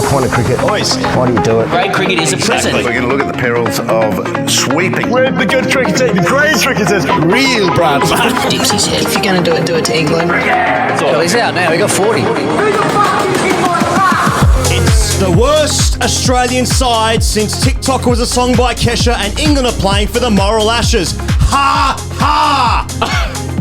corner cricket. Boys. Why do you do it? Grade cricket is a prison. We're going to look at the perils of sweeping. We're the good cricketers, the great cricketers, real Brad. Dipsy's head. If you're going to do it to England. Well, he's out now. We got 40. It's the worst Australian side since TikTok was a song by Kesha and England are playing for the moral ashes. Ha ha!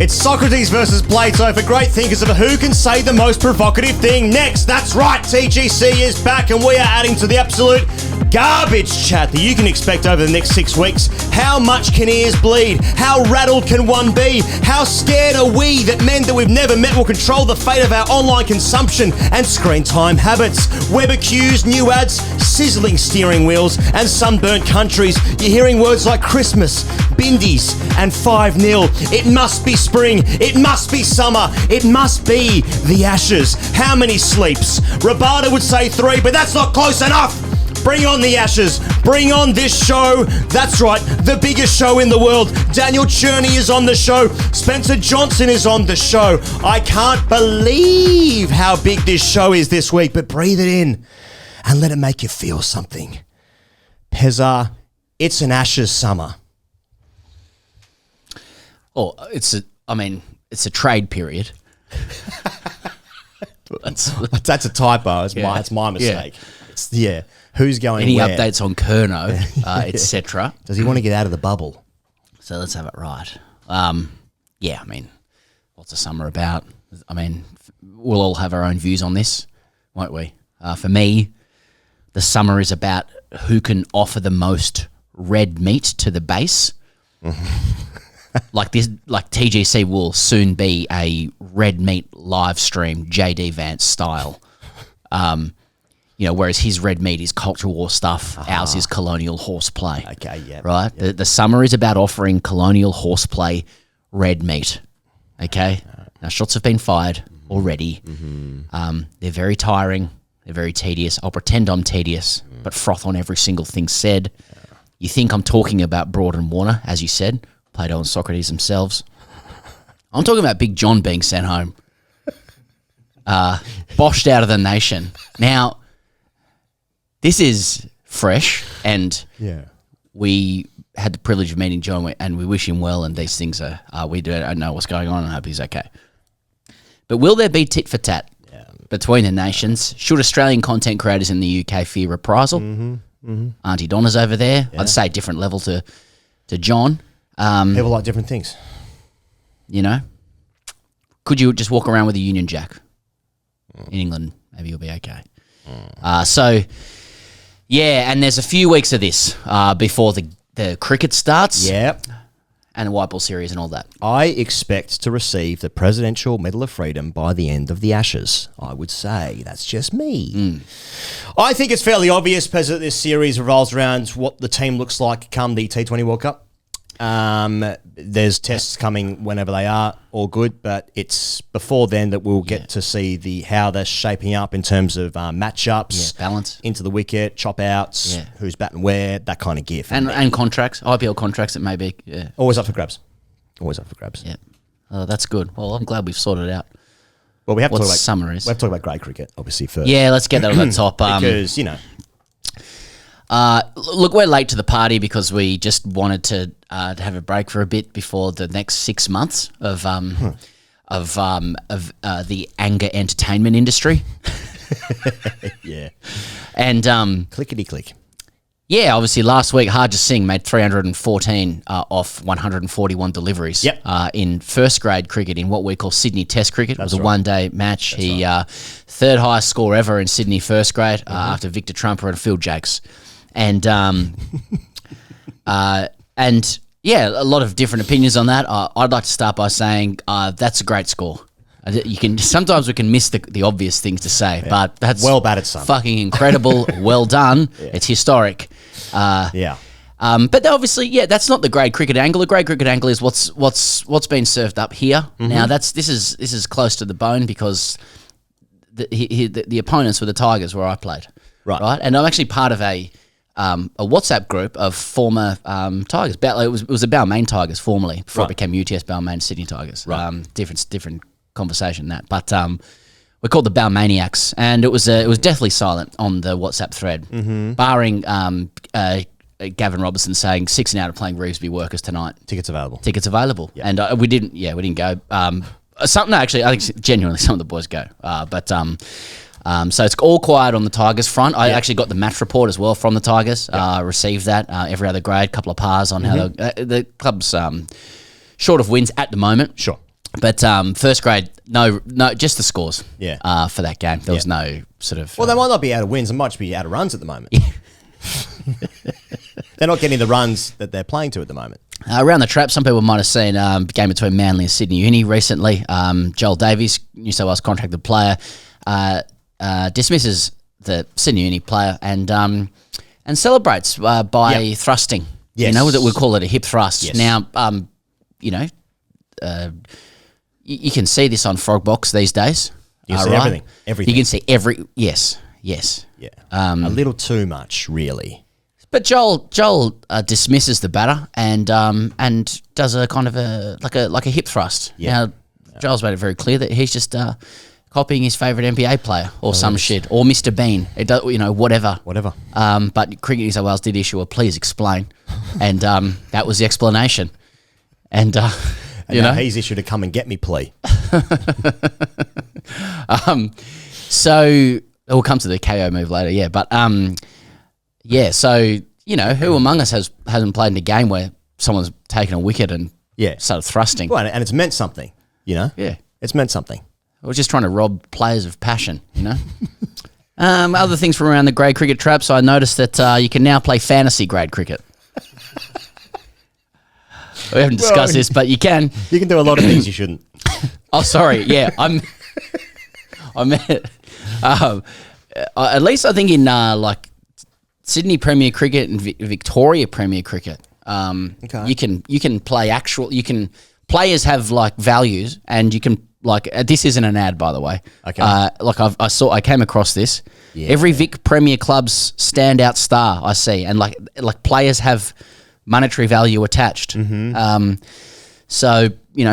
It's Socrates versus Plato for great thinkers of who can say the most provocative thing next. That's right, TGC is back and we are adding to the absolute garbage chat that you can expect over the next 6 weeks. How much can ears bleed? How rattled can one be? How scared are we that men that we've never met will control the fate of our online consumption and screen time habits? Web accused, new ads, sizzling steering wheels and sunburnt countries. You're hearing words like Christmas, Bindies and 5-0. It must be spring. It must be summer. It must be the Ashes. How many sleeps? Rabada would say 3, but that's not close enough. Bring on the Ashes. Bring on this show. That's right, the biggest show in the world. Daniel Cherny is on the show. Spencer Johnson is on the show. I can't believe how big this show is this week, but breathe it in and let it make you feel something. Pezza, it's an Ashes summer. Oh, it's a trade period. That's a typo. It's my mistake. Yeah. Who's going Any where? updates on Kerno, etc. Does he want to get out of the bubble? So let's have it right. Yeah, I mean, what's the summer about? I mean, we'll all have our own views on this, won't we? For me, the summer is about who can offer the most red meat to the base. Like TGC will soon be a red meat live stream, JD Vance style. Whereas his red meat is culture war stuff, ours is colonial horseplay. Okay, yeah. Right? Yep. The summer is about offering colonial horseplay red meat. Okay? Now, shots have been fired already. Mm-hmm. They're very tiring. They're very tedious. I'll pretend I'm tedious, but froth on every single thing said. You think I'm talking about Broad and Warner, as you said, Plato and Socrates themselves. I'm talking about Big John being sent home. Boshed out of the nation. Now, this is fresh, and we had the privilege of meeting John, and we wish him well, and these things are, we don't know what's going on, and I hope he's okay. But will there be tit for tat between the nations? Should Australian content creators in the UK fear reprisal? Auntie Donna's over there. I'd say different level to John. People like different things. Could you just walk around with a Union Jack in England? Maybe you'll be okay. And there's a few weeks of this before the cricket starts. Yep. And the White Ball Series and all that. I expect to receive the Presidential Medal of Freedom by the end of the Ashes. I would say. That's just me. I think it's fairly obvious, Pez, that this series revolves around what the team looks like come the T20 World Cup. There's tests coming whenever they are, all good, but it's before then that we'll get to see how they're shaping up in terms of matchups, balance into the wicket, chop outs, who's batting where, that kind of gear. And contracts, IPL contracts, it may be. Yeah. Always up for grabs. Yeah. Oh, that's good. Well, I'm glad we've sorted it out. Well, we have what to talk about summer is. We have to talk about grade cricket, obviously, first. Yeah, let's get that on the top. Because, look, we're late to the party because we just wanted to have a break for a bit before the next 6 months of the anger entertainment industry. Yeah. And clickety click. Yeah, obviously last week Harjit Singh made 314 off 141 deliveries. In first grade cricket in what we call Sydney Test cricket. It was a one-day match. He third highest score ever in Sydney first grade after Victor Trumper and Phil Jakes. And yeah, a lot of different opinions on that. I'd like to start by saying that's a great score. Sometimes we can miss the obvious things to say, but that's well batted, son. Fucking incredible. Well done. It's historic. But obviously, that's not the grade cricket angle. The grade cricket angle is what's been served up here. Now this is close to the bone because the opponents were the Tigers where I played. Right. And I'm actually part of a WhatsApp group of former Tigers. It was the Balmain Tigers formerly before it became UTS Balmain Sydney Tigers. Right. Different conversation that. But we're called the Balmaniacs, and it was deathly silent on the WhatsApp thread, barring Gavin Robertson saying 6 and out of playing Revesby workers tonight. Tickets available. Yep. And we didn't go. Actually, I think genuinely some of the boys go. So it's all quiet on the Tigers front. I actually got the match report as well from the Tigers. Received that every other grade, couple of pars on how the club's short of wins at the moment. Sure. But first grade, no, just the scores. Yeah. For that game, there was no sort of. Well, they might not be out of wins; they might just be out of runs at the moment. They're not getting the runs that they're playing to at the moment. Around the trap, some people might have seen a game between Manly and Sydney Uni recently. Joel Davies, New South Wales contracted player, dismisses the Sydney Uni player and celebrates by thrusting. Yes. You know, we call it a hip thrust. Yes. Now, you can see this on Frogbox these days. You can see right? everything. You can see yes. Yeah. A little too much, really. But Joel dismisses the batter and does a kind of a hip thrust. Yeah. Now, Joel's made it very clear that he's just copying his favourite NBA player or some shit or Mr. Bean. It does, whatever. Whatever. But Cricket New South Wales did issue a please explain, and that was the explanation. And now he's issued a come and get me plea. So we'll come to the KO move later. Yeah, but so who among us hasn't played in a game where someone's taken a wicket and started thrusting? Well, and it's meant something. Yeah, it's meant something. We're just trying to rob players of passion. Other things from around the grade cricket trap. So I noticed that you can now play fantasy grade cricket. We haven't discussed this, but you can. You can do a lot of things you shouldn't. Oh, sorry. Yeah, I meant. At least I think in like Sydney Premier Cricket and Victoria Premier Cricket, you can play actual. Players have like values, and you can like. This isn't an ad, by the way. Okay. I came across this. Yeah. Every Vic Premier club's standout star I see, and like players have monetary value attached. So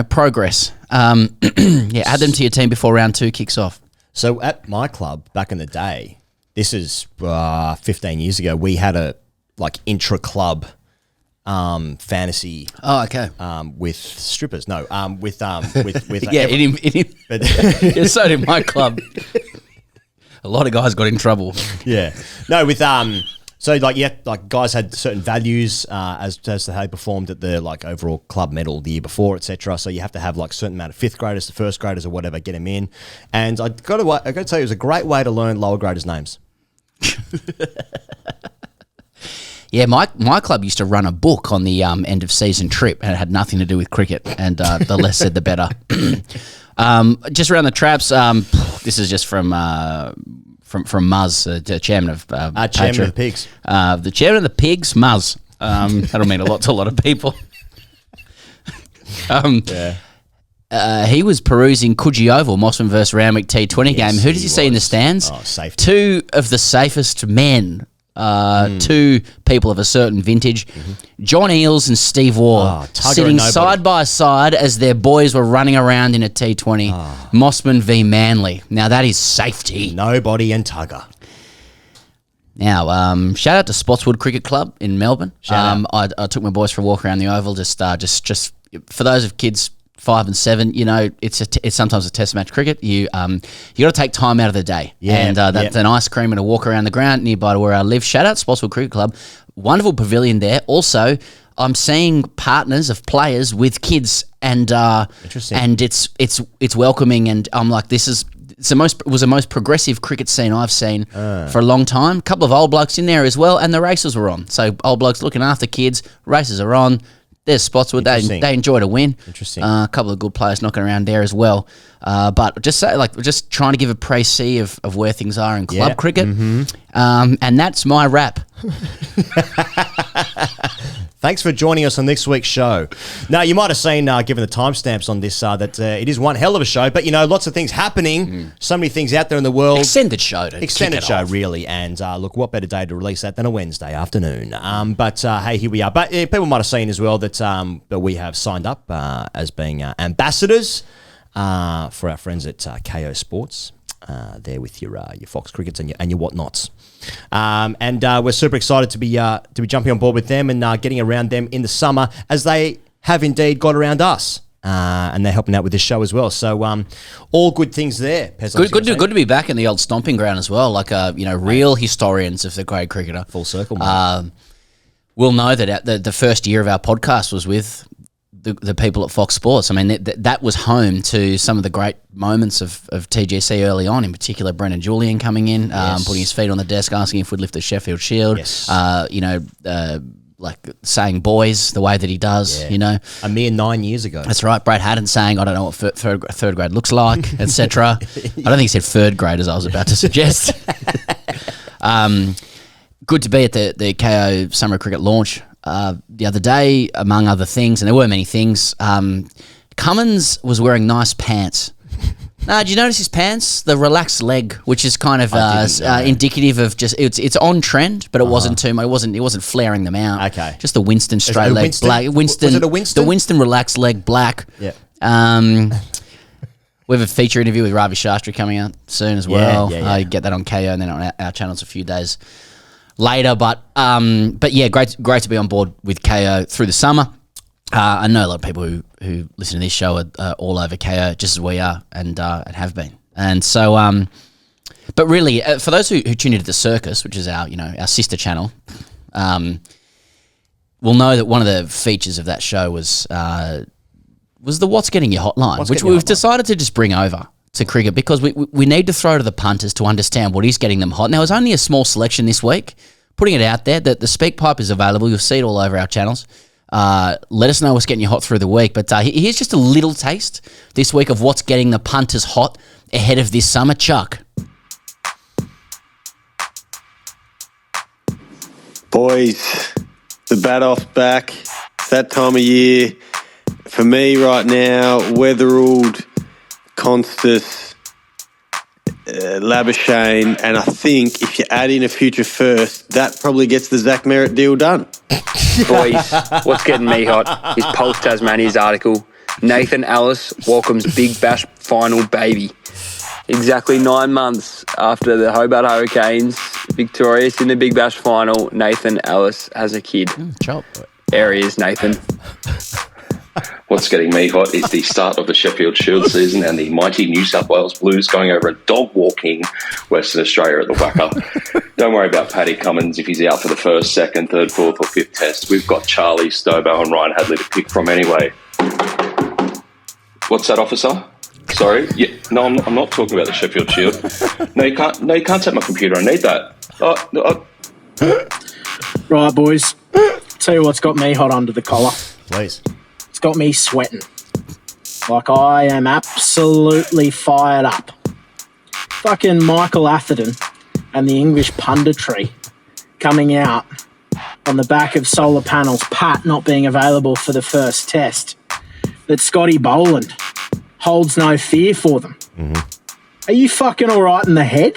progress. Add them to your team before round 2 kicks off. So at my club back in the day, this is 15 years ago, we had a intra-club fantasy. Oh, okay. With strippers. No, with yeah, so did my club. A lot of guys got in trouble. Yeah. No, with guys had certain values as to how they performed at the overall club medal the year before, etc. So you have to have certain amount of 5th graders to 1st graders or whatever, get them in. And I got to tell you, it was a great way to learn lower graders' names. Yeah, my club used to run a book on the end of season trip, and it had nothing to do with cricket. And the less said, the better. Just around the traps. This is just from Muzz, the chairman of chairman of the Pigs. The chairman of the Pigs, Muzz. That'll mean a lot to a lot of people. He was perusing Coogee Oval, Mossman versus Randwick T20 game. Who does he see in the stands? Oh, safe. 2 of the safest men. 2 people of a certain vintage, John Eales and Steve Waugh, sitting side by side as their boys were running around in a T20. Mossman v Manly. Now that is safety. Nobody and Tugger. Now, shout out to Spotswood Cricket Club in Melbourne. I took my boys for a walk around the oval. Just for those of kids 5 and 7, it's sometimes a test match cricket. You got to take time out of the day, that's an ice cream and a walk around the ground nearby to where I live. Shout out Spotswood Cricket Club, wonderful pavilion there. Also, I'm seeing partners of players with kids, and interesting. And it's welcoming, and I'm like, it was the most progressive cricket scene I've seen for a long time. A couple of old blokes in there as well, and the races were on. So old blokes looking after kids, races are on. There's Spotswood. They enjoyed a win. Interesting. A couple of good players knocking around there as well. But just trying to give a précis of where things are in club cricket. And that's my wrap. Thanks for joining us on this week's show. Now, you might have seen, given the timestamps on this, that it is one hell of a show. But, lots of things happening. So many things out there in the world. Extended show, really. And look, what better day to release that than a Wednesday afternoon? But hey, here we are. But people might have seen as well that we have signed up as being ambassadors for our friends at Kayo Sports. there with your Fox Crickets and your whatnots. And we're super excited to be jumping on board with them and getting around them in the summer, as they have indeed got around us. And they're helping out with this show as well. So all good things there. Pez, Good to be back in the old stomping ground as well. Like real historians of the grade cricketer. Full circle. Mate. We'll know that the first year of our podcast was with the people at Fox Sports. I mean, that was home to some of the great moments of TGC early on, in particular Brendan Julian coming in, putting his feet on the desk, asking if we'd lift the Sheffield Shield. Yes. Like saying boys the way that he does, A mere 9 years ago. That's right. Brad Haddon saying, I don't know what third grade looks like, etc. I don't think he said third grade, as I was about to suggest. Good to be at the Kayo Summer Cricket launch the other day, among other things, and there were many things. Cummins was wearing nice pants. Did you notice his pants? The relaxed leg, which is kind of indicative of just it's on trend, but it wasn't too much. It wasn't flaring them out. Okay, just the Winston straight leg black. Winston, was it a Winston? The Winston relaxed leg black. Yeah. We have a feature interview with Ravi Shastri coming out soon as well. Yeah. You get that on Kayo and then on our channels a few days later. But yeah, great to be on board with Kayo through the summer. I know a lot of people who listen to this show are all over Kayo, just as we are, and have been. And so, but really, for those who tune into the Circus, which is our sister channel, will know that one of the features of that show was the What's Getting Your Hotline, which we've decided to just bring over to cricket, because we need to throw to the punters to understand what is getting them hot. Now, it's only a small selection this week, putting it out there, that the speak pipe is available. You'll see it all over our channels. Let us know what's getting you hot through the week. But here's just a little taste this week of what's getting the punters hot ahead of this summer. Chuck. Boys, the bat-off's back. It's that time of year. For me right now, Weatherald, Constus, Labuschagne, and I think if you add in a future first, that probably gets the Zach Merritt deal done. Boys, what's getting me hot is Pulse Tasmania's article. Nathan Ellis welcomes Big Bash final baby. Exactly 9 months after the Hobart Hurricanes victorious in the Big Bash final, Nathan Ellis has a kid. Chop. There he is, Nathan. What's getting me hot is the start of the Sheffield Shield season and the mighty New South Wales Blues going over and dog-walking Western Australia at the Wacker. Don't worry about Paddy Cummins if he's out for the first, second, third, fourth or fifth test. We've got Charlie, Stobo and Ryan Hadley to pick from anyway. What's that, officer? Sorry? Yeah, no, I'm not talking about the Sheffield Shield. No, you can't take my computer. I need that. Right, boys. Tell you what's got me hot under the collar. Please. It's got me sweating. Like, I am absolutely fired up. Fucking Michael Atherton and the English punditry coming out on the back of solar panels, Pat not being available for the first test, that Scotty Boland holds no fear for them. Mm-hmm. Are you fucking all right in the head?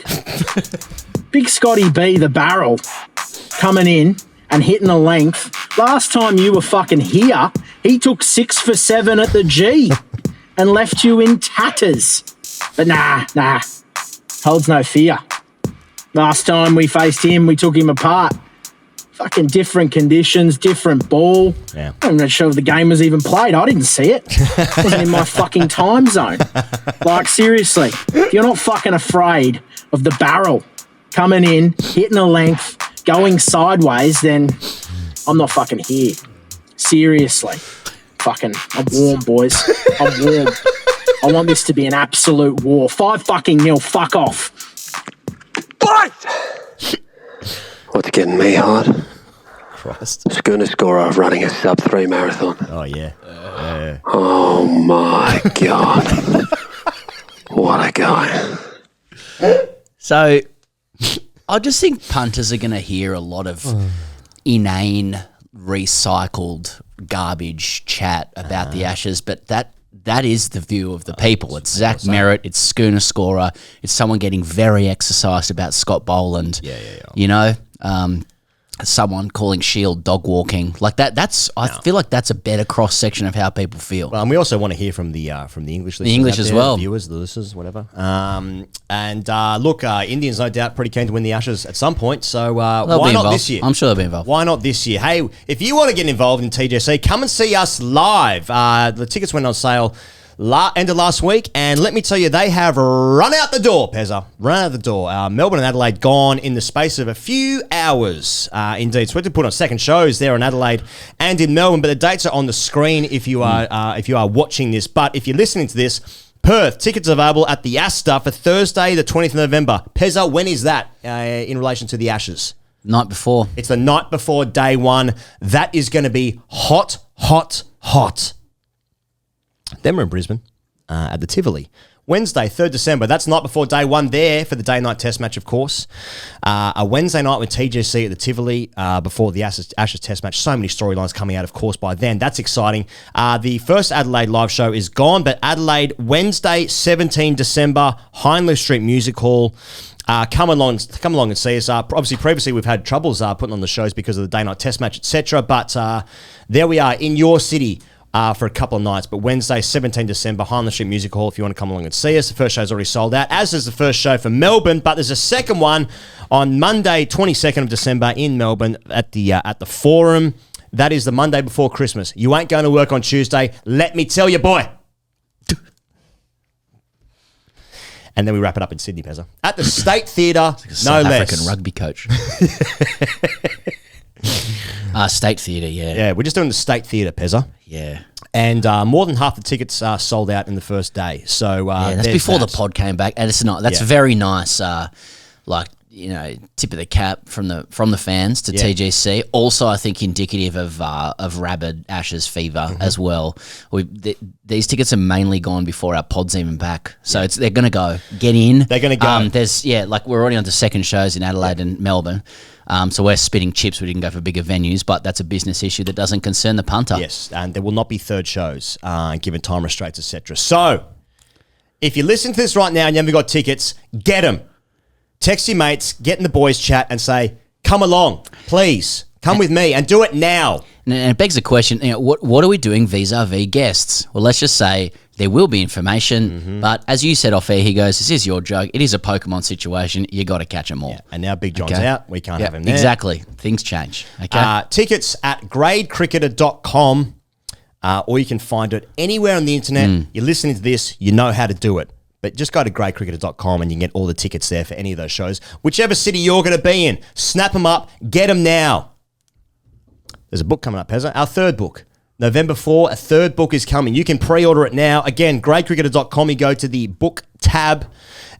Big Scotty B, the barrel, coming in and hitting a length. Last time you were fucking here, he took 6 for 7 at the G and left you in tatters. But nah, holds no fear. Last time we faced him, we took him apart. Fucking different conditions, different ball. Yeah. I'm not sure if the game was even played. I didn't see it. It wasn't in my fucking time zone. Like, seriously, if you're not fucking afraid of the barrel coming in, hitting a length, going sideways, then I'm not fucking here. Seriously. Fucking, I'm warm, boys. I'm warm. I want this to be an absolute war. 5-0, fuck off. What's getting me hot? Christ. Schooner scorer running a sub-3 marathon. Oh, yeah. Oh, my God. What a guy. So I just think punters are going to hear a lot of inane, recycled garbage chat about the Ashes, but that is the view of the people. It's Zach Merritt, it's Schooner scorer, it's someone getting very exercised about Scott Boland. Yeah. You know, someone calling Shield dog walking like that. I feel like that's a better cross section of how people feel. Well, and we also want to hear from the English listeners, the English as well, the viewers, the listeners, whatever. Look, Indians no doubt pretty keen to win the Ashes at some point. So why not this year? I'm sure they'll be involved. Why not this year? Hey, if you want to get involved in TGC, come and see us live. The tickets went on sale end of last week, and let me tell you, they have run out the door, Pezza. Run out the door. Melbourne and Adelaide gone in the space of a few hours. Indeed. So we had to put on second shows there in Adelaide and in Melbourne, but the dates are on the screen if you are watching this. But if you're listening to this, Perth, tickets available at the Astor for Thursday, the 20th of November. Pezza, when is that in relation to the Ashes? Night before. It's the night before day one. That is going to be hot, hot, hot. Then we're in Brisbane at the Tivoli. Wednesday, 3rd December. That's the night before day one there for the day-night test match, of course. A Wednesday night with TGC at the Tivoli before the Ashes test match. So many storylines coming out, of course, by then. That's exciting. The first Adelaide live show is gone, but Adelaide, Wednesday, 17 December, Hindley Street Music Hall. Come along and see us. Obviously, previously we've had troubles putting on the shows because of the day-night test match, etc. But there we are in your city. For a couple of nights, but Wednesday, 17 December, Highland Street Music Hall, if you want to come along and see us. The first show's already sold out, as is the first show for Melbourne, but there's a second one on Monday, 22nd of December in Melbourne at the Forum. That is the Monday before Christmas. You ain't going to work on Tuesday, let me tell you, boy. And then we wrap it up in Sydney, Pezza. At the State Theatre, no less. African rugby coach. State Theatre, yeah. Yeah, we're just doing the State Theatre, Pezza. Yeah. And more than half the tickets are sold out in the first day. So that's before the pod came back, and that's very nice. Tip of the cap from the fans to TGC. Also, I think indicative of rabid Ashes fever as well. These tickets are mainly gone before our pod's even back, so they're going to go. Get in. They're going to go. We're already on to second shows in Adelaide and Melbourne. So we're spitting chips. We didn't go for bigger venues, but that's a business issue that doesn't concern the punter. Yes, and there will not be third shows given time restraints, etc. So, if you listen to this right now and you haven't got tickets, get them. Text your mates, get in the boys chat and say, come along, please. Come with me and do it now. And it begs the question, what are we doing vis-a-vis guests? Well, let's just say there will be information, but as you said off air, he goes, this is your joke. It is a Pokemon situation. You got to catch them all. Yeah. And now Big John's out. We can't have him there. Exactly. Things change. Okay. Tickets at gradecricketer.com or you can find it anywhere on the internet. You're listening to this, you know how to do it. But just go to gradecricketer.com and you can get all the tickets there for any of those shows. Whichever city you're going to be in, snap them up, get them now. There's a book coming up, Pezza. Our third book. November 4, a third book is coming. You can pre-order it now. Again, gradecricketer.com, you go to the book tab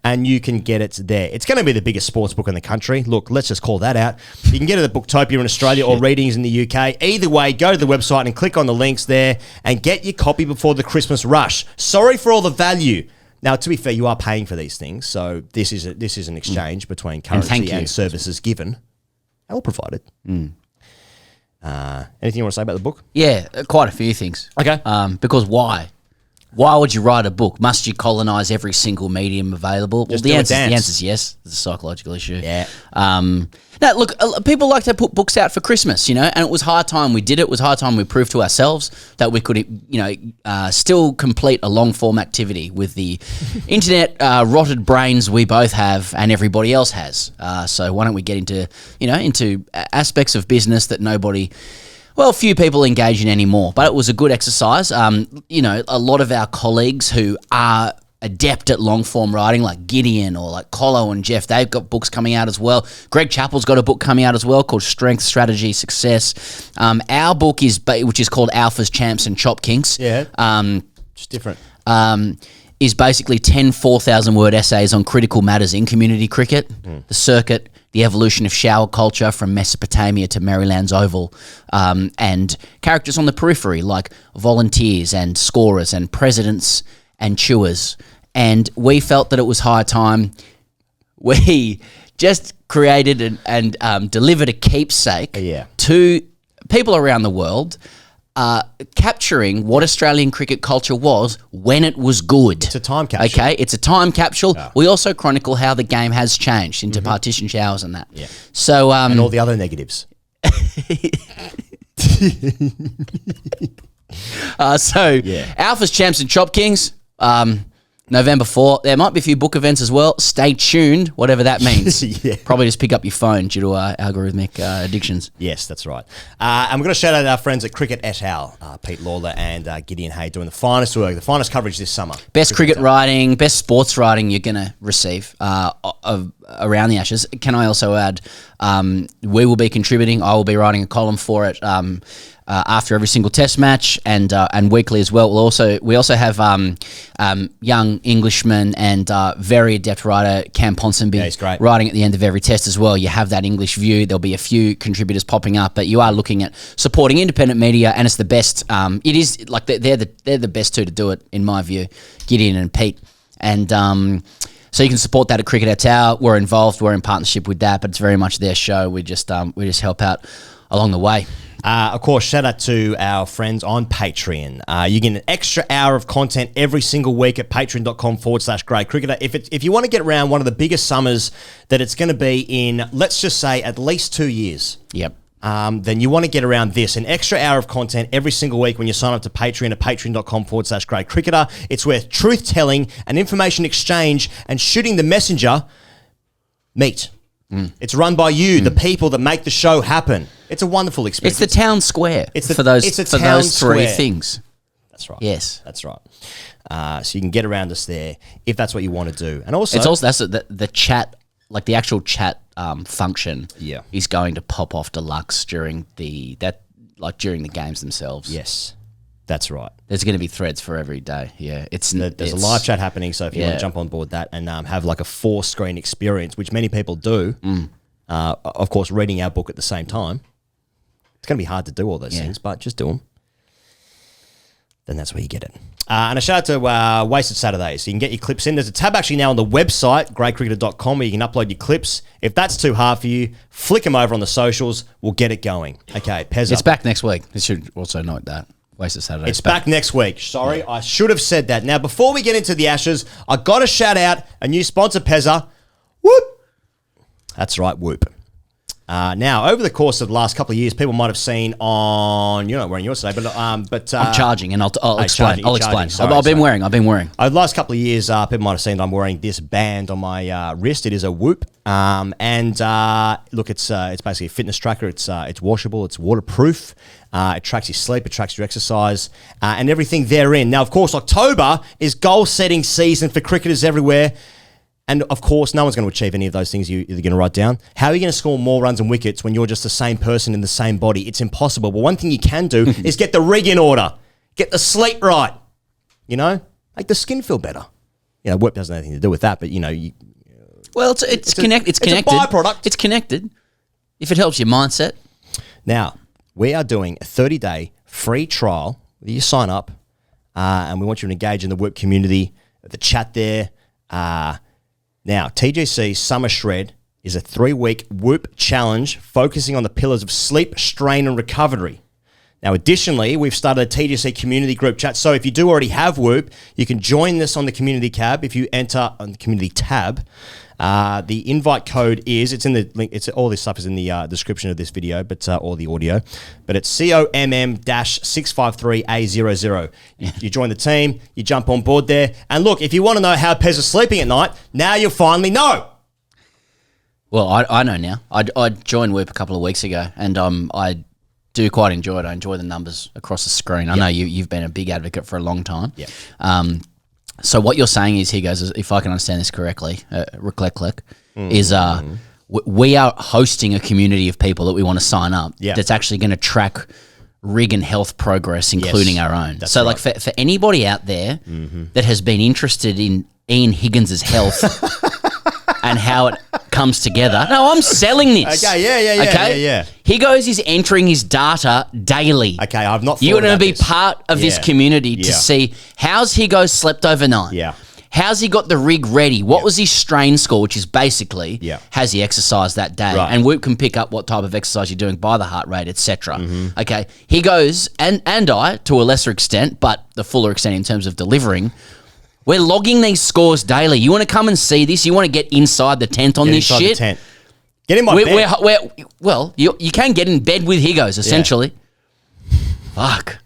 and you can get it there. It's going to be the biggest sports book in the country. Look, let's just call that out. You can get it at Booktopia in Australia or Readings in the UK. Either way, go to the website and click on the links there and get your copy before the Christmas rush. Sorry for all the value. Now, to be fair, you are paying for these things, so this is an exchange between currency and services given. All provided. Anything you want to say about the book? Yeah, quite a few things. Okay. Because why? Why would you write a book? Must you colonise every single medium available? Well, the answer is yes. It's a psychological issue. Yeah. Now, look, people like to put books out for Christmas, and it was high time we did it. It was high time we proved to ourselves that we could, still complete a long-form activity with the internet rotted brains we both have and everybody else has. So why don't we get into aspects of business that few people engage in anymore, but it was a good exercise. A lot of our colleagues who are adept at long-form writing, like Gideon or like Colo and Jeff, they've got books coming out as well. Greg Chappell's got a book coming out as well called Strength, Strategy, Success. Our book which is called Alphas, Champs and Chop Kinks. Yeah, just different. Is basically 10 4,000-word essays on critical matters in community cricket, the circuit, the evolution of shower culture from Mesopotamia to Maryland's Oval, and characters on the periphery like volunteers and scorers and presidents and chewers. And we felt that it was high time we just created and delivered a keepsake to people around the world, capturing what Australian cricket culture was when it was good. It's a time capsule. Okay, it's a time capsule. Yeah. We also chronicle how the game has changed into partition showers and that. Yeah. So and all the other negatives. Alphas, Champs and Chop Kings, November 4. There might be a few book events as well. Stay tuned, whatever that means. Probably just pick up your phone due to algorithmic addictions. Yes, that's right. And we're going to shout out our friends at Cricket et al. Pete Lawler and Gideon Hay doing the finest work, the finest coverage this summer. Best cricket writing, best sports writing you're going to receive around the Ashes. Can I also add, we will be contributing. I will be writing a column for it after every single Test match and weekly as well. We also have young Englishman and very adept writer Cam Ponsonby writing at the end of every Test as well. You have that English view. There'll be a few contributors popping up, but you are looking at supporting independent media, and it's the best. It is like they're the best two to do it in my view, Gideon and Pete, and. So you can support that at Cricket et al. We're involved. We're in partnership with that, but it's very much their show. We just help out along the way. Of course, shout out to our friends on Patreon. You get an extra hour of content every single week at patreon.com/Grey Cricketer. If you want to get around one of the biggest summers that it's going to be in, let's just say, at least 2 years. Yep. Then you want to get around this. An extra hour of content every single week when you sign up to Patreon at patreon.com/Grey Cricketer. It's where truth-telling and information exchange and shooting the messenger meet. It's run by you, the people that make the show happen. It's a wonderful experience. It's the town square for those three things. That's right. Yes. That's right. So you can get around us there if that's what you want to do. And also... that's the chat, like the actual chat function is going to pop off deluxe during the games themselves. Yes. That's right. There's going to be threads for every day. Yeah, there's a live chat happening, so if you want to jump on board that and have like a 4-screen experience, which many people do, of course, reading our book at the same time, it's going to be hard to do all those things, but just do them. Then that's where you get it. And a shout out to Wasted Saturdays. So you can get your clips in. There's a tab actually now on the website, greycricketer.com, where you can upload your clips. If that's too hard for you, flick them over on the socials. We'll get it going. Okay, Pez. It's back next week. You should also note that. Wasted Saturday. It's back next week. Sorry, I should have said that. Now, before we get into the Ashes, I got to shout out a new sponsor, Pezza. Whoop. That's right, Whoop. Now, over the course of the last couple of years, people might have seen on, you're not wearing yours today, but I'm charging, and I'll explain. I'll explain. Sorry, I've been wearing. Over the last couple of years, people might have seen that I'm wearing this band on my wrist. It is a Whoop, look, it's basically a fitness tracker. It's washable. It's waterproof. It tracks your sleep. It tracks your exercise, and everything therein. Now, of course, October is goal-setting season for cricketers everywhere. And, of course, no one's going to achieve any of those things you're going to write down. How are you going to score more runs and wickets when you're just the same person in the same body? It's impossible. But one thing you can do is get the rig in order. Get the sleep right. Make the skin feel better. Whoop doesn't have anything to do with that, but, Well, it's connected. It's a byproduct. It's connected. If it helps your mindset. Now, we are doing a 30-day free trial. You sign up, and we want you to engage in the Whoop community, the chat there. Now, TGC Summer Shred is a 3-week Whoop challenge focusing on the pillars of sleep, strain, and recovery. Now, additionally, we've started a TGC community group chat. So if you do already have Whoop, you can join this on the community tab. If you enter on the community tab, the invite code is, it's in the link, all this stuff is in the description of this video, or the audio, but it's COMM-653A00. You join the team, you jump on board there, and look, if you want to know how Pez is sleeping at night, now you'll finally know. Well, I know now. I joined Whoop a couple of weeks ago, and I do quite enjoy it. I enjoy the numbers across the screen. I know you've been a big advocate for a long time. Yeah. So what you're saying is, he goes, if I can understand this correctly, is we are hosting a community of people that we want to sign up that's actually going to track rig and health progress, including our own. So right. Like for anybody out there that has been interested in Ian Higgins' health and how it comes together. No, I'm selling this. Okay, yeah. He goes, he's entering his data daily. Okay, I've not thought You're going to be this. part of this community to see how's he goes slept overnight. Yeah. How's he got the rig ready? What was his strain score, which is basically has he exercised that day? Right. And Whoop can pick up what type of exercise you're doing by the heart rate, etc. Okay, he goes, and I, to a lesser extent, but the fuller extent in terms of delivering, we're logging these scores daily. You want to come and see this? You want to get inside the tent on this shit? The tent. Get in my bed. well, you can get in bed with Higgos, essentially. Fuck.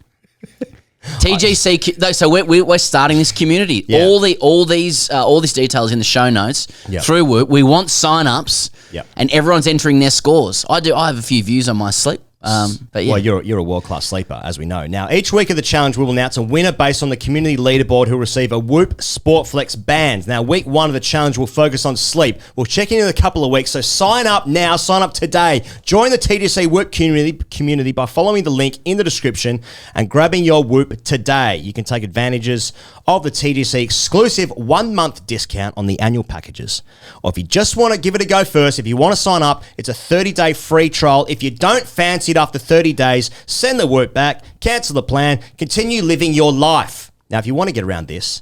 TGC. So we're starting this community. Yeah. All these details in the show notes. Yep. Through Whoop. We want sign-ups. Yep. And everyone's entering their scores. I have a few views on my sleep. But yeah. Well, you're a world-class sleeper, as we know. Now, each week of the challenge, we will announce a winner based on the community leaderboard who will receive a Whoop Sportflex band. Now, week 1 of the challenge will focus on sleep. We'll check in a couple of weeks, so sign up now, sign up today. Join the TGC Whoop community by following the link in the description and grabbing your Whoop today. You can take advantages of the TGC exclusive 1-month discount on the annual packages. Or if you just want to give it a go first, if you want to sign up, it's a 30-day free trial. If you don't fancy it after 30 days, send the Whoop back, cancel the plan, continue living your life. Now, if you want to get around this,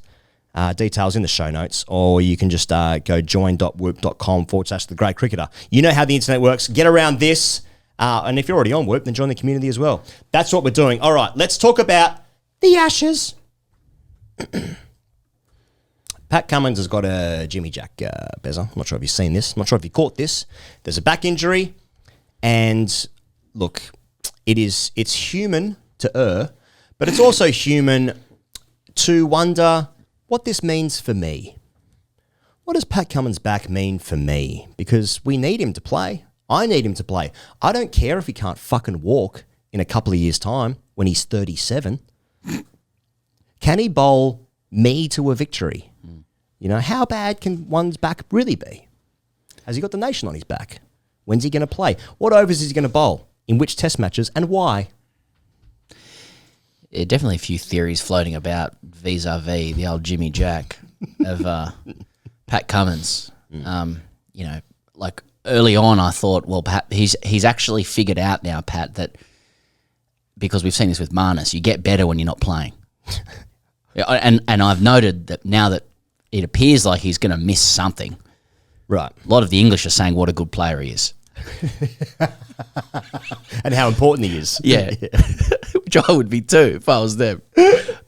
details in the show notes, or you can just go join.whoop.com/the great cricketer. You know how the internet works. Get around this. And if you're already on Whoop, then join the community as well. That's what we're doing. All right, let's talk about the Ashes. Pat Cummins has got a Jimmy Jack, Bezza. I'm not sure if you've seen this. I'm not sure if you caught this. There's a back injury, and look, it's human to err, but it's also human to wonder what this means for me. What does Pat Cummins' back mean for me? Because we need him to play. I need him to play. I don't care if he can't fucking walk in a couple of years' time when he's 37. Can he bowl me to a victory? You know, how bad can one's back really be? Has he got the nation on his back? When's he going to play? What overs is he going to bowl? In which test matches and why? Yeah, definitely a few theories floating about vis-a-vis the old Jimmy Jack of Pat Cummins. You know, like early on I thought, well, he's actually figured out now, Pat, that because we've seen this with Marnus, you get better when you're not playing. And I've noted that now that it appears like he's going to miss something. Right. A lot of the English are saying what a good player he is. And how important he is. Yeah. Which I would be too if I was them.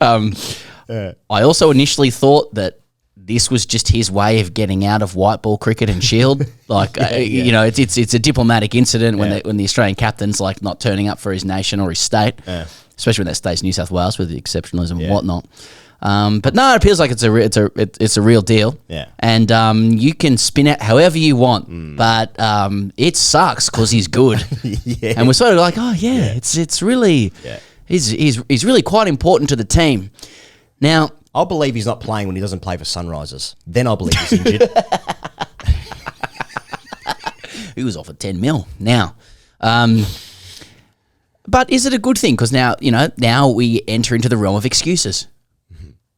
I also initially thought that this was just his way of getting out of white ball cricket and Shield. Like, you know, it's a diplomatic incident when the Australian captain's like not turning up for his nation or his state, especially when that state's New South Wales with the exceptionalism and whatnot. But no, it feels like it's a real deal. Yeah. And you can spin it however you want, but it sucks because he's good. Yeah. And we're sort of like, oh yeah. it's really he's really quite important to the team. Now, I'll believe he's not playing when he doesn't play for Sunrisers. Then I'll believe he's injured. He was offered 10 mil now. But is it a good thing? Because now, now we enter into the realm of excuses.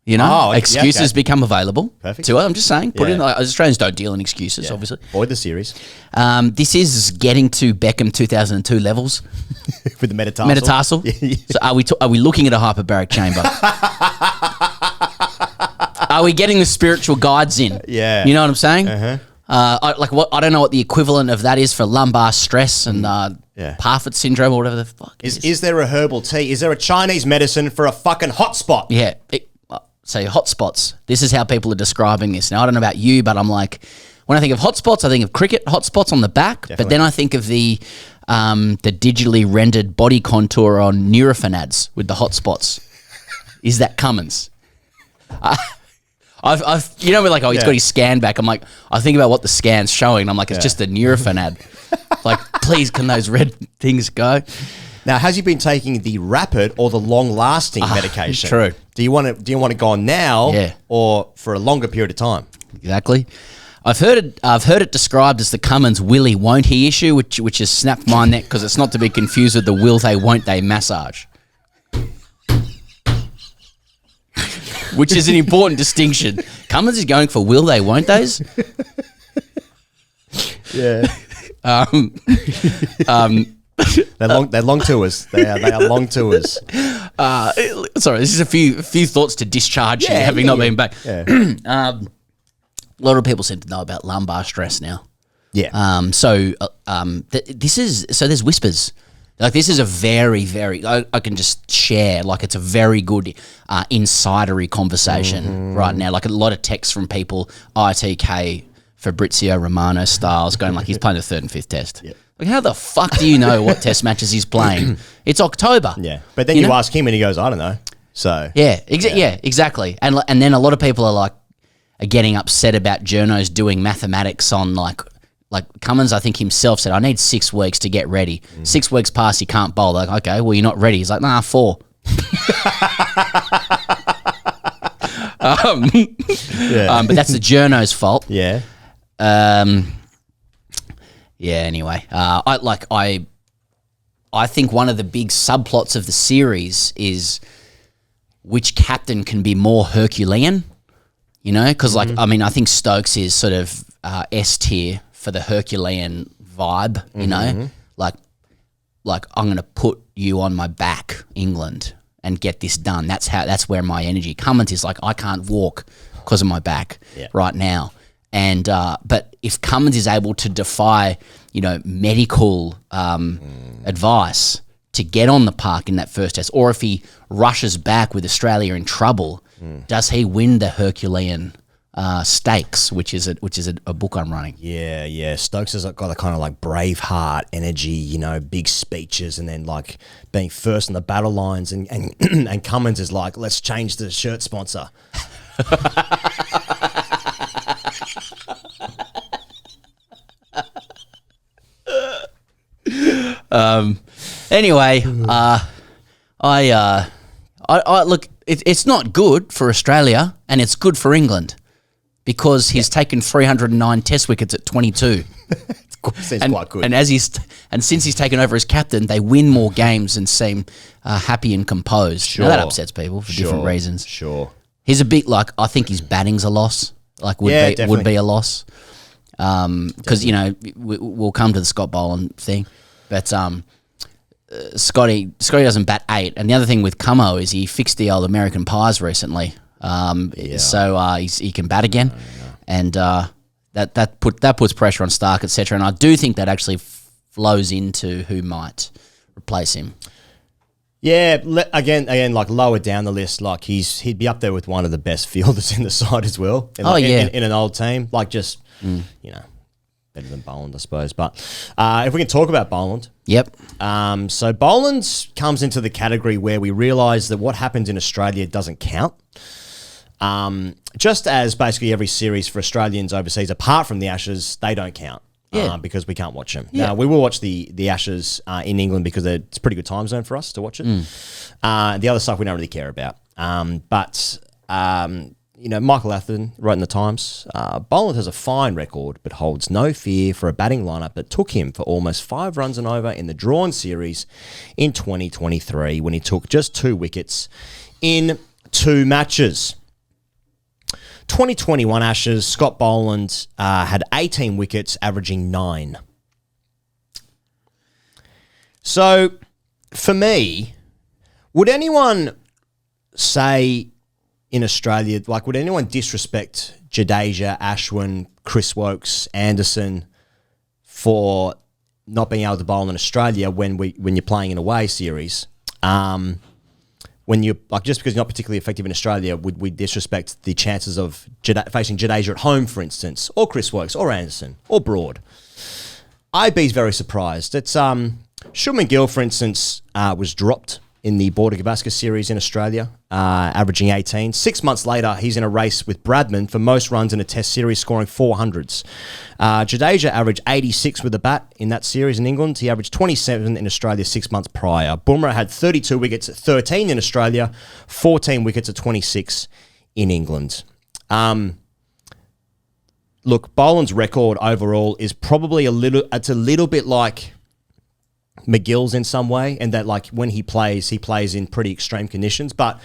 Excuses become available. Perfect. To us. I'm just saying, Australians don't deal in excuses, obviously. Avoid the series. This is getting to Beckham 2002 levels. With the metatarsal. So are we looking at a hyperbaric chamber? Are we getting the spiritual guides in? Yeah. You know what I'm saying? Uh-huh. I don't know what the equivalent of that is for lumbar stress and Parfit syndrome or whatever the fuck. Is there a herbal tea? Is there a Chinese medicine for a fucking hotspot? Yeah. So hotspots. This is how people are describing this. Now, I don't know about you, but I'm like, when I think of hotspots, I think of cricket hotspots on the back. Definitely. But then I think of the digitally rendered body contour on Nurofen ads with the hotspots. Is that Cummins? I've we're like, he's got his scan back. I'm like, I think about what the scan's showing. I'm like, it's just a Nurofen ad. Like, please, can those red things go? Now, has he been taking the rapid or the long-lasting medication? True. Do you want it gone now, or for a longer period of time? Exactly. I've heard it described as the Cummins willy won't he issue, which has snapped my neck because it's not to be confused with the will they won't they massage. Which is an important distinction. Cummins is going for will they won't they's. Yeah. They're long tours. They are long tours. Sorry, this is a few thoughts to discharge here, having not been back. Yeah. A lot of people seem to know about lumbar stress now. Yeah. There's whispers. Like, this is a very, very, I can just share, like, it's a very good insidery conversation right now. Like, a lot of texts from people, ITK, Fabrizio Romano Styles, going like, he's playing the third and fifth test. Yeah. Like, how the fuck do you know what test matches he's playing? It's October. Yeah, but then you ask him and he goes, I don't know. So yeah, exactly. And then a lot of people are getting upset about journos doing mathematics on like Cummins. I think himself said, I need 6 weeks to get ready. 6 weeks past, he can't bowl. Like, okay, well, you're not ready. He's like, nah, 4. But that's the journo's fault. Yeah. Anyway, I think one of the big subplots of the series is which captain can be more Herculean, you know? Because, I think Stokes is sort of S tier for the Herculean vibe, you know? Like I'm going to put you on my back, England, and get this done. That's where my energy. Cummins is like, I can't walk because of my back right now. And but if Cummins is able to defy, medical advice to get on the park in that first test, or if he rushes back with Australia in trouble, does he win the Herculean stakes, which is a book I'm running? Yeah. Stokes has got a kind of like Braveheart energy, big speeches, and then like being first on the battle lines, and Cummins is like, let's change the shirt sponsor. Anyway, I look. It's not good for Australia, and it's good for England because he's taken 309 Test wickets at 22. Seems quite good. And since he's taken over as captain, they win more games and seem happy and composed. Sure. Now, that upsets people for different reasons. Sure. He's a bit like, I think his batting's a loss. Like would be a loss. Because we'll come to the Scott Boland thing, but Scotty doesn't bat 8, and the other thing with Cummo is he fixed the old American pies recently, so he can bat again, and that puts pressure on Stark, etc. And I do think that actually flows into who might replace him. Yeah, again, like lower down the list, like he'd be up there with one of the best fielders in the side as well. In an old team, like just better than Boland, I suppose. But if we can talk about Boland, yep. So Boland comes into the category where we realise that what happens in Australia doesn't count. Just as basically every series for Australians overseas, apart from the Ashes, they don't count. Because we can't watch them. Yeah. Now, we will watch the Ashes in England because it's a pretty good time zone for us to watch it. The other stuff we don't really care about. But Michael Atherton wrote in the Times, Boland has a fine record but holds no fear for a batting lineup that took him for almost 5 runs and over in the drawn series in 2023 when he took just 2 wickets in 2 matches. 2021 Ashes, Scott Boland had 18 wickets, averaging 9. So, for me, would anyone say in Australia, like, would anyone disrespect Jadeja, Ashwin, Chris Wokes, Anderson for not being able to bowl in Australia when you're playing an away series? When you just because you're not particularly effective in Australia, would we disrespect the chances of facing Jadeja at home, for instance, or Chris Wokes, or Anderson, or Broad? I'd be very surprised. It's Shubman Gill, for instance, was dropped in the Border Gavaskar series in Australia, averaging 18. 6 months later, he's in a race with Bradman for most runs in a test series, scoring 400s. Jadeja averaged 86 with the bat in that series in England. He averaged 27 in Australia 6 months prior. Bumrah had 32 wickets at 13 in Australia, 14 wickets at 26 in England. Look, Boland's record overall is probably a little bit like McGill's in some way, and that like when he plays in pretty extreme conditions, but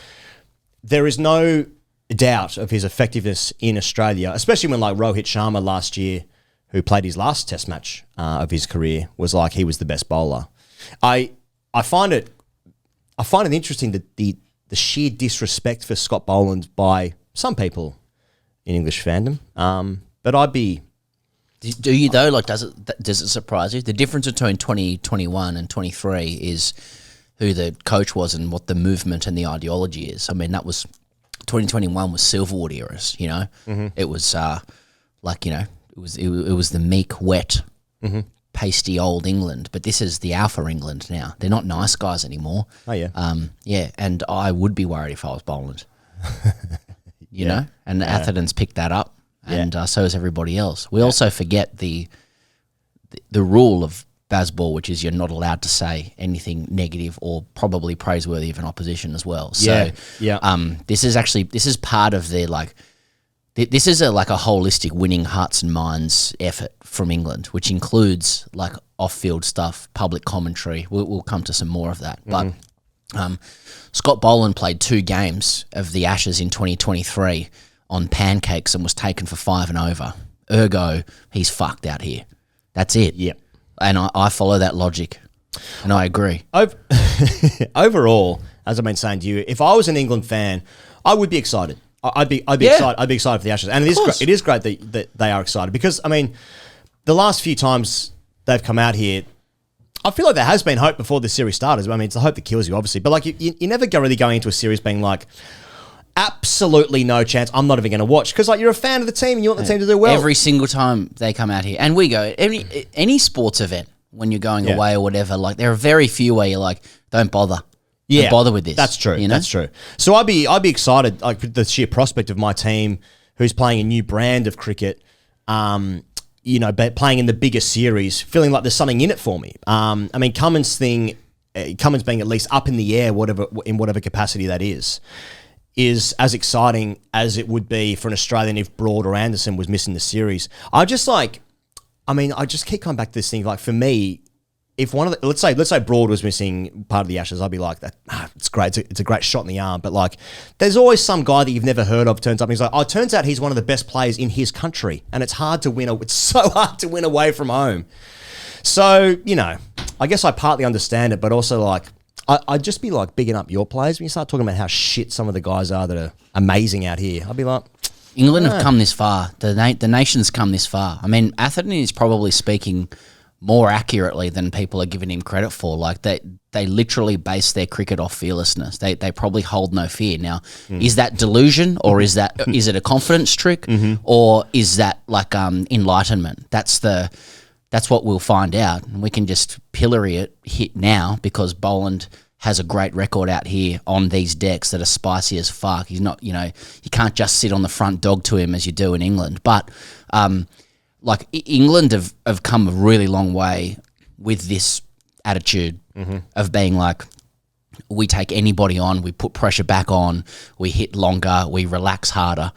there is no doubt of his effectiveness in Australia, especially when like Rohit Sharma last year, who played his last test match of his career, was like he was the best bowler. I find it interesting that the sheer disrespect for Scott Boland by some people in English fandom, but I'd be... Do you though? Like, does it surprise you? The difference between 2021 and 23 is who the coach was and what the movement and the ideology is. I mean, that was 2021 was Silverwood eras. You know, It was it was the meek, wet pasty old England, but this is the alpha England now. They're not nice guys anymore. Oh, yeah. Yeah, and I would be worried if I was Boland. You know? And the Atherton's picked that up, and so has everybody else. We also forget the rule of Bazball, which is you're not allowed to say anything negative or probably praiseworthy of an opposition as well. So this is part of their this is a holistic winning hearts and minds effort from England, which includes like off-field stuff, public commentary. We'll come to some more of that. But Scott Boland played 2 games of the Ashes in 2023 on pancakes and was taken for 5 and over. Ergo, he's fucked out here. That's it. Yep. And I follow that logic, and I agree. Overall, as I've been saying to you, if I was an England fan, I would be excited. I'd be excited. I'd be excited for the Ashes, and it is great that they are excited because I mean, the last few times they've come out here, I feel like there has been hope before the series started. I mean, it's the hope that kills you, obviously, but like you never really going into a series being like, absolutely no chance. I'm not even going to watch because like you're a fan of the team and you want the team to do well. Every single time they come out here, and we go any sports event when you're going away or whatever. Like there are very few where you're like, don't bother. Yeah, don't bother with this. That's true. You know? That's true. So I'd be excited like with the sheer prospect of my team who's playing a new brand of cricket. But playing in the biggest series, feeling like there's something in it for me. I mean, Cummins being at least up in the air, whatever capacity that is as exciting as it would be for an Australian if Broad or Anderson was missing the series. I just keep coming back to this thing. Like for me, if one of the, let's say Broad was missing part of the Ashes, I'd be like, it's great. It's a great shot in the arm. But like, there's always some guy that you've never heard of turns up and he's like, oh, it turns out he's one of the best players in his country. And it's hard to win. It's so hard to win away from home. So, I guess I partly understand it, but also like, I'd just be like bigging up your players when you start talking about how shit some of the guys are that are amazing out here. I'd be like, England have come this far. The nation's come this far. I mean, Atherton is probably speaking more accurately than people are giving him credit for. Like they literally base their cricket off fearlessness. They probably hold no fear. Now, is that delusion or is it a confidence trick or is that like enlightenment? That's what we'll find out, and we can just pillory it hit now because Boland has a great record out here on these decks that are spicy as fuck. He's not, you can't just sit on the front dog to him as you do in England. But like England have come a really long way with this attitude of being like, we take anybody on, we put pressure back on, we hit longer, we relax harder.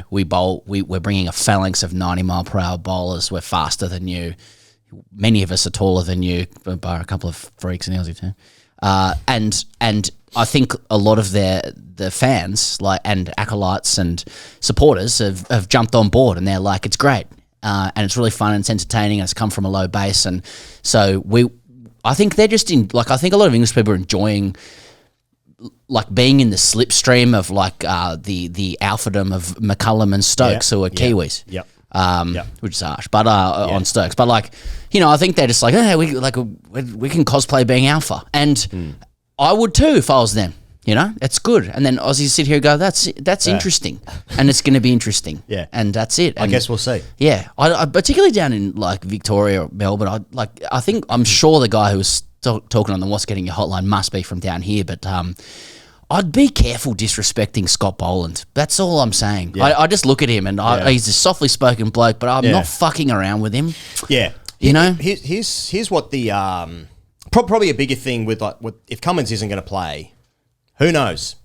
We bowl. We're bringing a phalanx of 90-mile-per-hour bowlers. We're faster than you. Many of us are taller than you, by a couple of freaks in the Aussie team. And I think a lot of the fans and acolytes and supporters have jumped on board, and they're like, it's great, and it's really fun and it's entertaining, and it's come from a low base, and so I think they're just I think a lot of English people are enjoying like being in the slipstream of like the alphadom of McCullum and Stokes, who are Kiwis. Which is harsh, but on Stokes. But like, I think they're just like, hey, we can cosplay being alpha, and I would too if I was them. It's good. And then Aussies sit here and go, that's interesting, and it's going to be interesting. And that's it. And I guess we'll see. Yeah, I particularly down in like Victoria or Melbourne. I'm sure the guy who was talking on the What's Getting Your Hotline must be from down here, but I'd be careful disrespecting Scott Boland. That's all I'm saying. I just look at him and he's a softly spoken bloke, but I'm not fucking around with him. Yeah. Here's what the probably a bigger thing with if Cummins isn't going to play, who knows?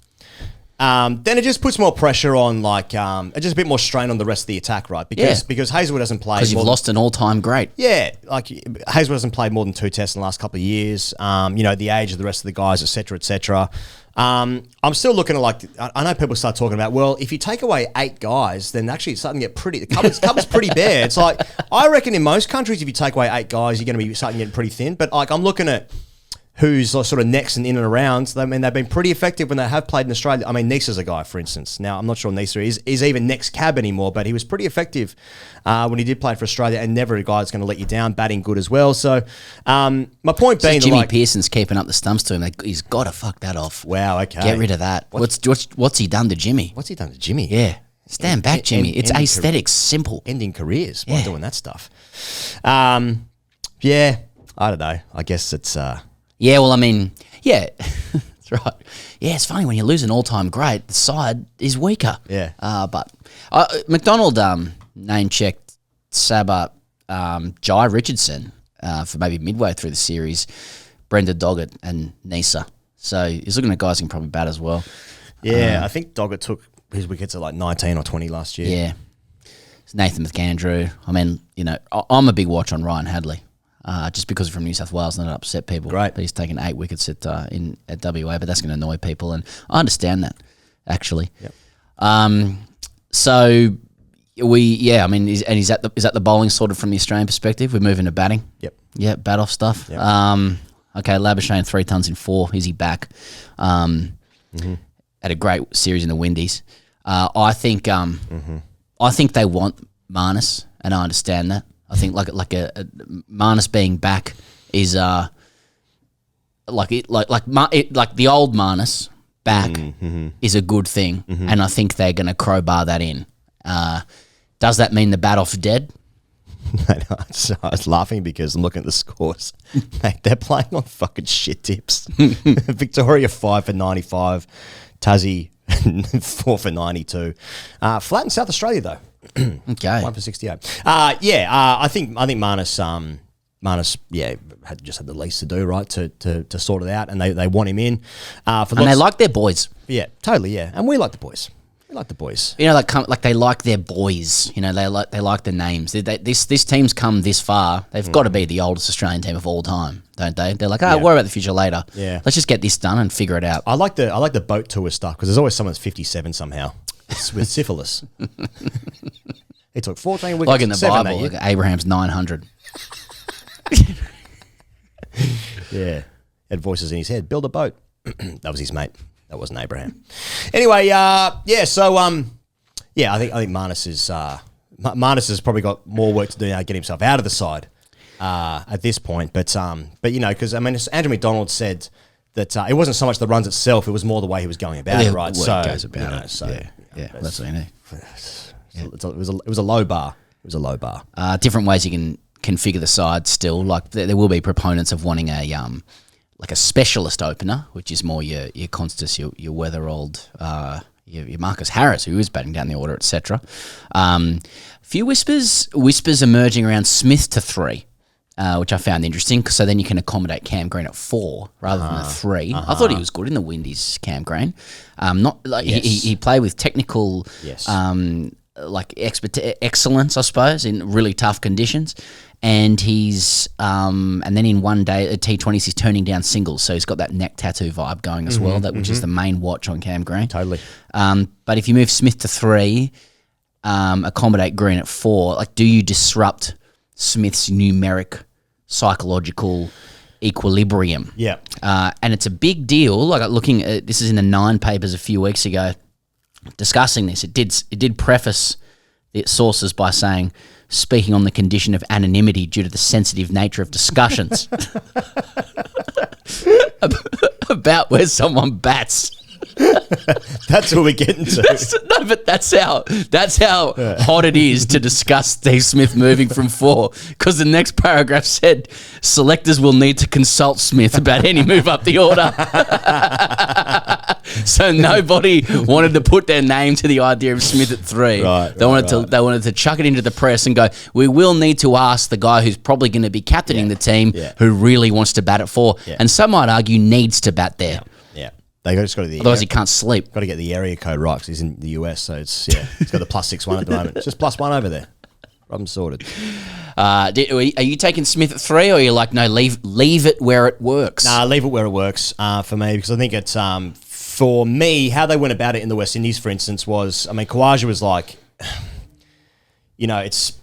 Then it just puts more pressure on just a bit more strain on the rest of the attack, right? Because Hazelwood hasn't played. Because you've lost an all-time great. Yeah, like Hazelwood hasn't played more than 2 tests in the last couple of years. The age of the rest of the guys, etc., etc. I'm still looking at I know people start talking about, well, if you take away 8 guys, then actually it's starting to get the cupboard's pretty bare. It's like, I reckon in most countries, if you take away 8 guys, you're going to be starting getting pretty thin. But like, I'm looking at who's sort of next and in and around. I mean, they've been pretty effective when they have played in Australia. I mean, Nisa's a guy, for instance. Now, I'm not sure Nisa is even next cab anymore, but he was pretty effective when he did play for Australia, and never a guy that's going to let you down, batting good as well. So, my point being... Jimmy Pearson's keeping up the stumps to him. He's got to fuck that off. Wow, okay. Get rid of that. What's he done to Jimmy? What's he done to Jimmy? Yeah. Stand back, Jimmy. It's aesthetics, simple. Ending careers by doing that stuff. Yeah, I don't know. I guess it's... Yeah, well, I mean, yeah, that's right. Yeah, it's funny when you lose an all-time great, the side is weaker. Yeah. But McDonald name-checked Sabah Jai Richardson for maybe midway through the series, Brenda Doggett and Nisa. So he's looking at guys who can probably bat as well. Yeah, I think Doggett took his wickets at like 19 or 20 last year. Yeah. It's Nathan McAndrew. I mean, you know, I'm a big watch on Ryan Hadley. Just because from New South Wales and it upset people. Great. But he's taken 8 wickets at WA, but that's going to annoy people, and I understand that, actually. Yep. So I mean, is that the bowling sorted from the Australian perspective? We're moving to batting. Yep. Yeah, bat off stuff. Yep. Okay, Labuschagne 3 tons in 4. Is he back? Had a great series in the Windies. I think they want Marnus, and I understand that. I think like a Marnus being back is like the old Marnus back is a good thing, and I think they're going to crowbar that in. Does that mean the bat off's dead? I was laughing because I'm looking at the scores. Mate, they're playing on fucking shit tips. Victoria 5 for 95, Tassie 4 for 92. Flat in South Australia though. Okay. 1 for 68. I think Marnus, had the least to do, right, to sort it out, and they want him in. They like their boys. Yeah, totally, yeah. And we like the boys. We like the boys. You know, like they like their boys. You know, they like the names. This team's come this far. They've got to be the oldest Australian team of all time, don't they? They're like, worry about the future later. Yeah. Let's just get this done and figure it out. I like the boat tour stuff because there's always someone that's 57 somehow. It's with syphilis. He took 14 wickets. Like in the Bible, like Abraham's 900. Yeah. Had voices in his head. Build a boat. That was his mate. That wasn't Abraham. Anyway, I think Marnus has probably got more work to do now to get himself out of the side at this point. But you know, because I mean, Andrew McDonald said that it wasn't so much the runs itself; it was more the way he was going about it, right? So goes about it. That's what you need. It was a low bar. It was a low bar. Different ways you can configure the side still. Like there will be proponents of wanting a specialist opener, which is more your Constance, your Weatherald, your Marcus Harris, who is batting down the order, etc. Few whispers emerging around Smith to 3. Which I found interesting, so then you can accommodate Cam Green at 4 rather than a 3. I thought he was good in the Windies, Cam Green. Not like he played with technical, excellence, I suppose, in really tough conditions. And he's and then in one day at T20s he's turning down singles, so he's got that neck tattoo vibe going as well, which is the main watch on Cam Green. Totally. But if you move Smith to 3, accommodate Green at 4, like do you disrupt Smith's numeric psychological equilibrium? Yeah. And it's a big deal. Like looking at this is in the 9 papers a few weeks ago discussing this. It did preface its sources by saying, speaking on the condition of anonymity due to the sensitive nature of discussions about where someone bats. That's what we're getting to. No, but that's how hot it is to discuss Steve Smith moving from 4. Because the next paragraph said selectors will need to consult Smith about any move up the order. So nobody wanted to put their name to the idea of Smith at 3. They wanted to chuck it into the press and go, we will need to ask the guy who's probably going to be captaining the team who really wants to bat at 4, and some might argue needs to bat there. Yeah. They just got to otherwise he can't sleep. Got to get the area code right because he's in the US, so it's got the +61 at the moment. It's just +1 over there. Problem sorted. Are you taking Smith at 3, or are you like, no, leave it where it works? Nah, leave it where it works for me, because I think it's for me how they went about it in the West Indies, for instance, was, I mean, Khawaja was like, you know, it's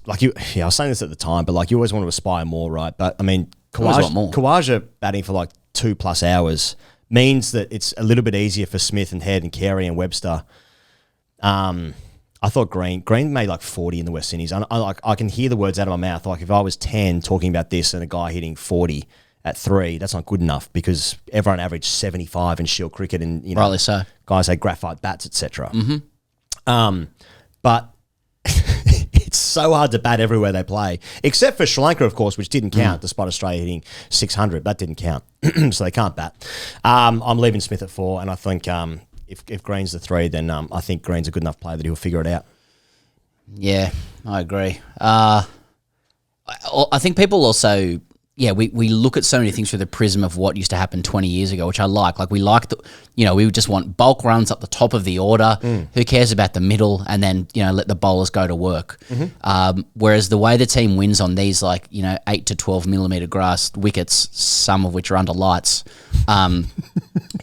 like you. Yeah, I was saying this at the time, but like you always want to aspire more, right? But I mean, Khawaja batting for like 2+ hours means that it's a little bit easier for Smith and Head and Carey and Webster. I thought Green made like 40 in the West Indies. I can hear the words out of my mouth. Like if I was 10 talking about this and a guy hitting 40 at 3, that's not good enough because everyone averaged 75 in Shield cricket, and you know, rightly so. Guys had graphite bats, etc. But it's so hard to bat everywhere they play, except for Sri Lanka, of course, which didn't count, despite Australia hitting 600. That didn't count, so they can't bat. I'm leaving Smith at 4, and I think if Green's the 3, then I think Green's a good enough player that he'll figure it out. Yeah, I agree. I think people also, we look at so many things through the prism of what used to happen 20 years ago, which I like. Like we we just want bulk runs up the top of the order. Who cares about the middle? And then, let the bowlers go to work. Whereas the way the team wins on these 8 to 12 millimeter grass wickets, some of which are under lights,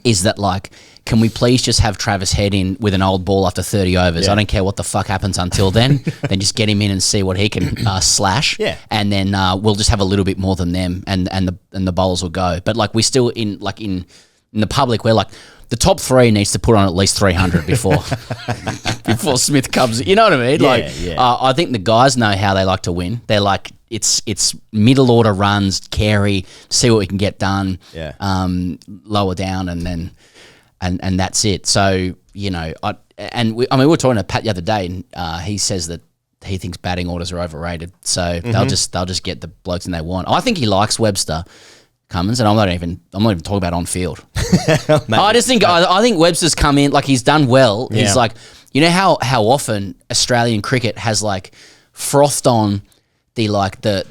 is that can we please just have Travis Head in with an old ball after 30 overs? I don't care what the fuck happens until then. Then just get him in and see what he can slash. Yeah. And then we'll just have a little bit more than them, and the bowlers will go. But we still in the public, we're the top 3 needs to put on at least 300 before Smith comes. You know what I mean? I think the guys know how they like to win. They're it's middle order runs, carry, see what we can get done. Lower down, and then. And that's it. So, we were talking to Pat the other day, and he says that he thinks batting orders are overrated. So they'll just get the blokes and they want. I think he likes Webster Cummins, and I'm not even talking about on field. I think Webster's come in he's done well. Yeah. He's how often Australian cricket has frothed on the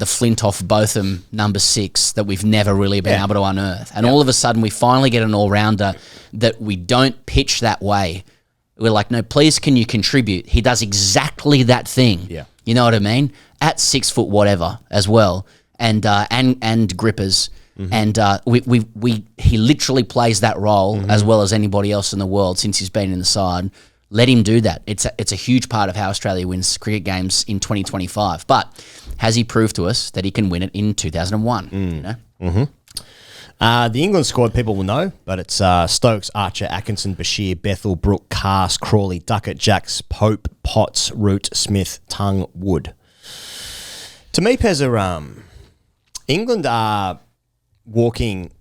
Flintoff Botham number 6 that we've never really been able to unearth. And all of a sudden we finally get an all-rounder that we don't pitch that way. We're no, please can you contribute? He does exactly that thing. Yeah. You know what I mean? At 6 foot whatever as well. And grippers. And he literally plays that role as well as anybody else in the world since he's been in the side. Let him do that. It's a huge part of how Australia wins cricket games in 2025. But has he proved to us that he can win it in 2001? The England squad people will know, but it's Stokes, Archer, Atkinson, Bashir, Bethel, Brook, Cast, Crawley, Duckett, Jacks, Pope, Potts, Root, Smith, Tongue, Wood. To me, Pezza, England are walking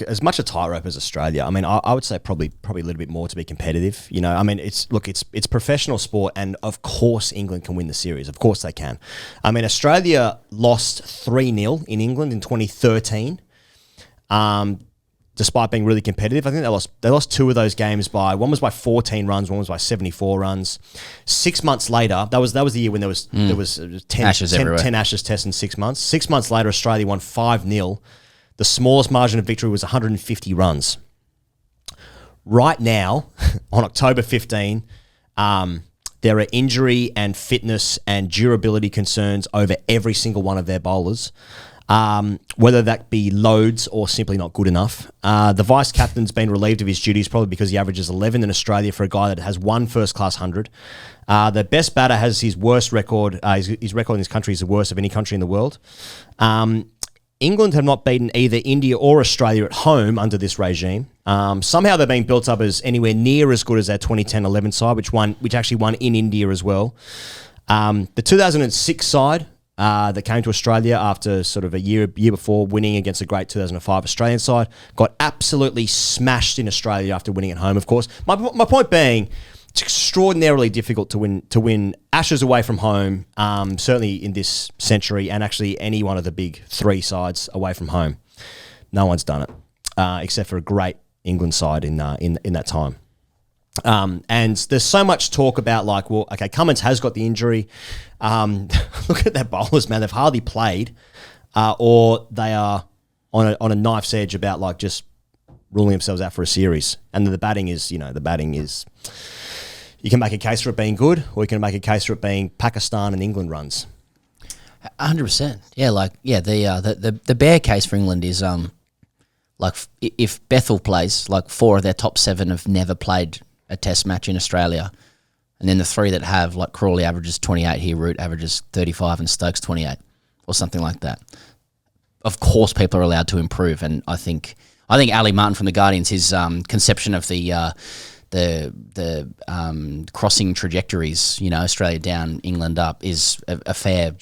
as much a tightrope as Australia. I mean, I would say probably a little bit more to be competitive. I mean, it's professional sport, and of course England can win the series. Of course they can. I mean, Australia lost 3-0 in England in 2013, despite being really competitive. I think they lost 2 of those games one was by 14 runs, one was by 74 runs. 6 months later, that was the year when there was 10 Ashes everywhere. 10 Ashes tests in 6 months. 6 months later, Australia won 5-0. The smallest margin of victory was 150 runs. Right now, on October 15, there are injury and fitness and durability concerns over every single one of their bowlers, whether that be loads or simply not good enough. The vice-captain's been relieved of his duties probably because he averages 11 in Australia for a guy that has 1 first-class 100. The best batter has his worst record. His record in his country is the worst of any country in the world. England have not beaten either India or Australia at home under this regime. Somehow they're being built up as anywhere near as good as their 2010-11 side, which actually won in India as well. The 2006 side that came to Australia after sort of a year before winning against a great 2005 Australian side got absolutely smashed in Australia after winning at home, of course. My point being, it's extraordinarily difficult to win Ashes away from home, certainly in this century, and actually any one of the big 3 sides away from home. No one's done it, except for a great England side in that time. And there's so much talk about Cummins has got the injury. Look at their bowlers, man. They've hardly played, or they are on a knife's edge about just ruling themselves out for a series. And the batting is. You can make a case for it being good, or you can make a case for it being Pakistan and England runs. 100%. Yeah, the bear case for England is if Bethel plays, 4 of their top 7 have never played a test match in Australia, and then the 3 that have, Crawley averages 28 here, Root averages 35, and Stokes 28, or something like that. Of course, people are allowed to improve, and I think Ali Martin from the Guardians, his conception of the crossing trajectories, Australia down, England up, is a fair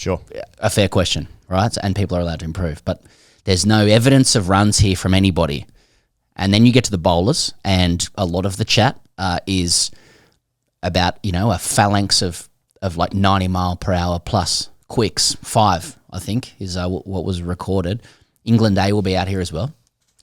question, right? And people are allowed to improve, but there's no evidence of runs here from anybody. And then you get to the bowlers, and a lot of the chat is about a phalanx of of like 90 mile per hour plus quicks. 5, I think, is what was recorded. England A will be out here as well,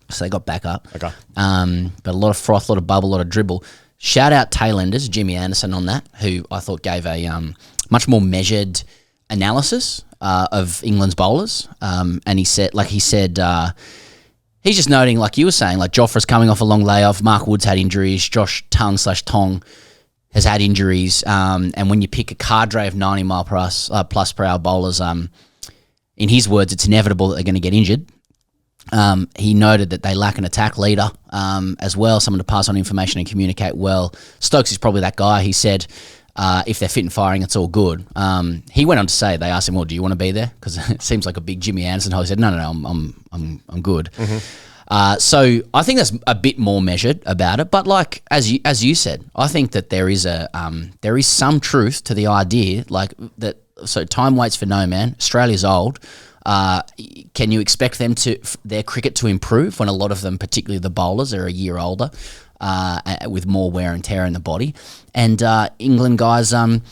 so they got back up. Okay. But a lot of froth, a lot of bubble, a lot of dribble. Shout out Tailenders, Jimmy Anderson on that, who I thought gave a much more measured analysis of England's bowlers. And he said, he's just noting, like you were saying, like Joffre's coming off a long layoff, Mark Wood's had injuries, Josh Tung/Tong has had injuries, and when you pick a cadre of 90 mile plus per hour bowlers, in his words, it's inevitable that they're going to get injured. He noted that they lack an attack leader as well, someone to pass on information and communicate well. Stokes is probably that guy. He said, if they're fit and firing, it's all good. He went on to say, they asked him, well, do you want to be there? Because it seems like a big Jimmy Anderson. He said, no, I'm good. Mm-hmm. So I think that's a bit more measured about it. But like as you said, I think that there is some truth to the idea, like that. So time waits for no man. Australia's old. Can you expect their cricket to improve when a lot of them, particularly the bowlers, are a year older, with more wear and tear in the body? And England guys, they're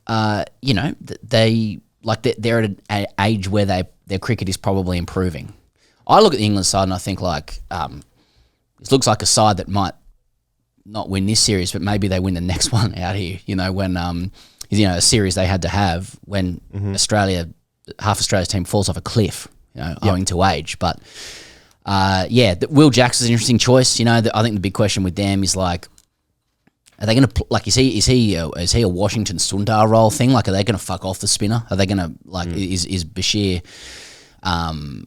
at an age where their cricket is probably improving. I look at the England side and I think this looks like a side that might not win this series, but maybe they win the next one out here. When a series they had to have when half Australia's team falls off a cliff, owing to age. But Will Jackson's an interesting choice. I think the big question with them is like, are they going to is he a Washington Sundar role thing? Like, are they going to fuck off the spinner? Are they going to is Bashir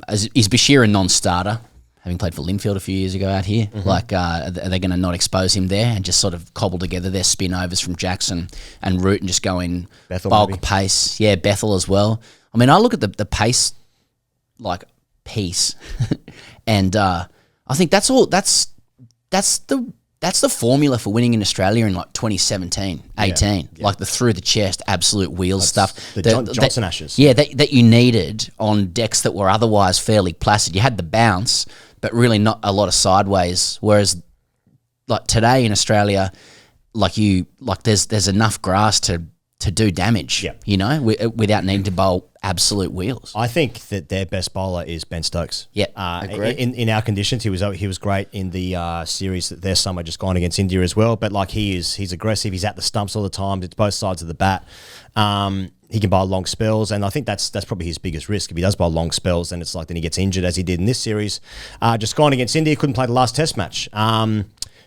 is Bashir a non-starter? Having played for Linfield a few years ago out here, are they going to not expose him there and just sort of cobble together their spin overs from Jackson and Root and just go in Bethel bulk maybe. pace? Yeah, Bethel as well. I mean, I look at the pace piece, and I think that's all. That's the formula for winning in Australia in like 2017, 18, like the through the chest, absolute wheels stuff. The Johnson Ashes. Yeah, that you needed on decks that were otherwise fairly placid. You had the bounce, but really not a lot of sideways. Whereas, like today in Australia, there's enough grass to do damage. Without needing to bowl absolute wheels. I think that their best bowler is Ben Stokes. Yeah, agree. In our conditions, he was great in the series that their summer just gone against India as well. But like he's aggressive. He's at the stumps all the time. It's both sides of the bat. He can bowl long spells, and I think that's probably his biggest risk. If he does bowl long spells, then it's like then he gets injured as he did in this series. Just gone against India, couldn't play the last Test match.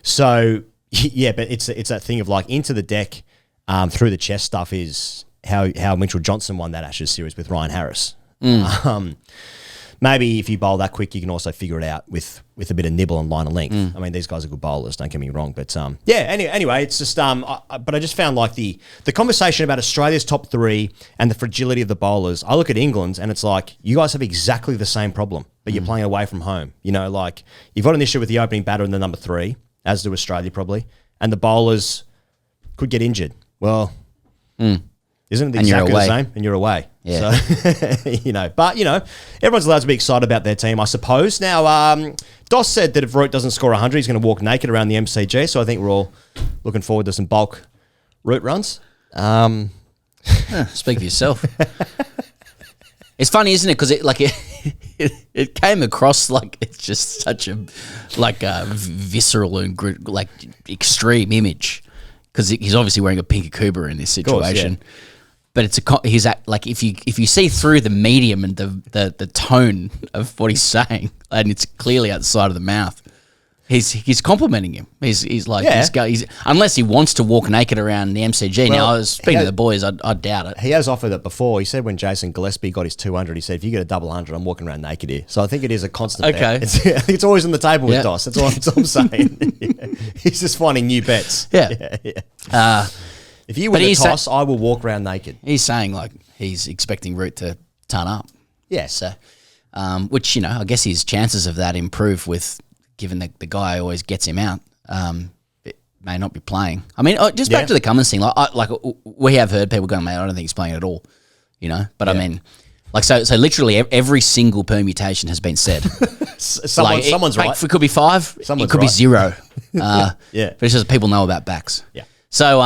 So yeah, but it's that thing of like into the deck. Through the chest stuff is how Mitchell Johnson won that Ashes series with Ryan Harris. Maybe if you bowl that quick, you can also figure it out with a bit of nibble and line of length. I mean, these guys are good bowlers, don't get me wrong. But anyway, it's just but I just found like the conversation about Australia's top 3 and the fragility of the bowlers. I look at England and it's like you guys have exactly the same problem, but you're playing away from home. Like you've got an issue with the opening batter and the number 3, as do Australia probably, and the bowlers could get injured. Well, isn't it exactly the same? And you're away. Yeah. So, but, everyone's allowed to be excited about their team, I suppose. Now, Doss said that if Root doesn't score 100, he's going to walk naked around the MCG. So I think we're all looking forward to some bulk Root runs. Speak for yourself. It's funny, isn't it? Because it came across like it's just such a visceral and extreme image. Because he's obviously wearing a pink Akuba in this situation, course, but if you see through the medium and the tone of what he's saying, and it's clearly outside of the mouth, he's complimenting him. He's like this guy. Unless he wants to walk naked around the MCG. Now, I was speaking to the boys, I doubt it. He has offered it before. He said when Jason Gillespie got his 200, he said if you get a double 100, I'm walking around naked here. So I think it is a constant. Okay, bet. It's always on the table with Doss. That's all I'm saying. He's just finding new bets. Yeah. If you win the toss, I will walk around naked. He's saying like he's expecting Root to turn up. Yeah. So, which I guess his chances of that improve with. Given that the guy always gets him out, it may not be playing. I mean, just back to the Cummins thing. We have heard people going, "Mate, I don't think he's playing at all." But I mean, so literally every single permutation has been said. Someone's right. It could be 5. Someone's it could be 0. Yeah. But it's just people know about backs. Yeah. So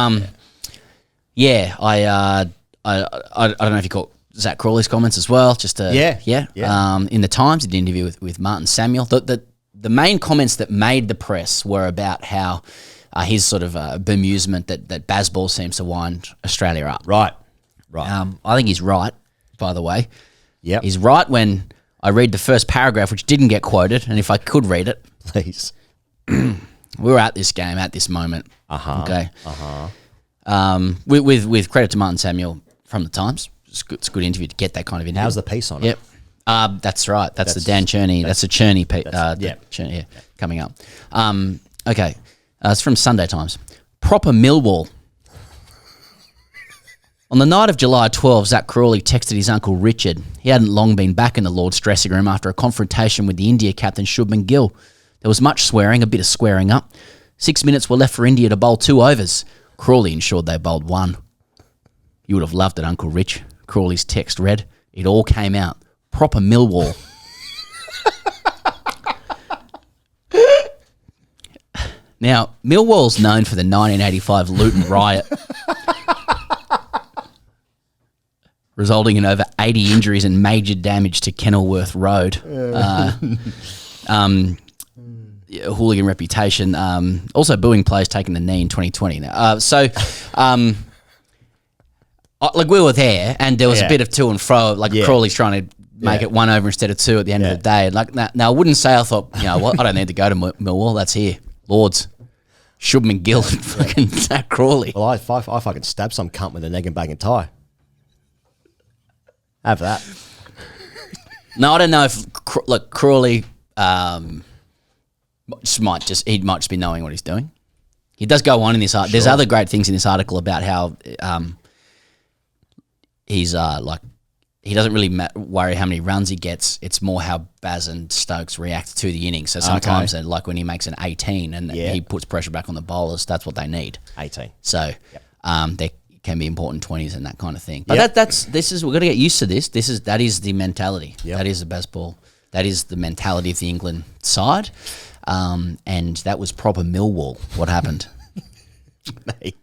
Yeah, I don't know if you caught Zach Crawley's comments as well. Just Yeah. In the Times, he did an interview with Martin Samuel. The main comments that made the press were about how his sort of bemusement that Bazball seems to wind Australia up. Right. I think he's right, by the way. Yeah. He's right when I read the first paragraph, which didn't get quoted, and if I could read it. Please. We were at this game at this moment. Okay. With credit to Martin Samuel from the Times. It's a good interview to get that kind of interview. How's the piece on it? Yep. That's right. That's the Dan Cherny. That's the Cherny. Yeah. Coming up. Okay. It's from Sunday Times. Proper Millwall. On the night of July 12, Zach Crawley texted his uncle Richard. He hadn't long been back in the Lord's dressing room after a confrontation with the India captain Shubman Gill. There was much swearing, a bit of squaring up. 6 minutes were left for India to bowl 2 overs. Crawley ensured they bowled 1. You would have loved it, Uncle Rich. Crawley's text read. It all came out. Proper Millwall. Now, Millwall's known for the 1985 Luton riot, resulting in over 80 injuries and major damage to Kenilworth Road. Hooligan reputation. Also, booing players taking the knee in 2020. Like we were there, and there was a bit of to and fro. Like Crawley's trying to make it 1 over instead of 2 at the end of the day. Like now, I wouldn't say I thought, you know what, I don't need to go to Millwall. That's here, Lords. Shubman Gill and fucking Zach Crawley. Well, I fucking stab some cunt with an egg and bacon tie. Have that. No, I don't know if Crawley might just be knowing what he's doing. He does go on in this article. There's other great things in this article about how he's he doesn't really worry how many runs he gets. It's more how Baz and Stokes react to the innings. So sometimes, like when he makes an 18 and he puts pressure back on the bowlers, that's what they need. 18. So there can be important 20s and that kind of thing. But we're going to get used to this. That is the mentality. Yep. That is the best ball. That is the mentality of the England side. And that was proper Millwall, what happened. Mate.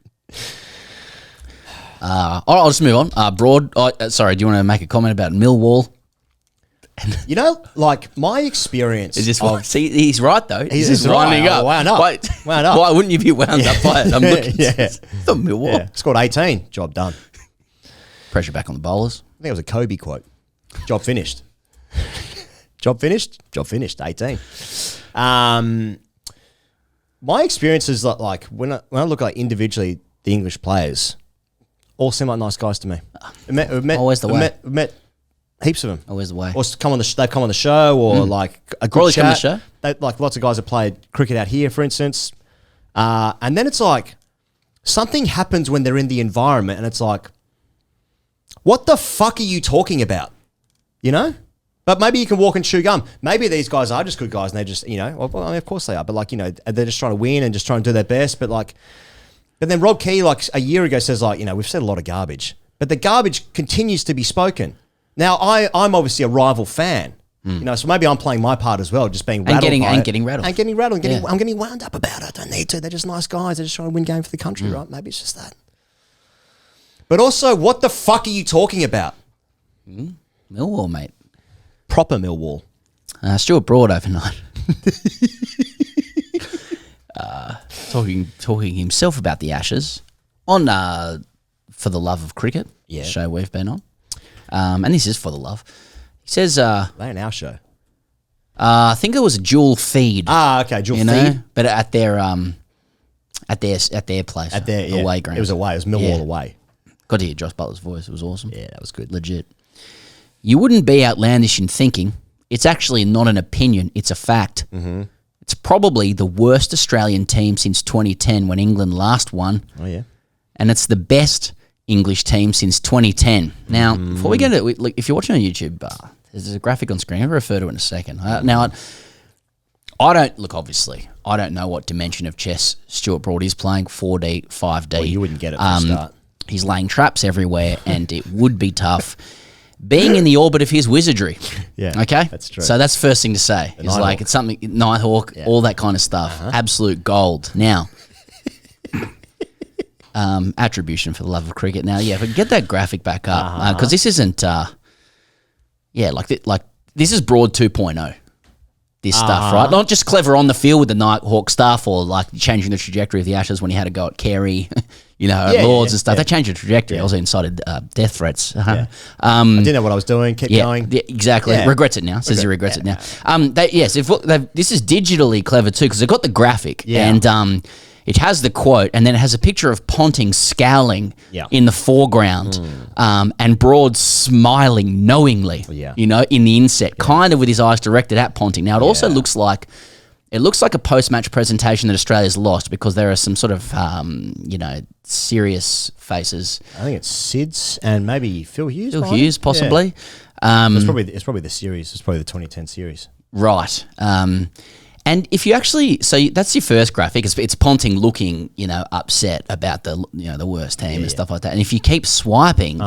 I'll just move on. Broad, sorry, do you want to make a comment about Millwall? You know, like my experience. Is this see, he's right though. He's just winding up. Wound up. Wound up. Why wouldn't you be wound up by it? I'm looking. It's the Millwall. Yeah. Scored 18. Job done. Pressure back on the bowlers. I think it was a Kobe quote. Job finished. Job finished. Job finished. 18. My experience is that, like when I look at individually the English players, all seem like nice guys to me. Always the way. Met heaps of them. Always the way. Or they've come on the show, or like a good Crawley's chat. come on the show. They, like lots of guys have played cricket out here, for instance. And then it's like something happens when they're in the environment, and it's like, what the fuck are you talking about? You know? But maybe you can walk and chew gum. Maybe these guys are just good guys, and they just, you know, well, I mean, of course they are. But like, you know, they're just trying to win and just trying to do their best. But then Rob Key, like a year ago, says like, you know, we've said a lot of garbage, but the garbage continues to be spoken. Now, I'm obviously a rival fan, you know, so maybe I'm playing my part as well, just being rattled getting rattled. And I'm getting wound up about it. I don't need to. They're just nice guys. They're just trying to win game for the country, right? Maybe it's just that. But also, what the fuck are you talking about? Millwall, mate. Proper Millwall. Stuart Broad overnight. Talking himself about the Ashes on For the Love of Cricket, show we've been on. And this is For the Love. He says... They in our show. I think it was a dual feed. Okay, dual feed. But at their place. At their away ground. It was away. It was Millwall away. Got to hear Josh Butler's voice. It was awesome. Yeah, that was good. Legit. You wouldn't be outlandish in thinking. It's actually not an opinion. It's a fact. Mm-hmm. It's probably the worst Australian team since 2010 when England last won. Oh, yeah. And it's the best English team since 2010. Now, before we get into it, if you're watching on YouTube, there's a graphic on screen. I'll refer to it in a second. Now, I don't, look, obviously, I don't know what dimension of chess Stuart Broad is playing, 4D, 5D. Well, you wouldn't get it from the start. He's laying traps everywhere, and it would be tough being in the orbit of his wizardry. Yeah, okay? that's true. So that's the first thing to say. It's like, it's something, Nighthawk, all that kind of stuff. Absolute gold. Now, attribution for the love of cricket. Now, if we can get that graphic back up, because this isn't, this is Broad 2.0. This stuff, right? Not just clever on the field with the Nighthawk stuff or like changing the trajectory of the Ashes when he had to go at Carey, at Lords and stuff. They changed the trajectory. I also incited death threats. I didn't know what I was doing. Kept going. Yeah, exactly. Yeah. Regrets it now. Says he regrets it now. This is digitally clever too because they've got the graphic and it has the quote and then it has a picture of Ponting scowling in the foreground and Broad smiling knowingly, in the inset, kind of with his eyes directed at Ponting. Now, it also looks like a post-match presentation that Australia's lost because there are some sort of, serious faces. I think it's Sid's and maybe Phil Hughes. Phil Hughes, possibly. Yeah. It's probably the series. It's probably the 2010 series. Right. And if you actually, that's your first graphic. It's Ponting looking, upset about the worst team and stuff like that. And if you keep swiping,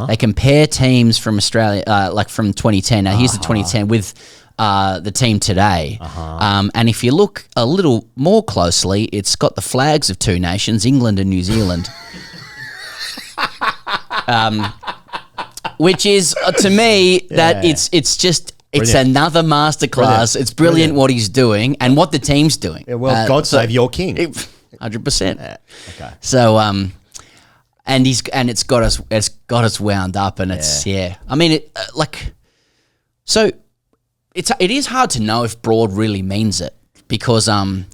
they compare teams from Australia, like from 2010. Now here's the 2010 with the team today. And if you look a little more closely, it's got the flags of two nations, England and New Zealand. Which is to me that it's just. It's another masterclass. It's brilliant what he's doing and what the team's doing. Yeah, well, God save your king. 100%. Okay. So, and it's got us wound up, and it's I mean, it is hard to know if Broad really means it because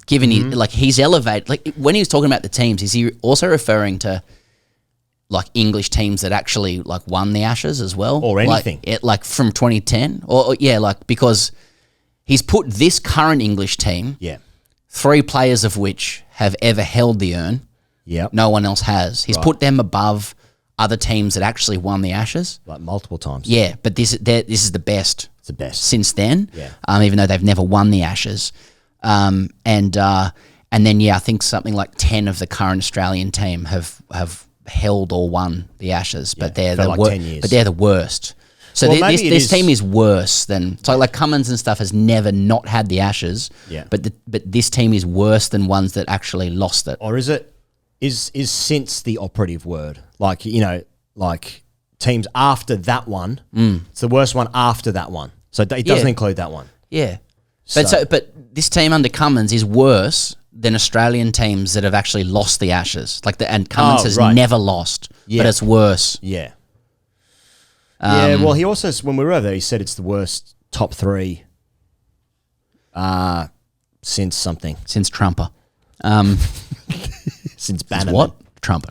given he's elevated, when he was talking about the teams, is he also referring to? Like English teams that actually like won the Ashes as well, or anything, like from 2010, because he's put this current English team, 3 players of which have ever held the urn, no one else has. He's put them above other teams that actually won the Ashes, like multiple times. Yeah, but this is the best. It's the best since then. Yeah. Even though they've never won the Ashes, and then I think something like 10 of the current Australian team have held or won the Ashes, but they're the worst. So this team is worse than like Cummins and stuff has never not had the Ashes. But this team is worse than ones that actually lost it. Or is it is since the operative word? Like like teams after that one. It's the worst one after that one. So it doesn't include that one. Yeah. But this team under Cummins is worse than Australian teams that have actually lost the Ashes. And Cummins has never lost, but it's worse. Yeah. Well, he also, when we were over there, he said it's the worst top 3 since something. Since Trumper. Since Bannerman. What? Trumper.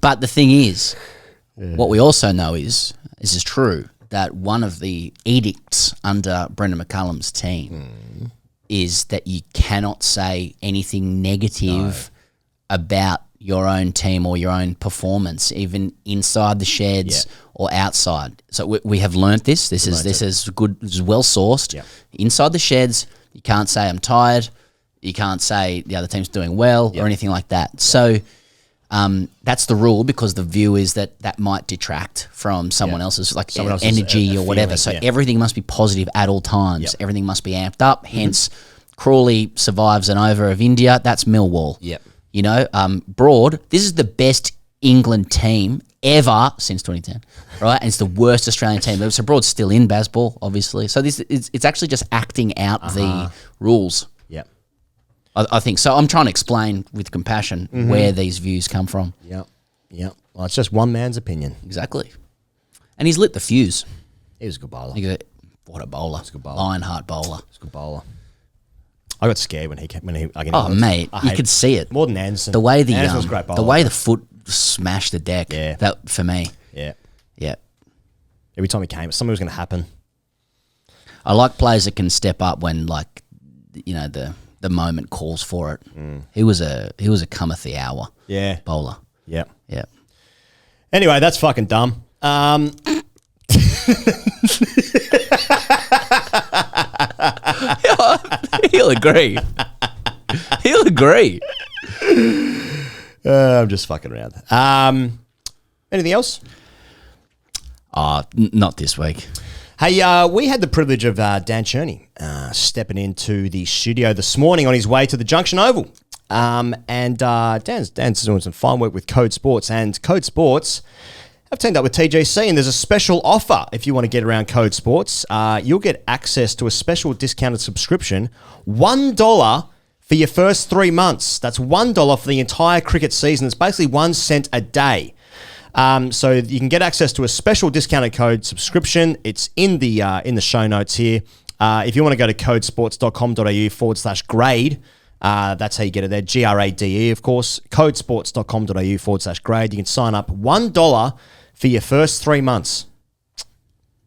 But the thing is, what we also know is, this is true, that one of the edicts under Brendan McCullum's team is that you cannot say anything negative about your own team or your own performance, even inside the sheds or outside. So we have learnt this. This is good. This is well sourced. Yeah. Inside the sheds, you can't say I'm tired. You can't say the other team's doing well or anything like that. So that's the rule because the view is that might detract from someone else's energy or whatever. So everything must be positive at all times. Yep. Everything must be amped up. Hence, Crawley survives an over of India. That's Millwall. Yep. Broad, this is the best England team ever since 2010, right? And it's the worst Australian team. So Broad's still in Bazball, obviously. So it's actually just acting out the rules. Yep. I think so. I'm trying to explain with compassion where these views come from. Yep. Well, it's just one man's opinion. Exactly. And he's lit the fuse. He was a good bowler. What a bowler. He's a good bowler. Lionheart bowler. He's a good bowler. I got scared when he mate, you could see it more than Anderson. The way Anderson was a great bowler. The way the foot smashed the deck. Yeah. That for me. Yeah. Yeah. Every time he came, something was going to happen. I like players that can step up when the moment calls for it. He was a come of the hour. Yeah. Bowler. Yeah. Yeah. Anyway, that's fucking dumb. He'll agree. I'm just fucking around. Anything else? Not this week. Hey, we had the privilege of Dan Cherny stepping into the studio this morning on his way to the Junction Oval And Dan's doing some fine work with Code Sports. And Code Sports have teamed up with TGC, and there's a special offer if you want to get around Code Sports. You'll get access to a special discounted subscription, $1 for your first 3 months. That's $1 for the entire cricket season. It's basically 1 cent a day. So you can get access to a special discounted code subscription. It's in the show notes here. If you want to go to codesports.com.au/grade, that's how you get it there. GRADE, of course. Codesports.com.au/grade. You can sign up $1 for your first 3 months.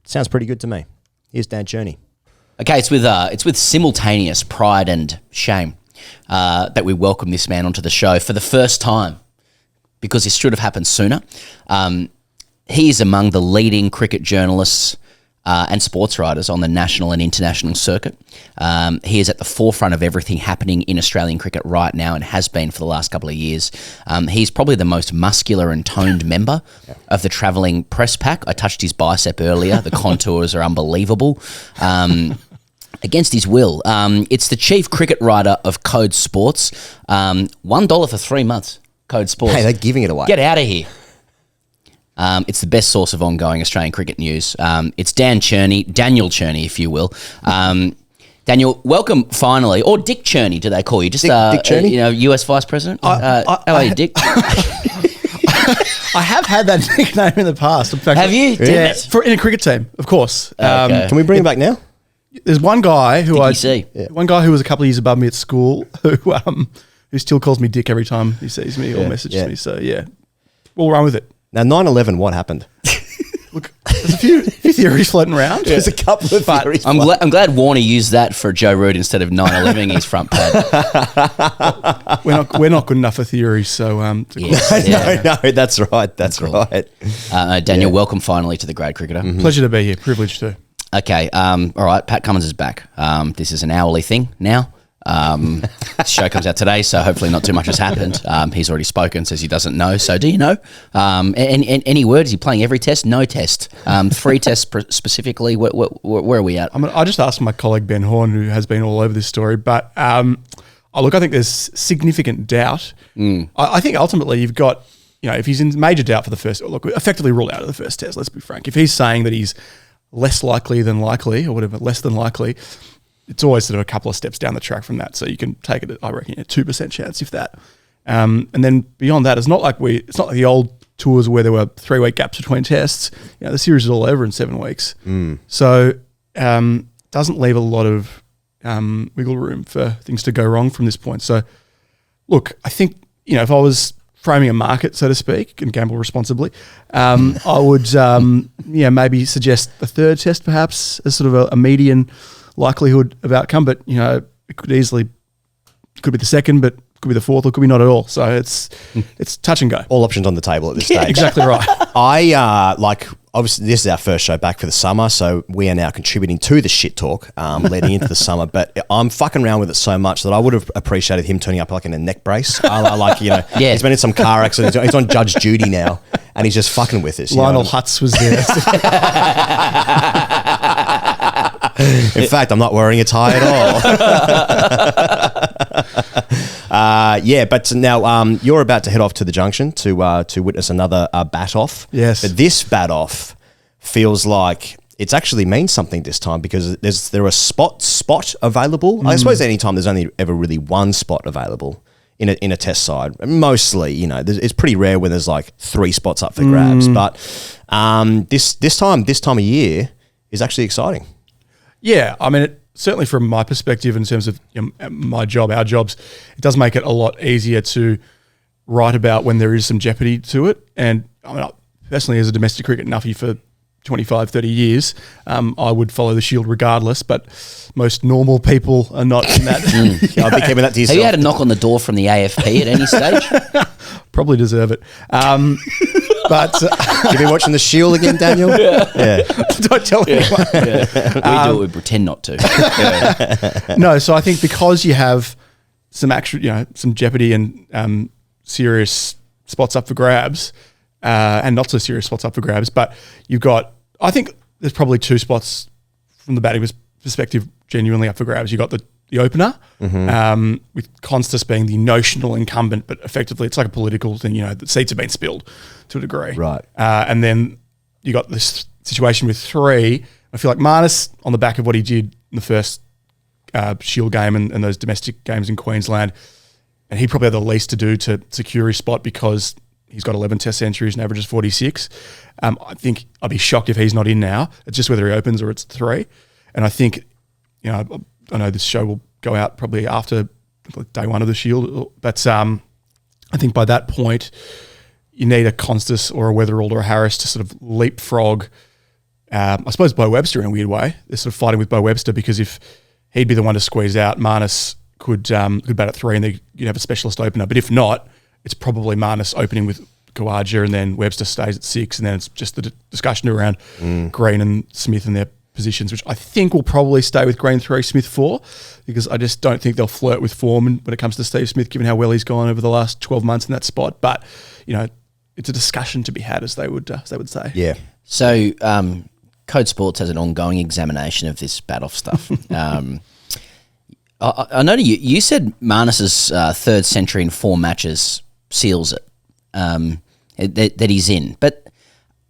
Sounds pretty good to me. Here's Dan Cherny. Okay, it's with simultaneous pride and shame that we welcome this man onto the show for the first time, because this should have happened sooner. He is among the leading cricket journalists and sports writers on the national and international circuit. He is at the forefront of everything happening in Australian cricket right now, and has been for the last couple of years. He's probably the most muscular and toned member of the travelling press pack. I touched his bicep earlier. The contours are unbelievable. Against his will. It's the chief cricket writer of Code Sports. $1 for 3 months, Code Sports. Hey, they're giving it away. Get out of here. It's the best source of ongoing Australian cricket news. It's Daniel Cherny, if you will. Daniel, welcome finally. Or Dick Cherny, do they call you? Just Dick Cherny? US Vice President. How are you, Dick? I have had that nickname in the past. In fact, Have you? Yeah, in a cricket team, of course. Okay. Can we bring him back now? There's one guy who was a couple of years above me at school who still calls me Dick every time he sees me or messages me. So yeah, we'll run with it. Now 9/11, what happened? Look, there's a few theories floating around. There's a couple of theories. I'm glad Warner used that for Joe Root instead of 9/11 his front pad. We're not good enough for theories, so No, that's right. That's right. Daniel, welcome finally to the Grade Cricketer. Pleasure to be here. Privilege too. Okay, all right. Pat Cummins is back. This is an hourly thing now. The show comes out today, so hopefully not too much has happened. He's already spoken, says he doesn't know. So do you know? Any word? Is he playing every test? No test. 3 tests specifically. Where are we at? I just asked my colleague Ben Horn, who has been all over this story, but I think there's significant doubt. I think ultimately you've got, if he's in major doubt for the first, effectively ruled out of the first test. Let's be frank. If he's saying that he's less likely than likely, or whatever, less than likely, it's always sort of a couple of steps down the track from that. So you can take it, I reckon, a 2% chance, if that. And then beyond that, it's not like the old tours where there were 3-week gaps between tests. The series is all over in 7 weeks. So doesn't leave a lot of wiggle room for things to go wrong from this point. So look, I think, if I was framing a market, so to speak, and gamble responsibly, I would maybe suggest the 3rd test perhaps as sort of a median likelihood of outcome, but it could be the 2nd, but could be the 4th, or could be not at all. So it's touch and go. All options on the table at this stage. Exactly right. Obviously this is our first show back for the summer, so we are now contributing to the shit talk leading into the summer. But I'm fucking around with it so much that I would have appreciated him turning up like in a neck brace. He's been in some car accident. He's on Judge Judy now, and he's just fucking with us. Lionel Hutz was there. In fact, I'm not wearing a tie at all. But now you're about to head off to the junction to witness another bat off. Yes. But this bat off feels like it's actually means something this time, because there are spot available. I suppose anytime there's only ever really one spot available in a test side. Mostly, it's pretty rare when there's like 3 spots up for grabs. But this time of year is actually exciting. Yeah, I mean, certainly from my perspective, in terms of my job, our jobs, it does make it a lot easier to write about when there is some jeopardy to it. And I mean, personally, as a domestic cricket nuffy for 25, 30 years, I would follow the Shield regardless, but most normal people are not in that. I'll be keeping that to yourself. Have you had a knock on the door from the AFP at any stage? Probably deserve it. But you've been watching the Shield again, Daniel? Yeah. Don't tell anyone. We do it. We pretend not to. No, so I think because you have some actual, some jeopardy and serious spots up for grabs, and not so serious spots up for grabs, but you've got, I think there's probably 2 spots from the batting perspective genuinely up for grabs. You've got the the opener, with Constas being the notional incumbent, but effectively it's like a political thing. The seats have been spilled to a degree, Right. And then you got this situation with 3. I feel like Marnus, on the back of what he did in the first Shield game and those domestic games in Queensland, and he probably had the least to do to secure his spot because he's got 11 Test centuries and averages 46. I think I'd be shocked if he's not in now. It's just whether he opens or it's 3. And I think, I know this show will go out probably after day 1 of the Shield, but I think by that point you need a Constas or a Weatherald or a Harris to sort of leapfrog. I suppose Bo Webster in a weird way. They're sort of fighting with Bo Webster because if he'd be the one to squeeze out, Marnus could bat at 3 and you'd have a specialist opener. But if not, it's probably Marnus opening with Kawaja and then Webster stays at 6, and then it's just the discussion around Green and Smith and their positions, which I think will probably stay with Green 3, Smith 4, because I just don't think they'll flirt with form when it comes to Steve Smith, given how well he's gone over the last 12 months in that spot. But, it's a discussion to be had, as they would say. Yeah. So, Code Sports has an ongoing examination of this bat-off stuff. I know you said Marnus's 3rd century in 4 matches seals it, that he's in. But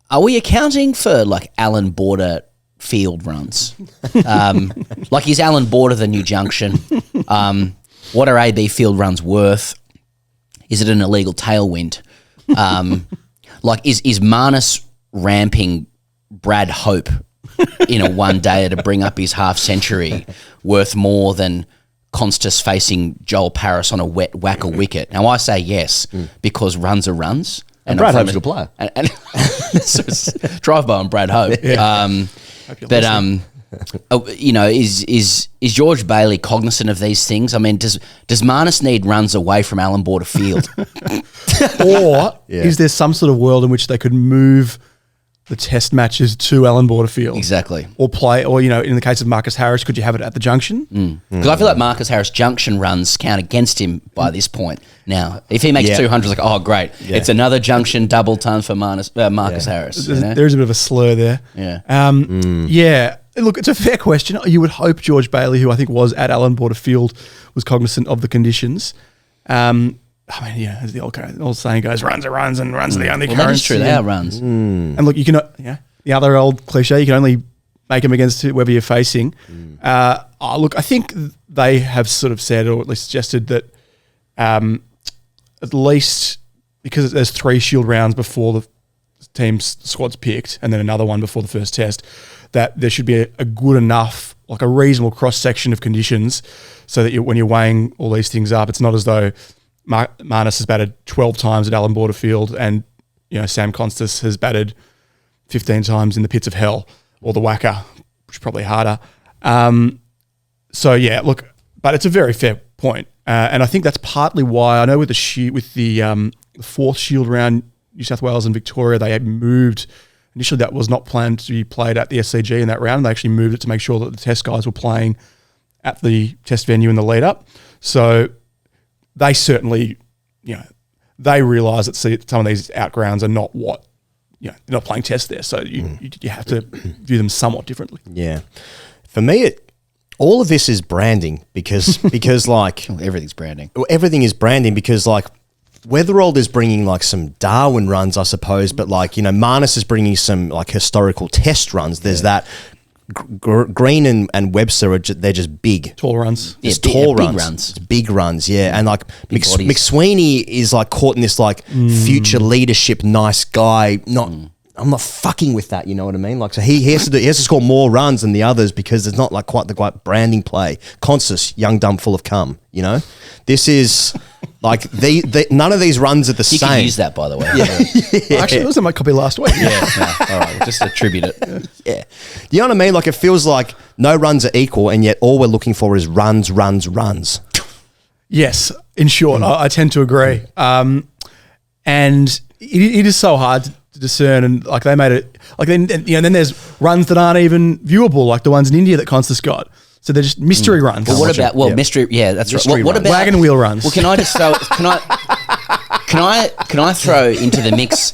are we accounting for, like, Alan Border field runs? Like, is Alan Border the new junction? What are AB field runs worth? Is it an illegal tailwind? Like, is Marnus ramping Brad Hope in a one-dayer to bring up his half-century worth more than Constas facing Joel Paris on a wet whacker wicket? Now, I say yes because runs are runs. And Brad Hope's a good player. And drive-by on Brad Hope. Yeah. Is George Bailey cognizant of these things? I mean, does Marnus need runs away from Alan Border Field? Or is there some sort of world in which they could move the Test matches to Alan Border Field? Exactly. Or play, or, in the case of Marcus Harris, could you have it at the junction? Because I feel like Marcus Harris junction runs count against him by this point. Now, if he makes 200, it's like, oh, great. Yeah. It's another junction double ton for Marcus Harris. There's a bit of a slur there. Yeah. Yeah. Look, it's a fair question. You would hope George Bailey, who I think was at Alan Border Field, was cognizant of the conditions. As the old saying goes, runs are runs and runs are the only currency. That is true, they are runs. And look, you can, the other old cliche, you can only make them against whoever you're facing. Look, I think they have sort of said, or at least suggested, that at least because there's 3 Shield rounds before the team's squad's picked and then another one before the first Test, that there should be a good enough, like a reasonable cross-section of conditions so that when you're weighing all these things up, it's not as though Marnus has batted 12 times at Alan Border Field and, Sam Constas has batted 15 times in the pits of hell or the whacker, which is probably harder. But it's a very fair point. And I think that's partly why I know with the 4th Shield round, New South Wales and Victoria, they had moved. Initially, that was not planned to be played at the SCG in that round. They actually moved it to make sure that the Test guys were playing at the Test venue in the lead-up. So they certainly, they realise that some of these outgrounds are not they're not playing Test there. So you have to view them somewhat differently. Yeah. For me, all of this is branding because like... everything's branding. Everything is branding because, like, Weatherald is bringing, like, some Darwin runs, I suppose, but, like, Marnus is bringing some, like, historical Test runs. There's that. Green and Webster, they're just big. Tall runs. Just tall runs. Big runs, yeah. And, like, McSweeney is, like, caught in this, like, future leadership, nice guy, I'm not fucking with that, you know what I mean? Like, so he has to score more runs than the others because there's not, like, quite the branding play. Constas, young, dumb, full of cum, This is like none of these runs are the same. You can use that, by the way. Yeah. Actually, it was in my copy last week. Yeah. All right, we'll just attribute it. Yeah. You know what I mean? Like, it feels like no runs are equal, and yet all we're looking for is runs. Yes, in short, I tend to agree. And it is so hard to discern, and like they made it like then there's runs that aren't even viewable, like the ones in India that Constance got. So they're just mystery runs. Well, what about mystery? Yeah, that's right. What about wagon wheel runs? Well, can I just throw? Can I throw into the mix?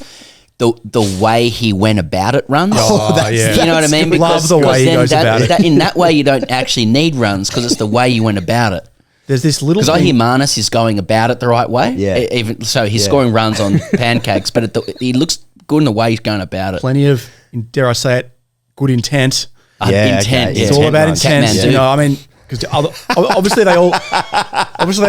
the way he went about it runs. yeah. You know what I mean? Love the way he goes about it. In that way, you don't actually need runs because it's the way you went about it. There's this little because I hear Marnus is going about it the right way. Yeah. Even so, he's scoring runs on pancakes, but he looks good in the way he's going about it. Plenty of, dare I say it, good intent. Intent. Okay. It's all about intent. You know, I mean, because obviously they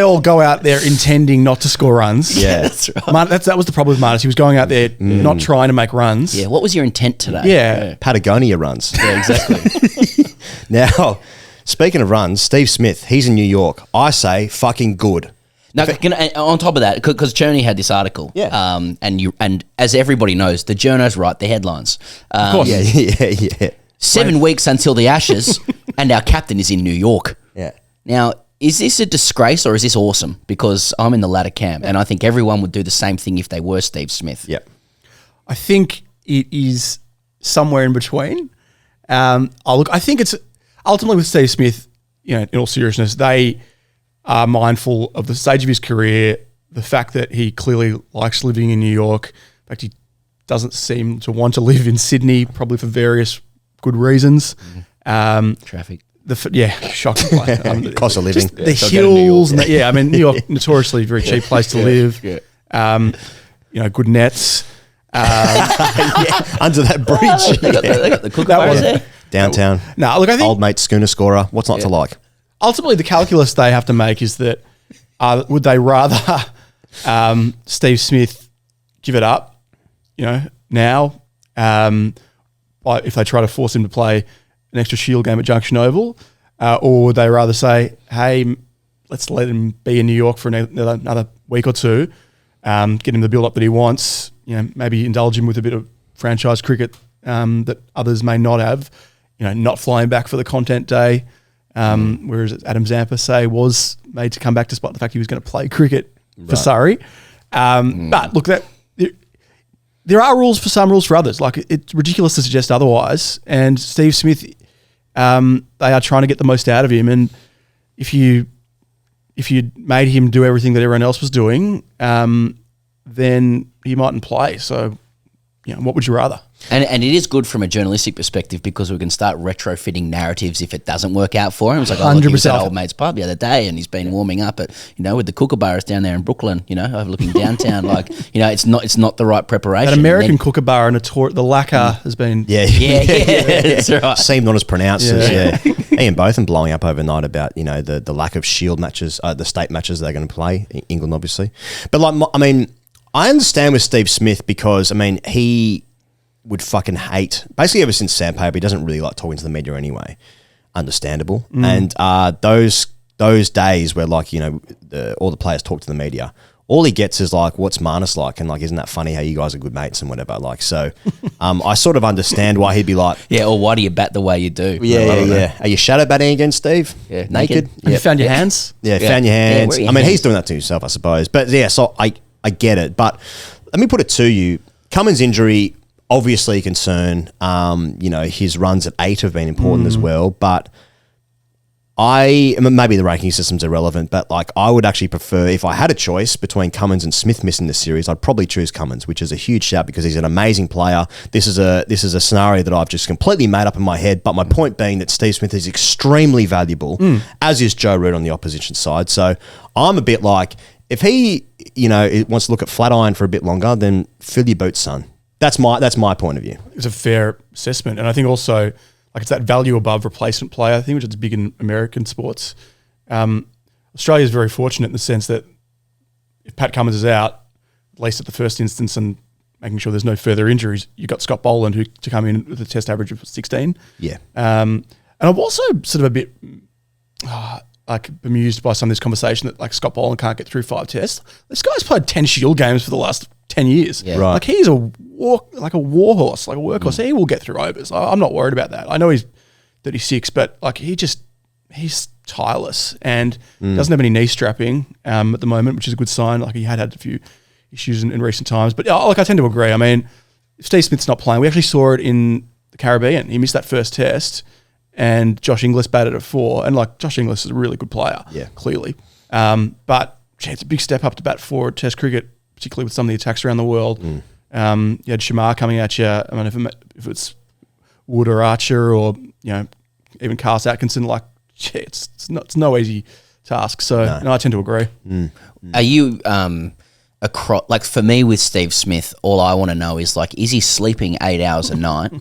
all go out there intending not to score runs. Yeah, that's right. That was the problem with Marnus. He was going out there not trying to make runs. Yeah. What was your intent today? Yeah. Patagonia runs. Yeah, exactly. Now, speaking of runs, Steve Smith, he's in New York. I say fucking good. Now, on top of that, because Cherny had this article, and as everybody knows, the journos write the headlines. Of course. Yeah. 7 weeks until the Ashes, and our captain is in New York. Yeah. Now, is this a disgrace or is this awesome? Because I'm in the latter camp, and I think everyone would do the same thing if they were Steve Smith. Yeah. I think it is somewhere in between. I think it's ultimately with Steve Smith, you know, in all seriousness, they are mindful of the stage of his career, the fact that he clearly likes living in New York. In fact, he doesn't seem to want to live in Sydney, probably for various good reasons. Traffic. Shocking. Cost of living. The hills. I mean, New York, notoriously a very cheap place to live. Yeah. Good nets. Under that bridge. They got the kookaburras there. Downtown. No, look, I think old mate schooner scorer. What's not to like? Ultimately, the calculus they have to make is that would they rather Steve Smith give it up, now, if they try to force him to play an extra Shield game at Junction Oval, or would they rather say, hey, let's let him be in New York for another week or two, get him the build-up that he wants, maybe indulge him with a bit of franchise cricket that others may not have, not flying back for the content day, whereas Adam Zampa, was made to come back despite the fact he was going to play cricket for Surrey. But look, there are rules for some, rules for others. Like, it's ridiculous to suggest otherwise. And Steve Smith, they are trying to get the most out of him. And if you made him do everything that everyone else was doing, then he mightn't play. So, what would you rather? And it is good from a journalistic perspective because we can start retrofitting narratives if it doesn't work out for him. It's like, he was at old mate's pub the other day and he's been warming up at, with the kookaburras down there in Brooklyn, overlooking downtown. It's not the right preparation. That American kookaburra and the lacquer has been... Yeah, that's right. Seemed not as pronounced as, Ian Botham blowing up overnight about, the lack of Shield matches, the state matches they're going to play, in England obviously. But I understand with Steve Smith because, he would fucking hate, basically ever since Sandpaper, he doesn't really like talking to the media anyway. Understandable. And those days where all the players talk to the media, all he gets is what's Marnus like? And isn't that funny how you guys are good mates and whatever? So I sort of understand why he'd be like... Yeah, or why do you bat the way you do? Yeah. Are you shadow batting again, Steve? Yeah. Naked? Have you found your hands? Yeah, found your hands. He's doing that to himself, I suppose. But so I get it. But let me put it to you. Cummins' injury... obviously a concern. His runs at 8 have been important as well, but maybe the ranking system's irrelevant, but I would actually prefer, if I had a choice between Cummins and Smith missing this series, I'd probably choose Cummins, which is a huge shout because he's an amazing player. This is a scenario that I've just completely made up in my head, but my point being that Steve Smith is extremely valuable, as is Joe Root on the opposition side. So I'm a bit if he, wants to look at Flatiron for a bit longer, then fill your boots, son. That's my point of view. It's a fair assessment. And I think also, it's that value above replacement play, I think, which is big in American sports. Australia is very fortunate in the sense that if Pat Cummins is out, at least at the first instance, and making sure there's no further injuries, you've got Scott Boland to come in with a test average of 16. Yeah. And I'm also sort of a bit bemused by some of this conversation that Scott Boland can't get through 5 tests. This guy's played 10 Shield games for the last 10 years. Yeah. Right. He's a warhorse, like a workhorse. He will get through overs. I'm not worried about that. I know he's 36, but he's tireless and doesn't have any knee strapping at the moment, which is a good sign. He had a few issues in recent times. But I tend to agree. If Steve Smith's not playing, we actually saw it in the Caribbean. He missed that first test and Josh Inglis batted at 4. And Josh Inglis is a really good player, clearly. But it's a big step up to bat 4 at Test cricket, particularly with some of the attacks around the world. You had Shamar coming at you. I mean, if it's Wood or Archer or even Carlos Atkinson, like it's no easy task. So no, I tend to agree. Are you across? Like for me with Steve Smith, all I want to know is like, is he sleeping 8 hours a night?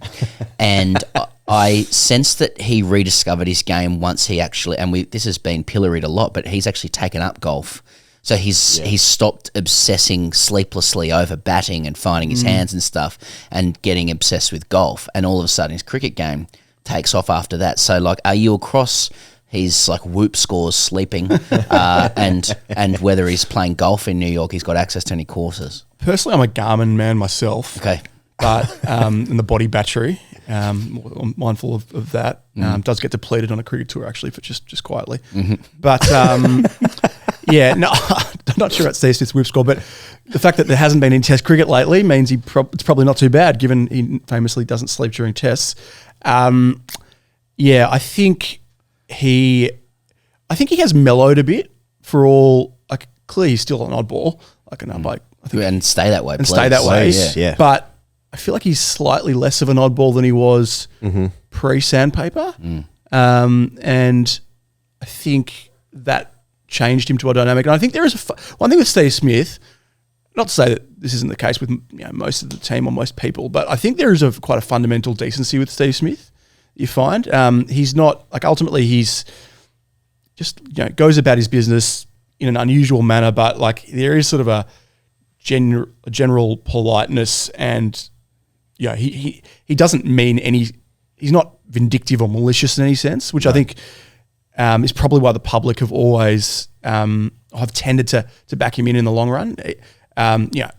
And I sense that he rediscovered his game once he actually, and this has been pilloried a lot, but he's actually taken up golf. So he's stopped obsessing sleeplessly over batting and finding his hands and stuff and getting obsessed with golf. And all of a sudden his cricket game takes off after that. So like, are you across his like Whoop scores sleeping and whether he's playing golf in New York, he's got access to any courses? Personally, I'm a Garmin man myself. Okay. But in the body battery, I'm mindful of that. Does get depleted on a cricket tour actually, for just quietly. But yeah, no, I'm not sure about Steve Smith's Whoop score, but the fact that there hasn't been any Test cricket lately means it's probably not too bad, given he famously doesn't sleep during Tests. Yeah, I think he has mellowed a bit. For all, like, clearly he's still an oddball, like an I think, and stay that way, and stay that way. Yeah. But I feel like he's slightly less of an oddball than he was pre-Sandpaper, and I think that changed him to a dynamic. And I think there is one thing with Steve Smith. Not to say that this isn't the case with most of the team or most people, but I think there is quite a fundamental decency with Steve Smith. You find he's not like, ultimately he's just goes about his business in an unusual manner, but like there is sort of a general politeness, and he doesn't mean any. He's not vindictive or malicious in any sense, which I think is probably why the public have always have tended to back him in the long run.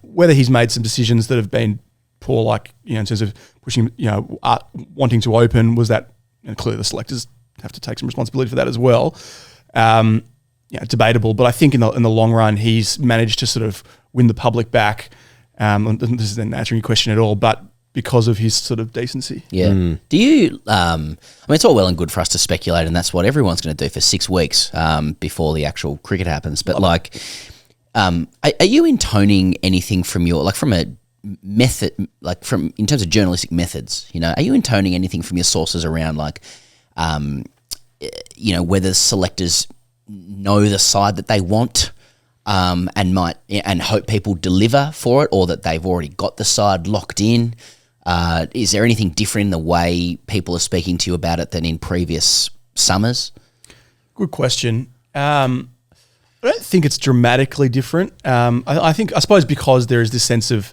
Whether he's made some decisions that have been poor, like in terms of pushing, wanting to open, was that clearly the selectors have to take some responsibility for that as well. Debatable, but I think in the long run he's managed to sort of win the public back. And this isn't answering your question at all, but because of his sort of decency. Yeah. Do you? I mean, it's all well and good for us to speculate, and that's what everyone's going to do for 6 weeks before the actual cricket happens. But are you intoning anything from from a method, like in terms of journalistic methods? Are you intoning anything from your sources around whether selectors know the side that they want and hope people deliver for it, or that they've already got the side locked in? Is there anything different in the way people are speaking to you about it than in previous summers? Good question. I don't think it's dramatically different. I suppose because there is this sense of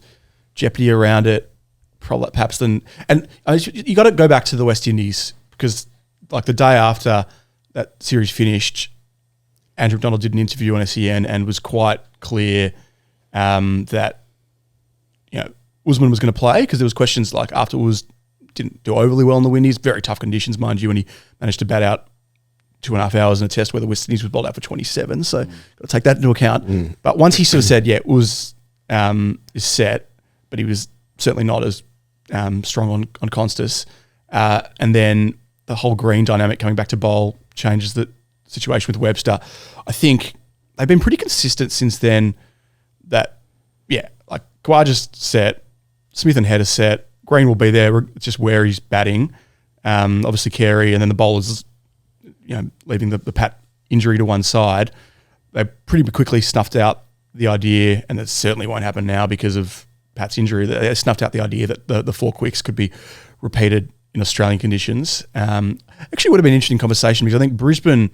jeopardy around it, probably perhaps you got to go back to the West Indies, because like the day after that series finished, Andrew McDonald did an interview on SEN and was quite clear that Usman was going to play, because there was questions like after Uz didn't do overly well in the Windies, very tough conditions, mind you, and he managed to bat out 2.5 hours in a test where the West Indies was bowled out for 27. So got to take that into account. But once he sort of said, Uz is set, but he was certainly not as strong on Constas. And then the whole Green dynamic coming back to bowl changes the situation with Webster. I think they've been pretty consistent since then that, like Khawaja's set, Smith and Head are set, Green will be there, just where he's batting. Obviously Carey, and then the bowlers, leaving the Pat injury to one side. They pretty quickly snuffed out the idea, and that certainly won't happen now because of Pat's injury. They snuffed out the idea that the 4 quicks could be repeated in Australian conditions. Actually would have been an interesting conversation, because I think Brisbane,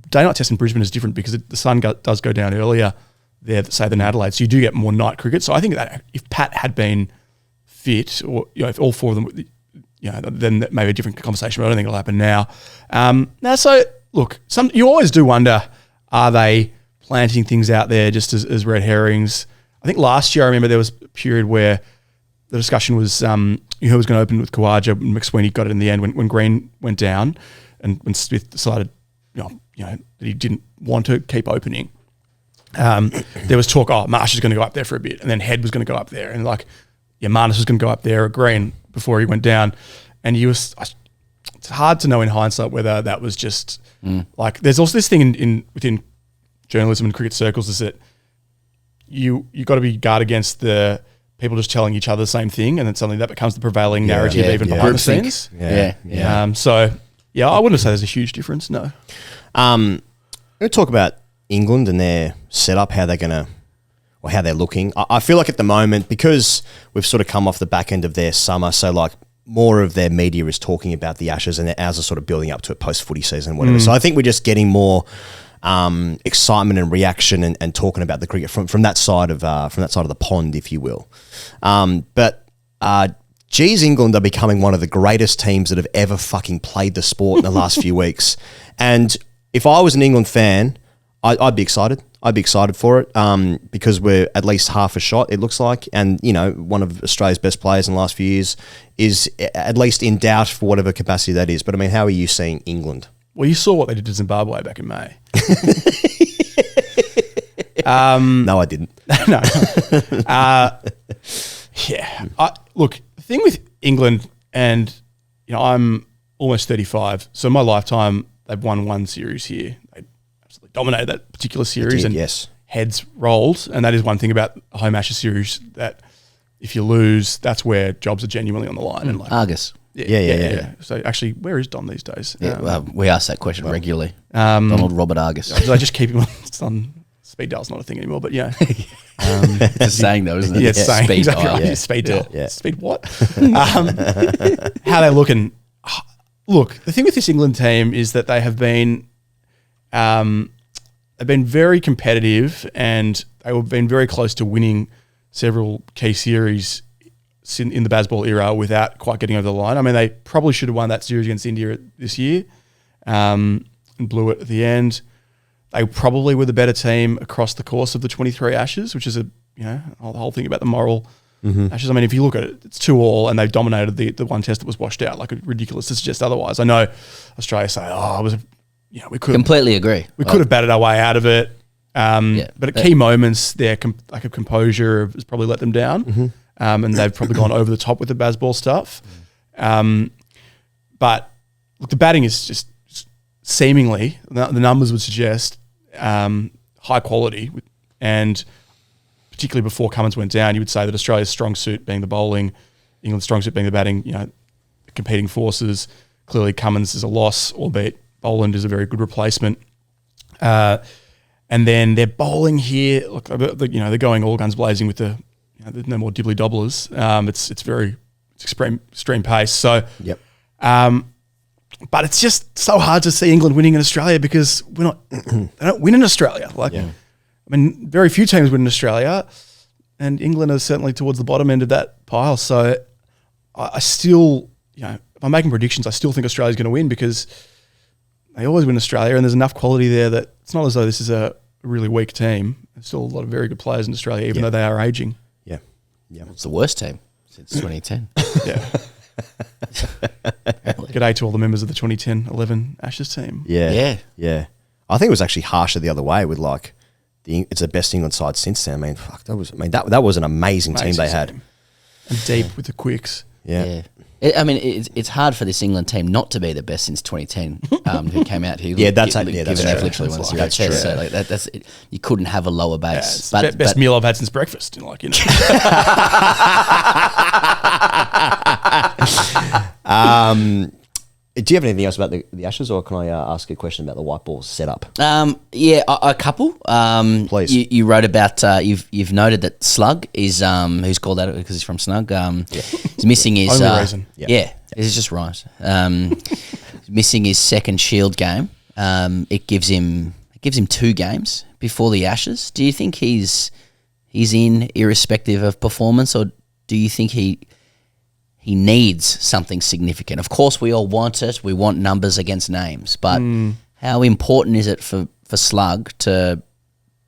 day-night test in Brisbane is different because the sun does go down earlier there, say, than Adelaide. So you do get more night cricket. So I think that if Pat had been fit, or if all 4 of them, then that may be a different conversation, but I don't think it'll happen now. So look, you always do wonder, are they planting things out there just as red herrings? I think last year I remember there was a period where the discussion was who was going to open with Khawaja, and McSweeney got it in the end when Green went down, and when Smith decided that he didn't want to keep opening. There was talk, Marsh is going to go up there for a bit, and then Head was going to go up there, and Marnus was going to go up there at Green before he went down. And it's hard to know in hindsight whether that was just there's also this thing within journalism and cricket circles, is that you got to be guard against the people just telling each other the same thing, and then suddenly that becomes the prevailing narrative even behind the scenes. So, I wouldn't say there's a huge difference, no. We're going to talk about England and their setup, how they're going to, or how they're looking. I feel like at the moment, because we've sort of come off the back end of their summer, so like more of their media is talking about the Ashes, and ours are sort of building up to it post-footy season, whatever. So I think we're just getting more excitement and reaction and talking about the cricket from that side of the pond, if you will. Geez, England are becoming one of the greatest teams that have ever fucking played the sport in the last few weeks. And if I was an England fan, I'd be excited. I'd be excited for it because we're at least half a shot, it looks like. And, one of Australia's best players in the last few years is at least in doubt for whatever capacity that is. But, I mean, how are you seeing England? Well, you saw what they did to Zimbabwe back in May. No, I didn't. No. Look, the thing with England, and, I'm almost 35, so in my lifetime, they've won one series here. They absolutely dominated that particular series, heads rolled. And that is one thing about a home Ashes series, that if you lose, that's where jobs are genuinely on the line. And Argus. Yeah. So actually, where is Don these days? We ask that question regularly. Donald Robert Argus. Did I just keep him on speed dial's not a thing anymore, but it's a saying though, isn't it? Yeah, it's saying. Speed Exactly dial. right. Yeah. Speed dial. Yeah. Speed what? How they're looking. Look, the thing with this England team is that they have been they've been very competitive, and they have been very close to winning several key series in the Bazball era without quite getting over the line. I mean, they probably should have won that series against India this year and blew it at the end. They probably were the better team across the course of the 23 Ashes, which is the whole thing about the moral Ashes. I mean, if you look at it, it's 2-2, and they've dominated the one test that was washed out. Like, it's ridiculous to suggest otherwise. I know Australia say, we could completely agree. We could have batted our way out of it. But at key moments, their lack of composure has probably let them down. And they've probably gone over the top with the Bazball stuff. But look, the batting is just seemingly, the numbers would suggest, high quality. And particularly before Cummins went down, you would say that Australia's strong suit being the bowling, England's strong suit being the batting, competing forces. Clearly Cummins is a loss, albeit Boland is a very good replacement. And then their bowling here, look, they're going all guns blazing with there's no more dibbly dobblers. It's extreme pace. So, but it's just so hard to see England winning in Australia because they don't win in Australia. I mean, very few teams win in Australia, and England are certainly towards the bottom end of that pile. So I still, if I'm making predictions, I still think Australia's going to win because they always win Australia, and there's enough quality there that it's not as though this is a really weak team. There's still a lot of very good players in Australia, even though they are aging. Yeah, it's the worst team since 2010. G'day to all the members of the 2010-11 Ashes team. Yeah. I think it was actually harsher the other way with it's the best England side since then. I mean, that was an amazing team they had. And deep with the quicks. Yeah. It's hard for this England team not to be the best since 2010. Who came out here? That's true. They've literally won the series. True. So that's it. You couldn't have a lower base. Yeah, best meal I've had since breakfast. Do you have anything else about the Ashes, or can I ask a question about the white ball setup? A couple. Please. You wrote about you've noted that Slug is who's called out because he's from Snug. He's missing his only reason. It's just right. Missing his second Shield game. It gives him 2 games before the Ashes. Do you think he's in irrespective of performance, or do you think he needs something significant? Of course, we all want it. We want numbers against names. But how important is it for Slug to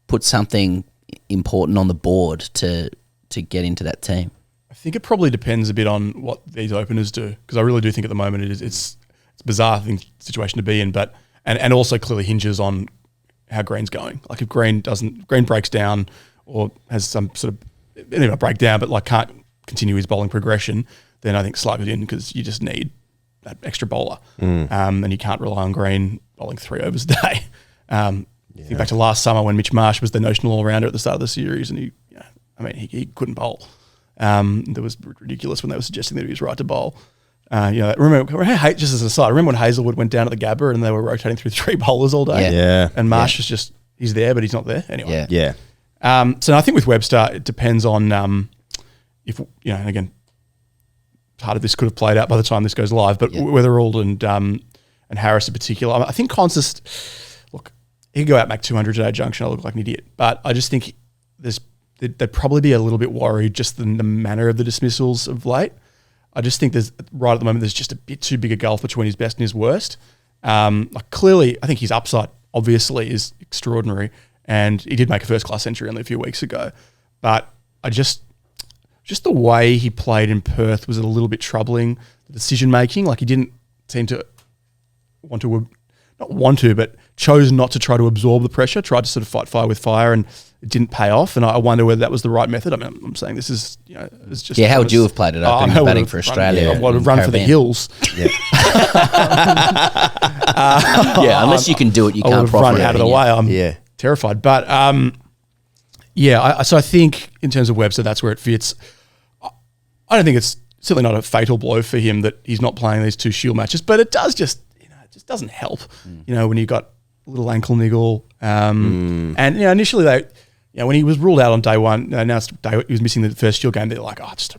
put something important on the board to get into that team? I think it probably depends a bit on what these openers do, because I really do think at the moment it's a bizarre situation to be in, but and also clearly hinges on how Green's going. Like if Green breaks down or has some sort of not break down, but can't continue his bowling progression, then I think Slug is in because you just need that extra bowler. And you can't rely on Green bowling 3 overs a day. Think back to last summer when Mitch Marsh was the notional all-rounder at the start of the series, and he couldn't bowl. That was ridiculous when they were suggesting that he was right to bowl. Remember, just as an aside, remember when Hazelwood went down at the Gabba and they were rotating through 3 bowlers all day? Yeah. And Marsh is just, he's there, but he's not there anyway. Yeah. So I think with Webster, it depends on if, again, part of this could have played out by the time this goes live, but Weatherald and Harris in particular, I think Consis, look, he could go out and make 200 today at Junction. I look like an idiot, but I just think they'd probably be a little bit worried just in the manner of the dismissals of late. I just think right at the moment, there's just a bit too big a gulf between his best and his worst. Clearly, I think his upside obviously is extraordinary, and he did make a first-class century only a few weeks ago. But I just the way he played in Perth was a little bit troubling. The decision-making, he didn't seem to but chose not to try to absorb the pressure, tried to sort of fight fire with fire, and it didn't pay off. And I wonder whether that was the right method. I mean, I'm saying this is, it's just... Yeah, how would you have played it up in batting for Australia? I would have run for the hills. Yeah. Unless you can do it, you can't profit. Run out of the way. I'm terrified. But, so I think in terms of Webster, that's where it fits. I don't think it's certainly not a fatal blow for him that he's not playing these 2 Shield matches, but it does just... it just doesn't help, when you've got a little ankle niggle. And, initially when he was ruled out on day 1, announced he was missing the first Shield game, they're like, just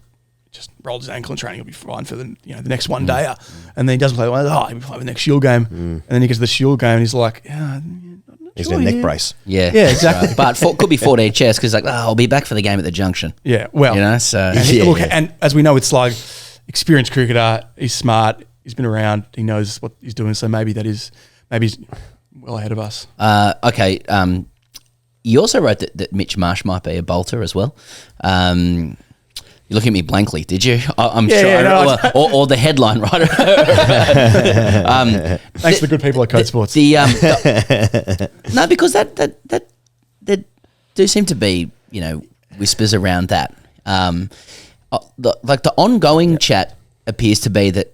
rolled his ankle in training, he'll be fine for the next one day. And then he doesn't play the one, he'll be fine for the next Shield game. And then he gets to the Shield game and he's like, he's in a neck brace. Yeah, exactly. Right. But could be 14 chest because I'll be back for the game at the Junction. Yeah, well. And as we know, it's like experienced cricketer, he's smart, he's been around, he knows what he's doing, so maybe he's well ahead of us. Okay. You also wrote that Mitch Marsh might be a bolter as well. You look at me blankly, did you? I'm sure. Or the headline, right? Thanks to the good people at Kayo Sports. No, because that there do seem to be, whispers around that. The ongoing chat appears to be that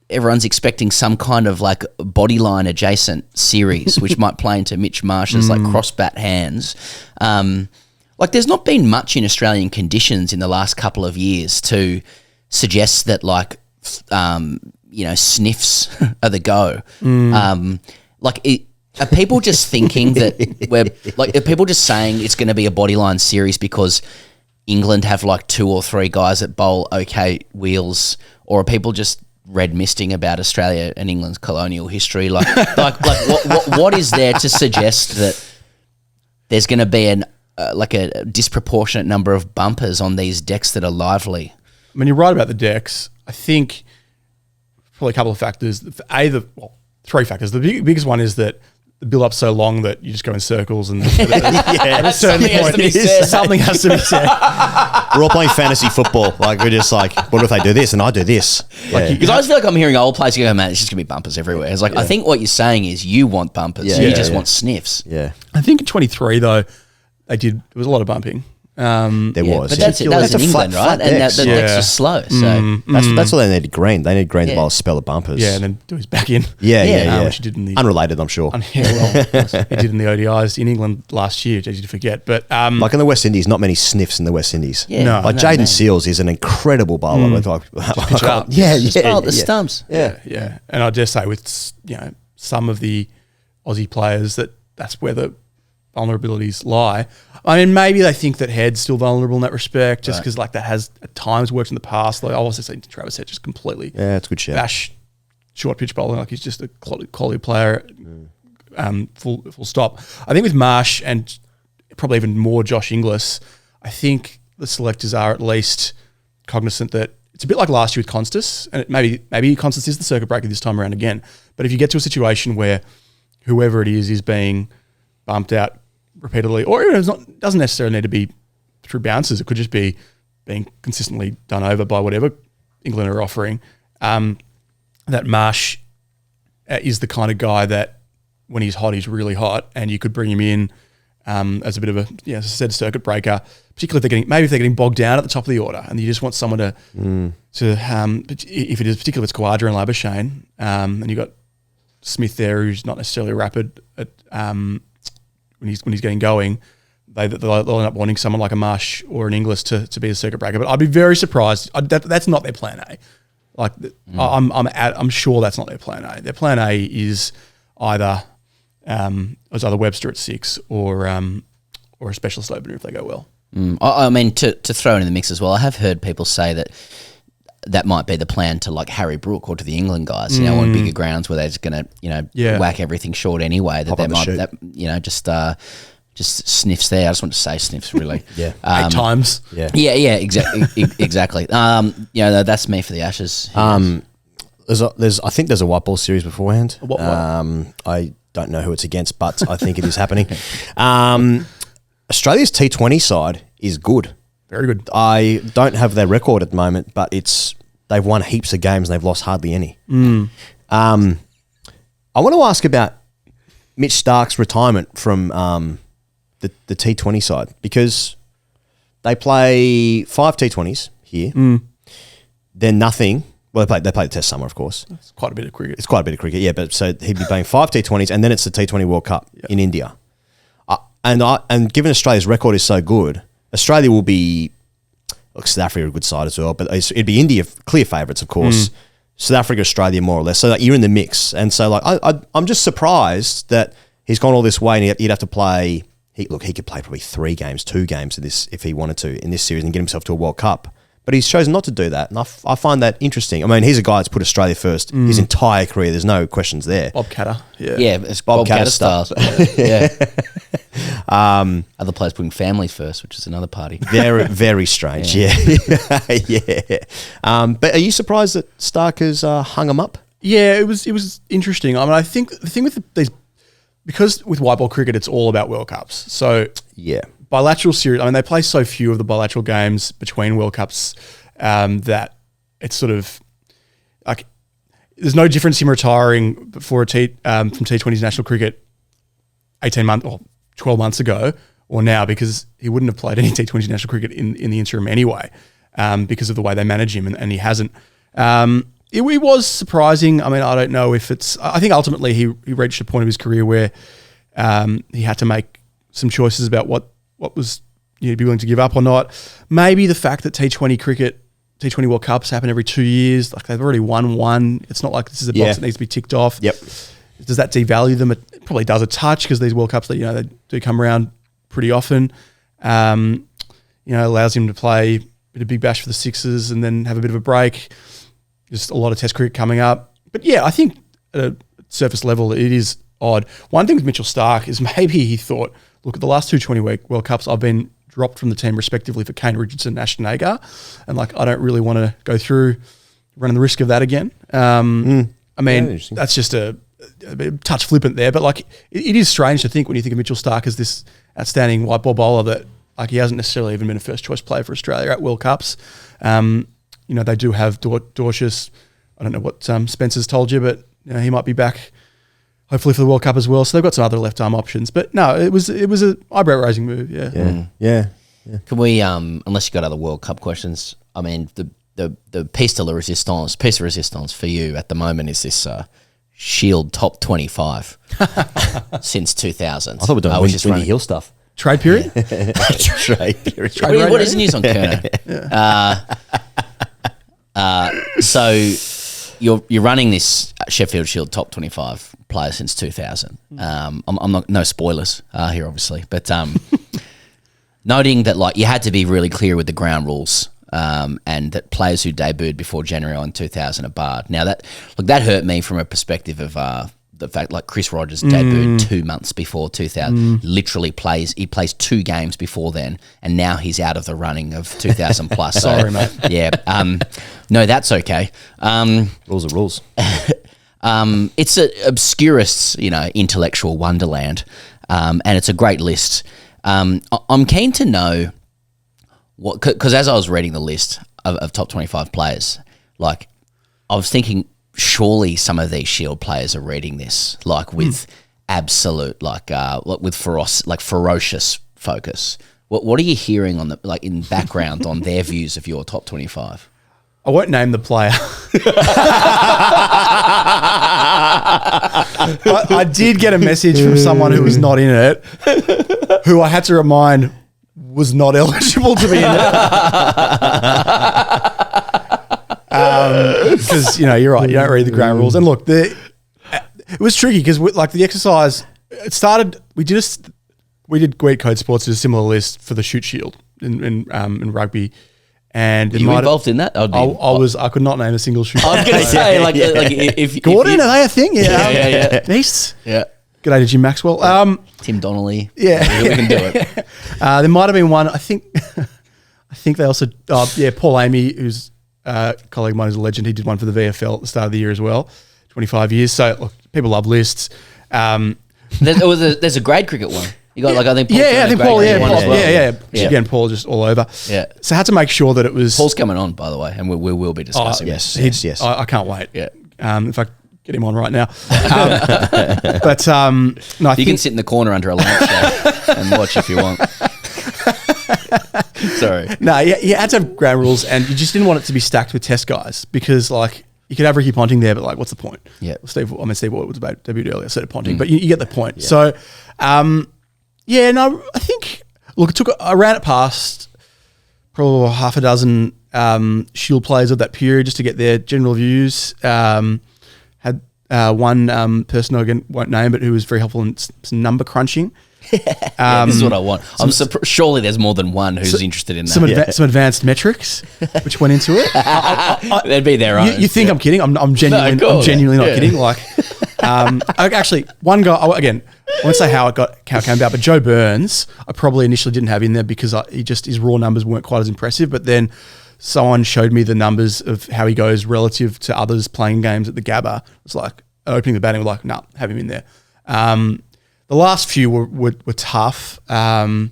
everyone's expecting some kind of bodyline adjacent series, which might play into Mitch Marsh's cross-bat hands. There's not been much in Australian conditions in the last couple of years to suggest that sniffs are the go. Are people just thinking that are people just saying it's going to be a bodyline series because England have 2 or 3 guys that bowl okay wheels, or are people just red misting about Australia and England's colonial history? What is there to suggest that there's going to be a disproportionate number of bumpers on these decks that are lively? I mean, you're right about the decks. I think probably a couple of factors. 3 factors. The biggest one is that the build-up's so long that you just go in circles and at a certain point, something has to be said. We're all playing fantasy football. We're just what if they do this and I do this? Because I just feel like I'm hearing old players go, man, it's just going to be bumpers everywhere. It's I think what you're saying is you want bumpers. You just want sniffs. Yeah. I think in 23, though, there was a lot of bumping. There was. But that was in England, right? And the decks are slow. So that's what they needed Green. They need Green to bowl a spell of bumpers. Yeah, and then do his back in. Yeah. Which he did in the... Unrelated, I'm sure. He did in the ODIs in England last year, easy to forget. But in the West Indies, not many sniffs in the West Indies. Yeah. Jaden Seals is an incredible bowler. The stumps. Yeah. And I dare say with some of the Aussie players that's where the vulnerabilities lie. I mean, maybe they think that Head's still vulnerable in that respect, just because that has at times worked in the past. I also seen Travis Head just completely it's a good shout. bash short pitch bowling. He's just a quality player. Full stop. I think with Marsh and probably even more Josh Inglis, I think the selectors are at least cognizant that it's a bit like last year with Constas, and maybe Constas is the circuit breaker this time around again. But if you get to a situation where whoever it is being bumped out repeatedly, or it doesn't necessarily need to be through bounces. It could just be being consistently done over by whatever England are offering. That Marsh is the kind of guy that when he's hot, he's really hot, and you could bring him in as a bit of a, as I said, circuit breaker. Particularly if they're getting bogged down at the top of the order, and you just want someone to if it is particularly if it's Khawaja and Labuschagne, and you've got Smith there who's not necessarily rapid at when he's getting going, they'll end up wanting someone like a Marsh or an Inglis to be a circuit breaker. But I'd be very surprised. That's not their plan A. Like I'm sure that's not their plan A. Their plan A is either Webster at 6 or a specialist opener if they go well. I mean, to throw it in the mix as well, I have heard people say that might be the plan to like Harry Brook or to the England guys, on bigger grounds where they're just going to, whack everything short anyway. That they might just sniffs there. I just want to say sniffs really. 8 times. Yeah, exactly. That's me for the Ashes. I think there's a white ball series beforehand. What? I don't know who it's against, but I think it is happening. Australia's T20 side is good. Very good. I don't have their record at the moment, but they've won heaps of games and they've lost hardly any. I want to ask about Mitch Stark's retirement from the T20 side, because they play 5 T20s here. Then nothing. Well, they play the Test summer, of course. It's quite a bit of cricket. It's quite a bit of cricket, yeah. But so he'd be playing 5 T20s, and then it's the T20 World Cup in India. And given Australia's record is so good, Australia will be. Look, South Africa are a good side as well, but it'd be India clear favourites, of course. South Africa, Australia, more or less. So you're in the mix, and so I'm just surprised that he's gone all this way, and he'd have to play. He could play probably 3 games, 2 games of this if he wanted to in this series and get himself to a World Cup. But he's chosen not to do that, and I find that interesting. I mean, he's a guy that's put Australia first his entire career. There's no questions there. Bob Catter, yeah, it's Bob Catter style. Other players putting families first, which is another party. Very, very strange. Yeah. But are you surprised that Stark has hung him up? Yeah, it was interesting. I mean, I think the thing with these, because with white ball cricket, it's all about World Cups. So yeah. Bilateral series, I mean, they play so few of the bilateral games between World Cups that it's sort of like there's no difference in retiring from T20's national cricket 18 months or 12 months ago or now, because he wouldn't have played any T20 national cricket in the interim anyway because of the way they manage him, and he hasn't. It was surprising. I mean, I don't know if it's – I think ultimately he reached a point of his career where he had to make some choices about what was he'd be willing to give up or not. Maybe the fact that T20 World Cups happen every 2 years, like they've already won one. It's not like this is a box that needs to be ticked off. Yep. Does that devalue them? It probably does a touch, because these World Cups that they do come around pretty often. Allows him to play a bit of Big Bash for the Sixers and then have a bit of a break. Just a lot of Test cricket coming up. But yeah, I think at a surface level it is odd. One thing with Mitchell Stark is maybe he thought, look, at the last 2 20-week World Cups, I've been dropped from the team respectively for Kane Richardson and Ashton Agar, and I don't really want to go through running the risk of that again. I mean, that's just a bit touch flippant there, but it is strange to think when you think of Mitchell Stark as this outstanding white ball bowler that he hasn't necessarily even been a first choice player for Australia at World Cups. They do have Dorcius. I don't know what Spencer's told you, but he might be back hopefully for the World Cup as well. So they've got some other left arm options. But no, it was an eyebrow raising move. Yeah. Can we, unless you've got other World Cup questions, I mean, the piece de resistance for you at the moment is this Shield top 25 since 2000. I thought we were doing Windy Hill stuff. Trade period? Trade period. What is the news on Kerno? So you're running this Sheffield Shield top 25 player since 2000. I'm not, no spoilers here obviously, but noting that you had to be really clear with the ground rules, and that players who debuted before January in 2000 are barred. Now that hurt me from a perspective of the fact Chris Rogers debuted 2 months before 2000, literally plays 2 games before then, and now he's out of the running of 2000 plus. Sorry, mate. Yeah. No, that's okay. Rules are rules. It's an obscurist, intellectual wonderland, and it's a great list. I'm keen to know because as I was reading the list of top 25 players, I was thinking, surely some of these Shield players are reading this with absolute with ferocious focus. What are you hearing on the in background on their views of your top 25? I won't name the player. I did get a message from someone who was not in it who I had to remind was not eligible to be in it. Because, you're right, you don't read the ground rules. And look, it was tricky because the exercise, it started, we did Kayo Sports, did a similar list for the shoot shield in rugby. And Are you involved in that? I could not name a single shoot. I was going to say, if Gordon, are they a thing? Yeah. Beasts. Yeah. G'day to Jim Maxwell. Tim Donnelly. Yeah. We can do it. There might have been one, I think they also, Paul Amy, who's a colleague of mine, is a legend. He did one for the VFL at the start of the year as well, 25 years. So, look, people love lists. There's a grade cricket one. You got I think Paul. I think Paul. Yeah. Again, Paul just all over. Yeah. So I had to make sure that it was. Paul's coming on, by the way, and we will be discussing. Yes. I can't wait. Yeah. In fact, get him on right now. But no, you can sit in the corner under a lampshade and watch if you want. Sorry. No, you had to have ground rules, and you just didn't want it to be stacked with test guys because, you could have Ricky Ponting there, but what's the point? Yeah. Steve Waugh was about debuted earlier, so did Ponting, but you get the point. Yeah. So, I think, I ran it past probably half a dozen Shield players of that period just to get their general views. Had one person I again won't name, but who was very helpful in some number crunching. This is what I want. Surely there's more than one who's interested in that. Some advanced metrics which went into it. They'd be their own. You think I'm kidding? I'm genuinely not kidding. Actually, one guy again. I won't say how it came about, but Joe Burns, I probably initially didn't have in there because his raw numbers weren't quite as impressive. But then someone showed me the numbers of how he goes relative to others playing games at the Gabba. It's like opening the batting, have him in there. The last few were tough. I'd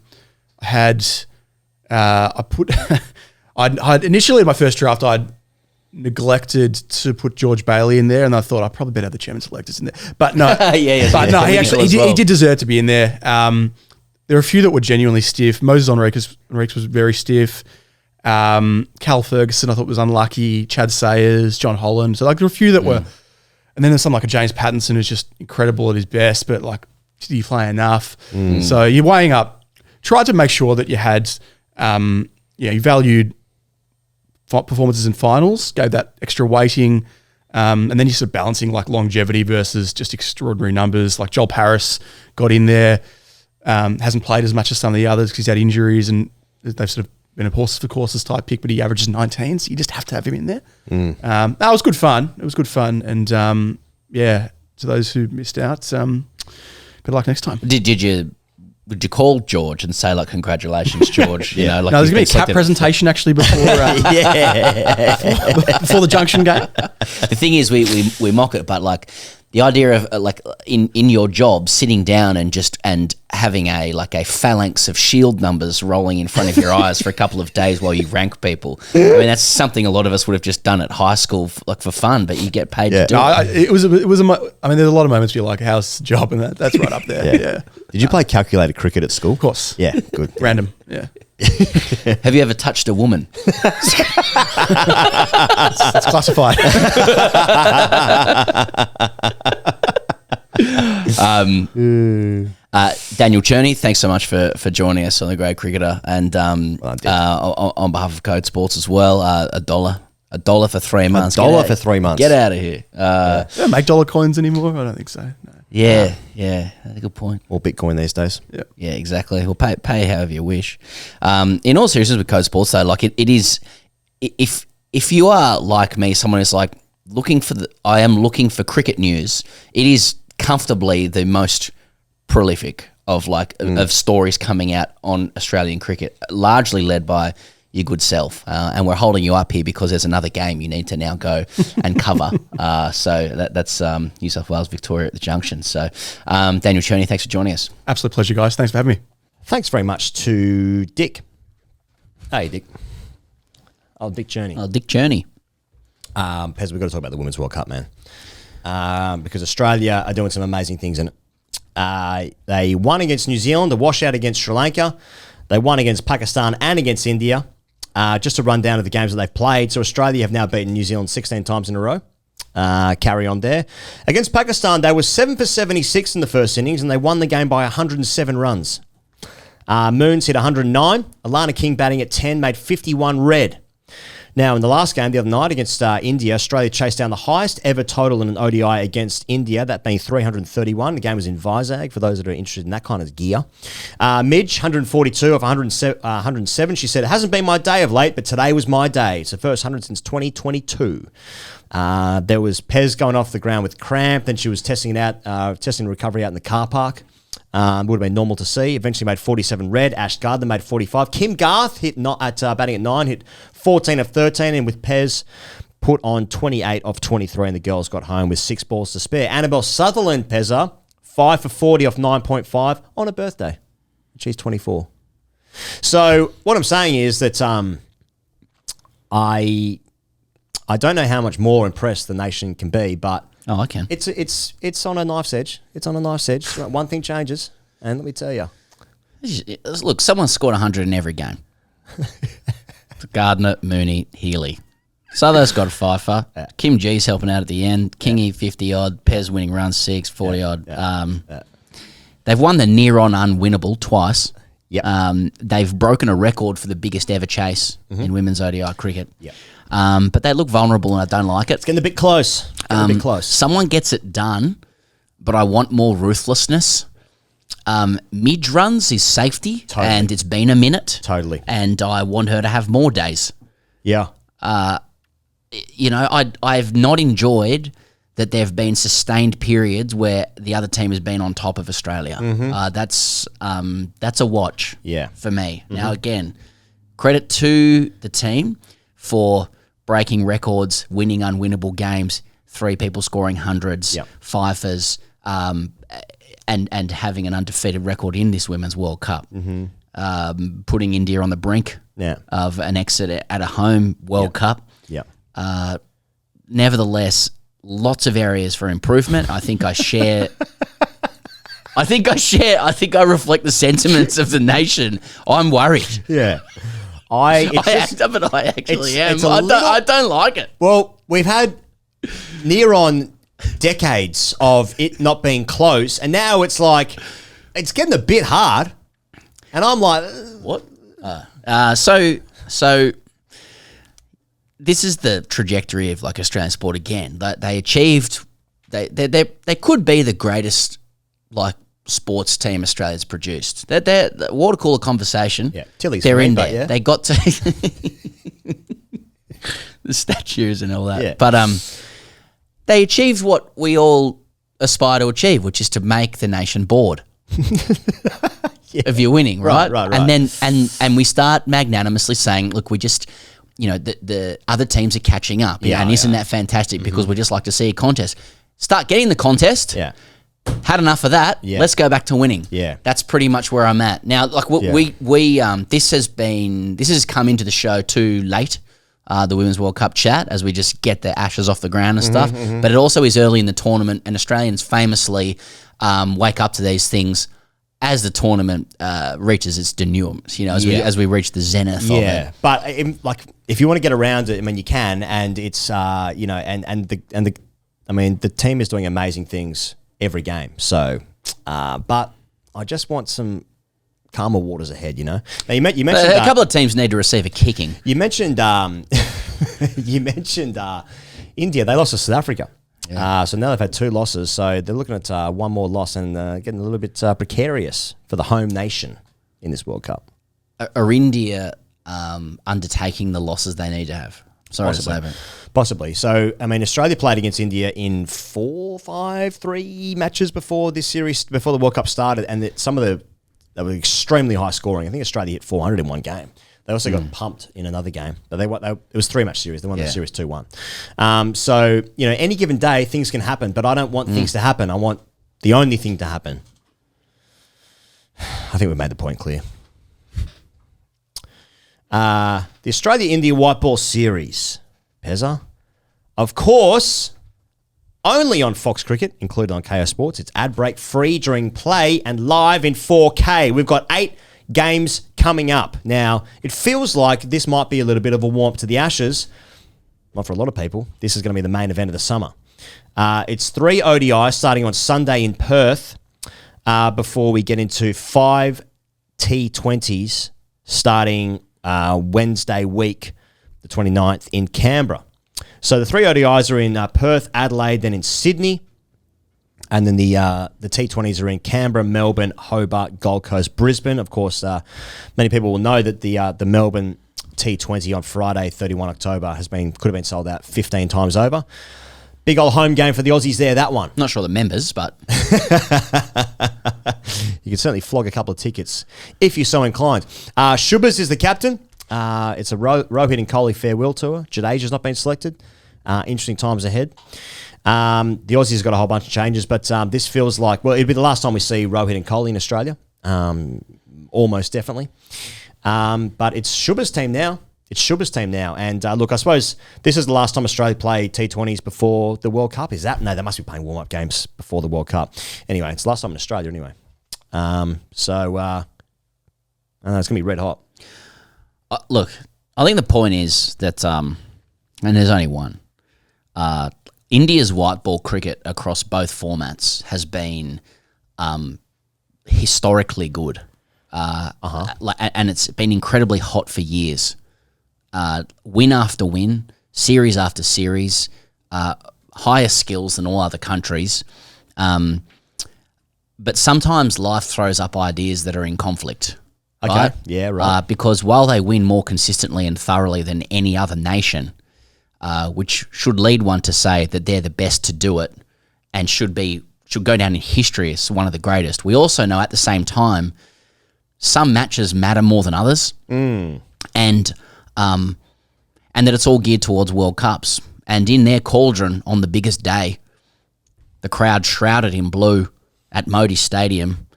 initially in my first draft, I'd neglected to put George Bailey in there, and I thought I probably better have the chairman selectors in there. But no, he did deserve to be in there. There are a few that were genuinely stiff. Moses Enriquez was very stiff. Cal Ferguson I thought was unlucky. Chad Sayers, John Holland. So there were a few that were, and then there's some like a James Pattinson who's just incredible at his best, but did he play enough? So you're weighing up. Tried to make sure that you had, you valued performances in finals, gave that extra weighting, and then you're sort of balancing longevity versus just extraordinary numbers. Like Joel Paris got in there, hasn't played as much as some of the others because he's had injuries and they've sort of been a horses for courses type pick, but he averages 19, so you just have to have him in there. That was good fun. It was good fun, and to those who missed out, good luck next time. Would you call George and say congratulations, George? No, there's going to be a cap presentation actually before before the Junction game. The thing is, we mock it, but the idea of in your job sitting down and having a phalanx of shield numbers rolling in front of your eyes for a couple of days while you rank people. I mean, that's something a lot of us would have just done at high school for fun, but you get paid to do it. There's a lot of moments where you're like, how's the job? And that's right up there. Yeah. Did you play calculated cricket at school? Of course. Yeah, good. Random. Yeah. Have you ever touched a woman? It's classified. Daniel Cherny, thanks so much for joining us on The Grade Cricketer, and on behalf of Kayo Sports as well, $1 for 3 months. $1 for 3 months. Get out of here. They don't make dollar coins anymore? I don't think so. No. Yeah, that's a good point. Or Bitcoin these days. Yeah, exactly. Well, pay however you wish. In all seriousness, with Kayo Sports, though, it is, if you are like me, someone who's I am looking for cricket news, it is comfortably the most prolific of of stories coming out on Australian cricket, largely led by your good self, and we're holding you up here because there's another game you need to now go and cover. So that's New South Wales Victoria at the Junction. So Daniel Cherny, thanks for joining us. Absolute pleasure, guys. Thanks for having me. Thanks very much to Dick. Hey, Dick. Dick Cherny. Dick Cherny. Pez, we've got to talk about the Women's World Cup, man, because Australia are doing some amazing things in it. They won against New Zealand, a washout against Sri Lanka. They won against Pakistan and against India. Just a rundown of the games that they've played. So Australia have now beaten New Zealand 16 times in a row. Carry on there. Against Pakistan, they were 7 for 76 in the first innings, and they won the game by 107 runs. Moons hit 109. Alana King batting at 10 made 51 red. Now, in the last game the other night against India, Australia chased down the highest ever total in an ODI against India, that being 331. The game was in Vizag, for those that are interested in that kind of gear. Midge, 142 of 107. She said, it hasn't been my day of late, but today was my day. It's the first 100 since 2022. There was Pez going off the ground with cramp, then she was testing recovery out in the car park. Would have been normal to see. Eventually made 47 red. Ash Gardner made 45. Kim Garth hit batting at 9, hit 14 of 13, and with Pez put on 28 of 23, and the girls got home with 6 balls to spare. Annabelle Sutherland, Pezza, 5 for 40 off 9.5 on her birthday. She's 24. So what I'm saying is that I don't know how much more impressed the nation can be, but I can. It's on a knife's edge. It's on a knife's edge. One thing changes, and let me tell you. Look, someone scored 100 in every game. Gardner, Mooney, Healy. Souther's got a fifer. Kim G's helping out at the end. Kingy, 50-odd. Pez winning runs 6, 40-odd. They've won the near-on unwinnable twice. Yep. They've broken a record for the biggest ever chase in women's ODI cricket. Yep. But they look vulnerable, and I don't like it. It's getting a bit close. Someone gets it done, but I want more ruthlessness. Midge runs is safety, and it's been a minute. Totally. And I want her to have more days. Yeah. I've not enjoyed that there have been sustained periods where the other team has been on top of Australia. That's a watch for me. Now, again, credit to the team for breaking records, winning unwinnable games, 3 people scoring hundreds, fifers, and having an undefeated record in this Women's World Cup. Putting India on the brink of an exit at a home World Cup. Nevertheless, lots of areas for improvement. I think I share. I think I reflect the sentiments of the nation. I'm worried. Yeah. I actually am. I don't like it. Well, we've had near on decades of it not being close, and now it's like it's getting a bit hard. And I'm like, what? So this is the trajectory of like Australian sport again. They achieved. They could be the greatest like sports team Australia's produced. They're water cooler conversation. Yeah, Tilly's they're great, in there. yeah. They got to the statues and all that. Yeah. But they achieved what we all aspire to achieve, which is to make the nation bored of your winning, right? Right. And then and we start magnanimously saying, look, we just, the other teams are catching up. Yeah, and isn't that fantastic? Because we just like to see a contest. Start getting the contest. Yeah. Had enough of that. Yeah. Let's go back to winning. Yeah. That's pretty much where I'm at. Now, like this has come into the show too late, the Women's World Cup chat, as we just get the ashes off the ground and stuff. But it also is early in the tournament, and Australians famously wake up to these things as the tournament reaches its denouement, as we reach the zenith of it. But if you want to get around it, I mean, you can, and it's the team is doing amazing things every game. So, but I just want some calmer waters ahead. Now you mentioned a couple of teams need to receive a kicking. You mentioned India. They lost to South Africa. Yeah. So now they've had 2 losses. So they're looking at one more loss and getting a little bit precarious for the home nation in this World Cup. Are India undertaking the losses they need to have? Sorry to say that. Possibly. So, I mean, Australia played against India in 3 matches before this series, before the World Cup started, and they were extremely high scoring. I think Australia hit 400 in one game. They also got pumped in another game, but it was 3-match series. They won the series 2-1. So, any given day, things can happen, but I don't want things to happen. I want the only thing to happen. I think we've made the point clear. The Australia-India White Ball Series, Pezza, of course, only on Fox Cricket, included on Kayo Sports. It's ad break free during play and live in 4K. We've got 8 games coming up. Now, it feels like this might be a little bit of a warm-up to the Ashes. Not for a lot of people. This is going to be the main event of the summer. It's 3 ODIs starting on Sunday in Perth before we get into 5 T20s starting Wednesday week, the 29th, in Canberra. So the 3 ODIs are in Perth, Adelaide, then in Sydney. And then the T20s are in Canberra, Melbourne, Hobart, Gold Coast, Brisbane. Of course, many people will know that the Melbourne T20 on Friday, 31 October, could have been sold out 15 times over. Big old home game for the Aussies there, that one. Not sure the members, but you can certainly flog a couple of tickets if you're so inclined. Shubers is the captain. It's a Rohit and Kohli farewell tour. Jadeja's not been selected. Interesting times ahead. The Aussies got a whole bunch of changes, but this feels like, well, it'll be the last time we see Rohit and Kohli in Australia. Almost definitely. But it's Shubers' team now. And look, I suppose this is the last time Australia play T20s before the World Cup. Is that? No, they must be playing warm-up games before the World Cup. Anyway, it's the last time in Australia anyway. It's going to be red hot. Look, I think the point is that, and there's only one, India's white ball cricket across both formats has been historically good. And it's been incredibly hot for years. Win after win, series after series, higher skills than all other countries. But sometimes life throws up ideas that are in conflict. Okay. Right? Yeah, right. Because while they win more consistently and thoroughly than any other nation, which should lead one to say that they're the best to do it and should go down in history as one of the greatest, we also know at the same time some matches matter more than others, and that it's all geared towards World Cups. And in their cauldron on the biggest day, the crowd shrouded in blue at Modi Stadium,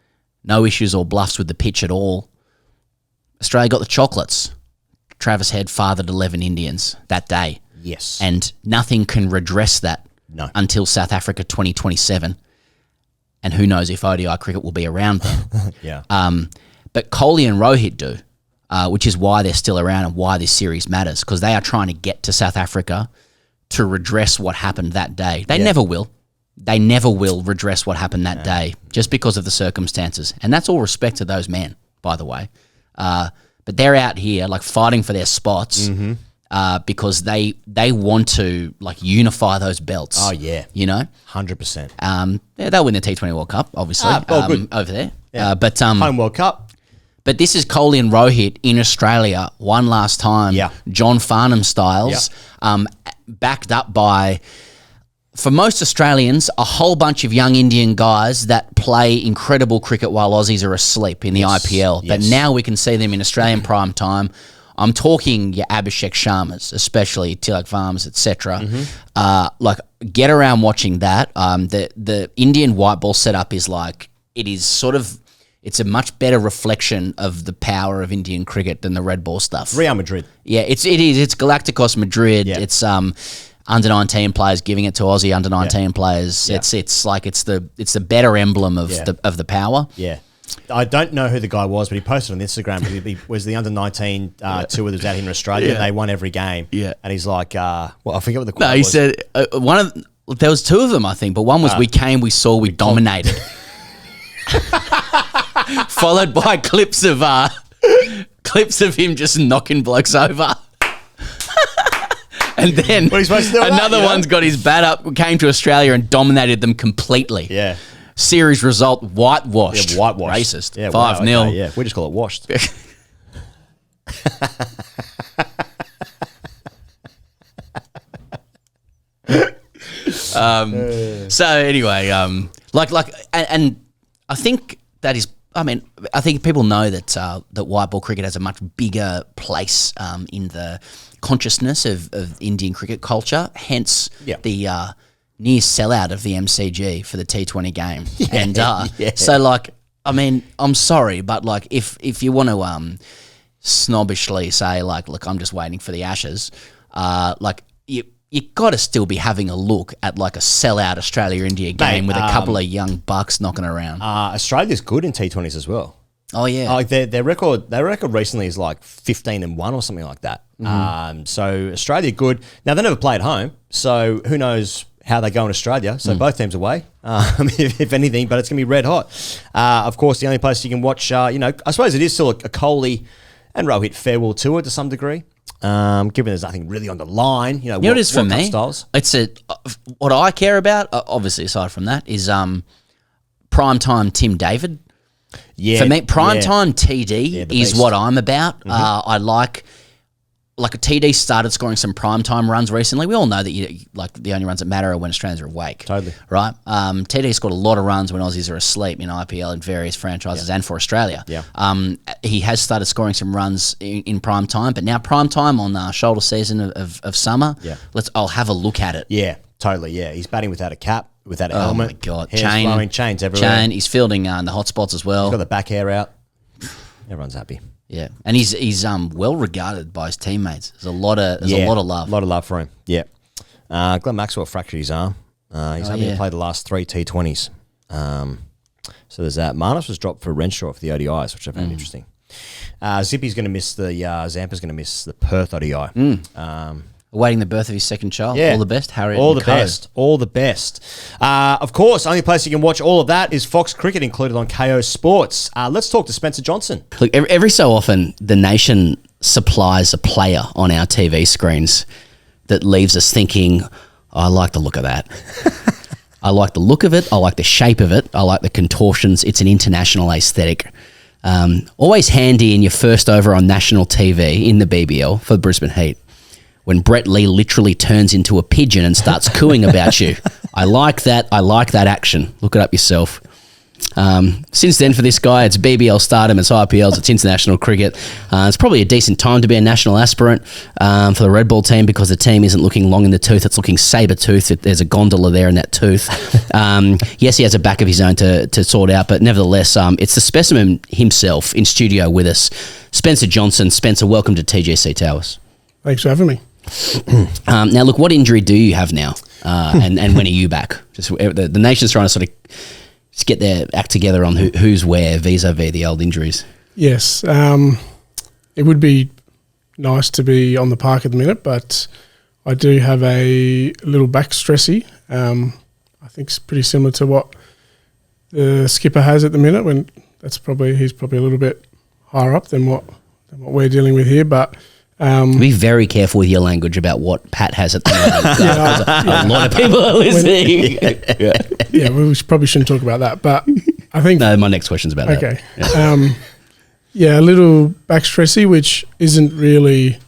no issues or bluffs with the pitch at all. Australia got the chocolates. Travis Head fathered 11 Indians that day. Yes. And nothing can redress that until South Africa 2027. And who knows if ODI cricket will be around then. Yeah. But Kohli and Rohit do, which is why they're still around and why this series matters, because they are trying to get to South Africa to redress what happened that day. They never will. They never will redress what happened that day just because of the circumstances. And that's all respect to those men, by the way. But they're out here like fighting for their spots because they want to like unify those belts. Oh, yeah. You know? 100%. They'll win the T20 World Cup, obviously, good. over there. Yeah. But Home World Cup. But this is Kohli and Rohit in Australia one last time, John Farnham styles, backed up by, for most Australians, a whole bunch of young Indian guys that play incredible cricket while Aussies are asleep in the IPL. But now we can see them in Australian prime time. I'm talking your Abhishek Sharmas, especially Tilak Varmas, etc. Like, get around watching that. The Indian white ball setup is like, it is sort of, it's a much better reflection of the power of Indian cricket than the red ball stuff. Real Madrid. Yeah, it is. It's Galacticos Madrid. Yeah. It's under 19 players giving it to Aussie under 19 players. Yeah. It's like it's the better emblem of the power. Yeah. I don't know who the guy was, but he posted on Instagram. He was the under 19 tour that was out here in Australia. And they won every game. Yeah. And he's like, well, I forget what the quote was. No, he said there was two of them, I think, but one was we came, we saw, we dominated. Followed by clips of him just knocking blokes over. And then another one's got his bat up, came to Australia and dominated them completely. Yeah. Series result, whitewashed. Yeah, whitewashed. Racist. Yeah, 5-0. Okay, yeah, we just call it washed. So anyway, and I think that is. I mean, I think people know that that white ball cricket has a much bigger place in the consciousness of Indian cricket culture. Hence, the near sellout of the MCG for the T20 game. So, like, I mean, I'm sorry, but like, if you want to snobbishly say, like, look, I'm just waiting for the Ashes, like you got to still be having a look at like a sellout Australia-India game with a couple of young bucks knocking around. Australia's good in T20s as well. Oh yeah, like their record recently is like 15-1 or something like that. So Australia good. Now they never play at home, so who knows how they go in Australia. So both teams away, if anything, but it's going to be red hot. Of course, the only place you can watch, I suppose it is still a Coley and Rohit farewell tour to some degree. Given there's nothing really on the line, what it is for me. Styles? It's what I care about. Obviously, aside from that, is primetime Tim David. Yeah, for me, primetime TD is beast. what I'm about. I like a TD started scoring some primetime runs recently. We all know that the only runs that matter are when Australians are awake. Totally. Right? TD scored a lot of runs when Aussies are asleep in IPL and various franchises and for Australia. Yeah. He has started scoring some runs in prime time, but now prime time on shoulder season of summer. Yeah. I'll have a look at it. Yeah, totally. Yeah, he's batting without a cap, without a helmet. Oh my God. Hair's flowing, chains everywhere. He's fielding in the hot spots as well. He's got the back hair out. Everyone's happy. Yeah, and he's well regarded by his teammates. There's a lot of love. A lot of love for him. Yeah. Glenn Maxwell fractured his arm. He's only played the last 3 T20s. So there's that. Marnus was dropped for Renshaw for the ODIs, which I found interesting. Zippy's going to miss Zampa's going to miss the Perth ODI. Awaiting the birth of his second child. Yeah. All the best, Harriet. All and the Co. best. All the best. Of course, only place you can watch all of that is Fox Cricket, included on Kayo Sports. Let's talk to Spencer Johnson. Look, every so often, the nation supplies a player on our TV screens that leaves us thinking, I like the look of that. I like the look of it. I like the shape of it. I like the contortions. It's an international aesthetic. Always handy in your first over on national TV in the BBL for the Brisbane Heat, when Brett Lee literally turns into a pigeon and starts cooing about you. I like that. I like that action. Look it up yourself. Since then, for this guy, it's BBL stardom, it's IPLs, it's international cricket. It's probably a decent time to be a national aspirant for the Red Ball team, because the team isn't looking long in the tooth, it's looking saber-toothed. There's a gondola there in that tooth. Yes, he has a back of his own to sort out, but nevertheless, it's the specimen himself in studio with us. Spencer Johnson. Spencer, welcome to TGC Towers. Thanks for having me. Now, look, what injury do you have now, and when are you back? Just the nation's trying to sort of just get their act together on who's where vis-a-vis the old injuries. Yes, it would be nice to be on the park at the minute, but I do have a little back stressy. I think it's pretty similar to what the skipper has at the minute. He's probably a little bit higher up than what we're dealing with here, but. Be very careful with your language about what Pat has at the moment. A lot of people are listening. We probably shouldn't talk about that, but I think... No, my next question's about that. Okay. A little back stressy, which isn't really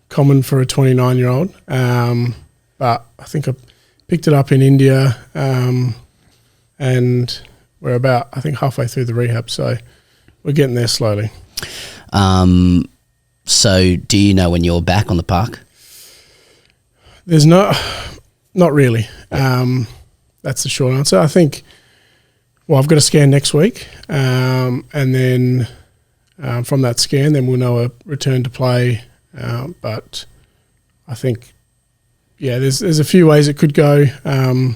common for a 29-year-old, but I think I picked it up in India, and we're about, I think, halfway through the rehab, so we're getting there slowly. So do you know when you're back on the park? There's not really. That's the short answer. I think, I've got a scan next week, and then from that scan, then we'll know a return to play. But I think, there's a few ways it could go. A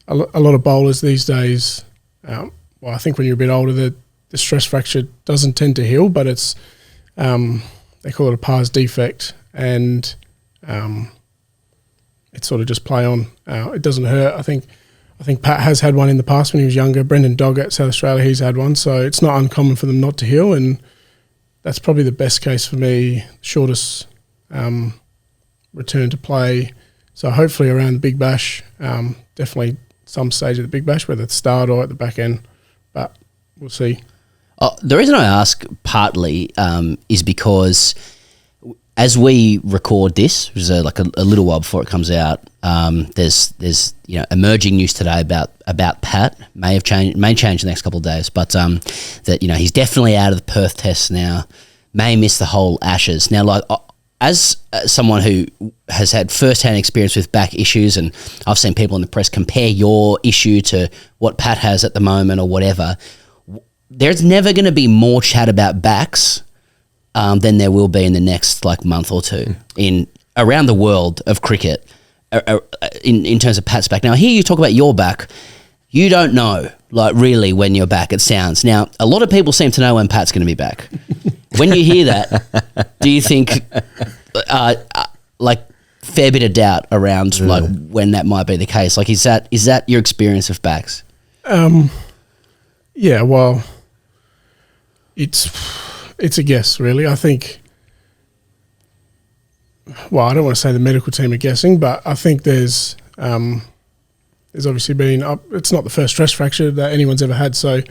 lot of bowlers these days, I think when you're a bit older, the stress fracture doesn't tend to heal, but it's... they call it a pars defect, and it's sort of just play on. It doesn't hurt. I think Pat has had one in the past when he was younger. Brendan Dogg at South Australia, he's had one, so it's not uncommon for them not to heal, and that's probably the best case for me, shortest return to play. So hopefully around the Big Bash, definitely some stage of the Big Bash, whether it's start or at the back end, but we'll see. The reason I ask partly is because as we record this, which is a little while before it comes out, there's emerging news today about Pat. May change the next couple of days, but that he's definitely out of the Perth test now. May miss the whole Ashes. Now, as someone who has had first-hand experience with back issues, and I've seen people in the press compare your issue to what Pat has at the moment or whatever. There's never going to be more chat about backs than there will be in the next month or two in around the world of cricket in terms of Pat's back. Now, I hear you talk about your back. You don't know, really, when you're back, it sounds. Now, a lot of people seem to know when Pat's going to be back. When you hear that, do you think, fair bit of doubt around like when that might be the case. Like, is that your experience of backs? Yeah, well, it's a guess, really. I think. Well, I don't want to say the medical team are guessing, but I think there's obviously been it's not the first stress fracture that anyone's ever had, so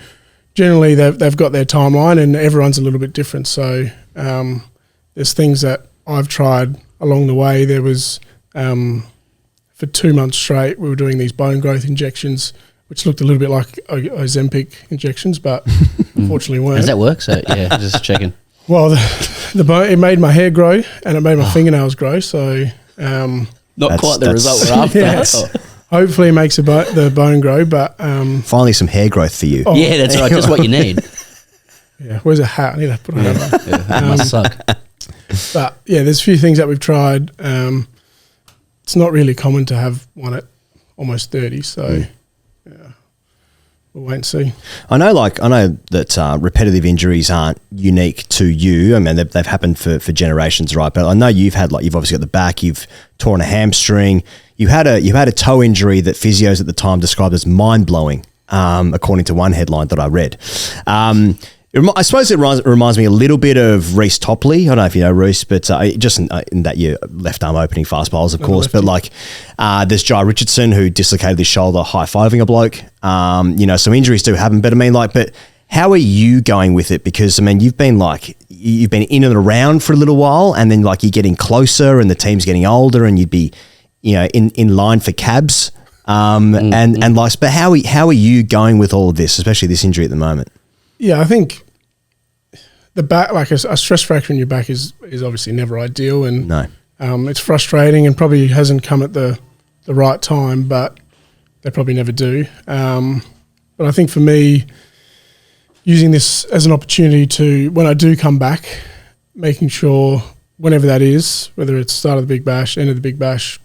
generally they've got their timeline, and everyone's a little bit different. So there's things that I've tried along the way. There was for 2 months straight we were doing these bone growth injections, which looked a little bit like Ozempic injections, but unfortunately weren't. Does that work? So yeah, just checking. Well, the bone, it made my hair grow and it made my fingernails grow. So not quite the result we're after. Yes. Hopefully it makes the bone grow, but finally some hair growth for you. Yeah, that's right. Just what you need. Yeah, where's a hat? I need to put a hat on. That must suck. But yeah, there's a few things that we've tried. It's not really common to have one at almost 30, so yeah, we'll wait and see. I know that repetitive injuries aren't unique to you. I mean, they've happened for generations, right? But I know you've obviously got the back, you've torn a hamstring, you had a toe injury that physios at the time described as mind blowing, according to one headline that I read. I suppose it reminds me a little bit of Reece Topley. I don't know if you know Reece, but just in that your left arm opening fast bowls, of course. But like, there's Jai Richardson who dislocated his shoulder high-fiving a bloke. Some injuries do happen. But I mean, but how are you going with it? Because I mean, you've been in and around for a little while, and then like you're getting closer, and the team's getting older, and you'd be, in line for cabs. But how are you going with all of this, especially this injury at the moment? Yeah, I think the back, like a stress fracture in your back is obviously never ideal, and no. It's frustrating and probably hasn't come at the right time, but they probably never do. But I think for me, using this as an opportunity to, when I do come back, making sure whenever that is, whether it's start of the Big Bash, end of the Big Bash,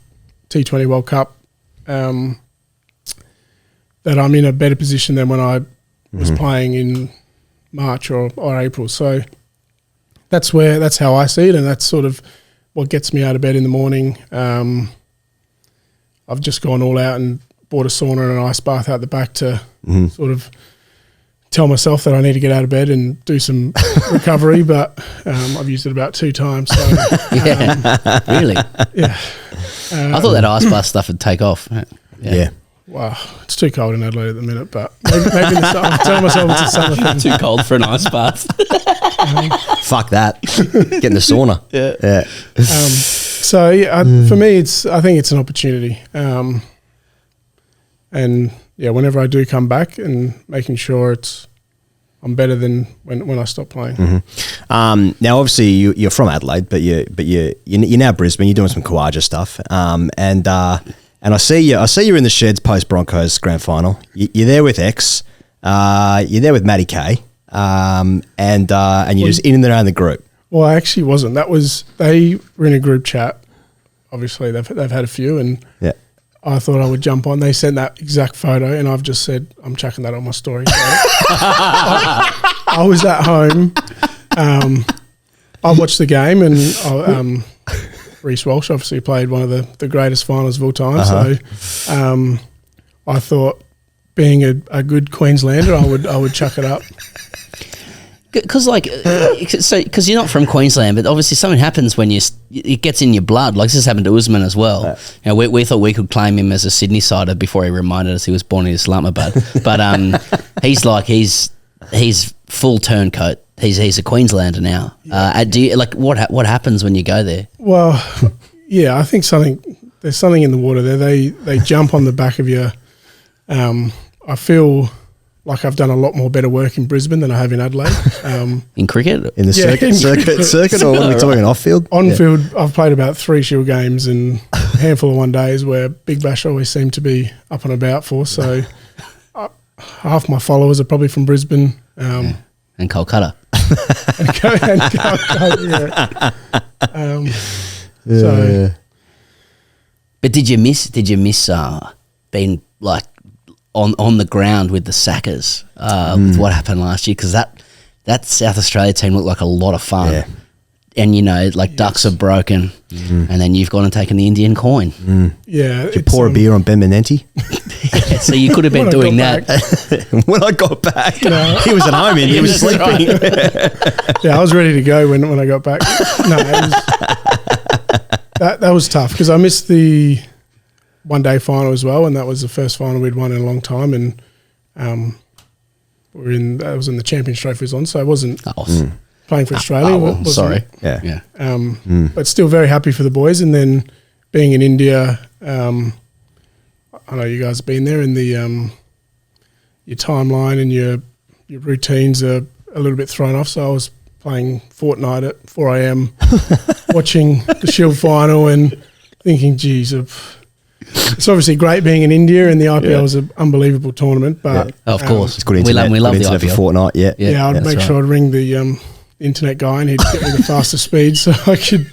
T20 World Cup, that I'm in a better position than when I was playing in March or April. So that's how I see it, and that's sort of what gets me out of bed in the morning. I've just gone all out and bought a sauna and an ice bath out the back to sort of tell myself that I need to get out of bed and do some recovery, but I've used it about 2 times. So, Really? Yeah. I thought that ice bath stuff would take off. Yeah. Wow, it's too cold in Adelaide at the minute, but maybe I'm telling myself it's a summer thing. Too cold for an ice bath. Fuck that. Get in the sauna. Yeah. For me, I think it's an opportunity. And yeah, whenever I do come back, and making sure I'm better than when I stop playing. Now, obviously, you're from Adelaide, but you're now Brisbane. You're doing some Kawaja stuff, and I see you're in the sheds post Broncos grand final. You're there with X, you're there with Matty K, and you're just in and around the group. Well, I actually wasn't. They were in a group chat. Obviously, they've had a few, and yeah. I thought I would jump on. They sent that exact photo, and I've just said I'm chucking that on my story. So I was at home. I watched the game, and Reece Walsh obviously played one of the greatest finals of all time. So I thought, being a good Queenslander, I would chuck it up. Because you're not from Queensland, but obviously something happens when it gets in your blood. Like this has happened to Usman as well. Yeah. We thought we could claim him as a Sydney sider before he reminded us he was born in Islamabad. But he's full turncoat. He's a Queenslander now. Do you, what happens when you go there? Well, yeah, I think there's something in the water there. They jump on the back of you. I feel like I've done a lot more better work in Brisbane than I have in Adelaide. In cricket? In the circuit, or what are we talking, off-field? On-field, I've played about 3 Shield games and a handful of one-days where Big Bash always seemed to be up and about for. So half my followers are probably from Brisbane. And Kolkata. But did you miss being like on the ground with the Sackers with what happened last year? Because that South Australia team looked like a lot of fun. and you know, like ducks are broken, and then you've gone and taken the Indian coin. Yeah. Did you pour a beer on Ben Menenti? So you could have been When I doing got that. When I got back, No. he was at home and he was That's sleeping. Yeah, I was ready to go when I got back. No, that was tough because I missed the one-day final as well, and that was the first final we'd won in a long time, and that was in the Champions Trophy was on, so I wasn't playing for Australia. Wasn't- sorry. Yeah. But still very happy for the boys, and then being in India, I know you guys have been there, and your timeline and your routines are a little bit thrown off. So I was playing Fortnite at 4 a.m, watching the Shield final and thinking, geez, it's obviously great being in India, and the IPL was an unbelievable tournament. But Of course. It's good internet. We love good the internet IPL. for Fortnite. Yeah. yeah, I'd that's make right. sure I'd ring the internet guy, and he'd get me the faster speed so I could.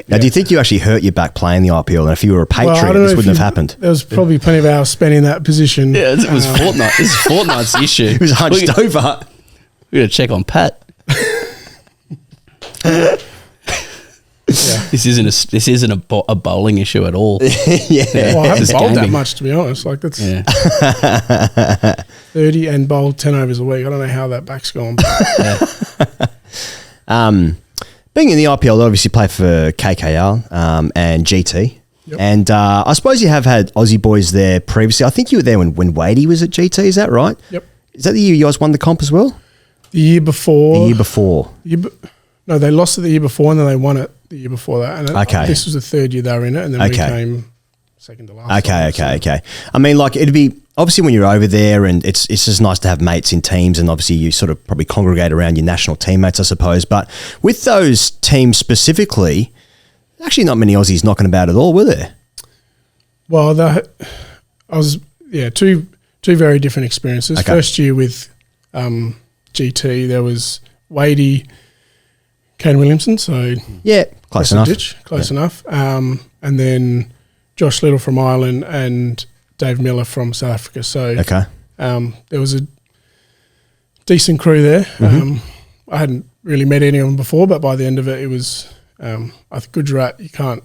Now, do you think you actually hurt your back playing the IPL? And if you were a Patriot, I don't know this if wouldn't have happened. There was probably plenty of hours spent in that position. Yeah, it was Fortnite. This is Fortnite's issue. He was hunched over. We got to check on Pat. This isn't a bowling issue at all. Yeah. Well, I haven't Just bowled that gaming. much, to be honest. Like that's Yeah. 30 and bowled 10 overs a week. I don't know how that back's gone. Being in the IPL, you obviously play for KKR and GT. Yep. And I suppose you have had Aussie boys there previously. I think you were there when Wadey was at GT, is that right? Yep. Is that the year you guys won the comp as well? The year before. The year before. No, they lost it the year before, and then they won it the year before that. And Okay. this was the third year they were in it, and then we Okay. came second to last. Okay. I mean, like, it'd be obviously when you're over there, and it's just nice to have mates in teams, and obviously you sort of probably congregate around your national teammates, I suppose. But with those teams specifically, actually not many Aussies knocking about at all, were there? Well, two very different experiences. Okay. First year with GT, there was Wadey, Kane Williamson, so Yeah, close enough. Close enough. And then Josh Little from Ireland and Dave Miller from South Africa. So Okay. there was a decent crew there. Mm-hmm. I hadn't really met any of them before, but by the end of it, it was I think Gujarat. You can't.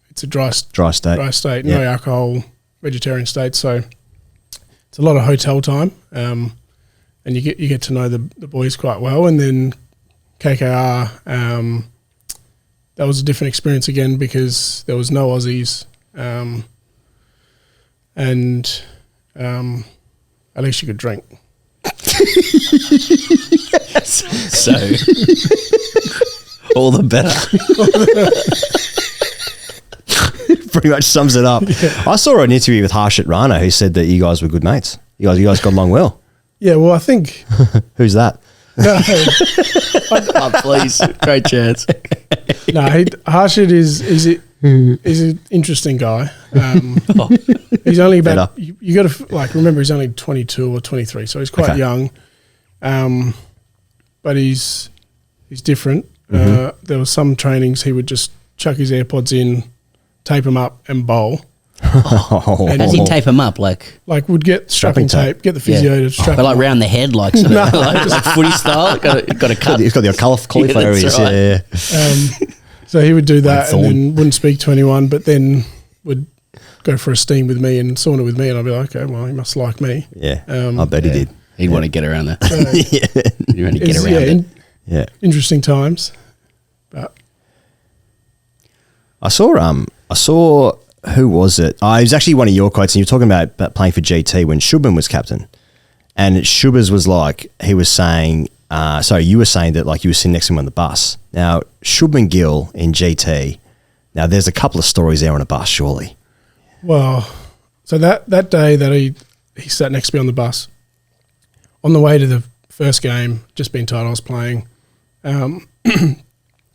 It's a dry Dry state. dry state, no Yeah. alcohol, vegetarian state. So it's a lot of hotel time, and you get to know the boys quite well. And then KKR, that was a different experience again because there was no Aussies, and at least you could drink. So all the better. Pretty much sums it up. I saw an interview with Harshit Rana who said that you guys were good mates. You guys got along well. Yeah, well, I think Who's that? Oh, please, great chance. no, Harshit is an interesting guy. He's only about Better. you got to like remember he's only 22 or 23, so he's quite Okay. young. But he's different. Mm-hmm. There was some trainings he would just chuck his AirPods in, tape them up, and bowl. Oh. And How does he tape him up? Like would get strapping tape, get the physio to strap. but like him up. round the head, like sort of like footy style. Got to cut. He's got the cauliflower Yeah, ears. that's right. Yeah. So he would do that and thorn. then wouldn't speak to anyone, but then would go for a steam with me and sauna with me, and I'd be like, okay, well, he must like me. Yeah. Um, I bet he did. He'd want to get around there. Yeah. He'd want to get It's- around it. Yeah. Interesting times, but I saw who was it? It was actually one of your quotes, and you were talking about playing for GT when Shubman was captain. And Shubers was like, he was saying, you were saying that like you were sitting next to him on the bus. Now, Shubman Gill in GT, now there's a couple of stories there on a bus, surely. well, so that day that he sat next to me on the bus, on the way to the first game, just been told I was playing.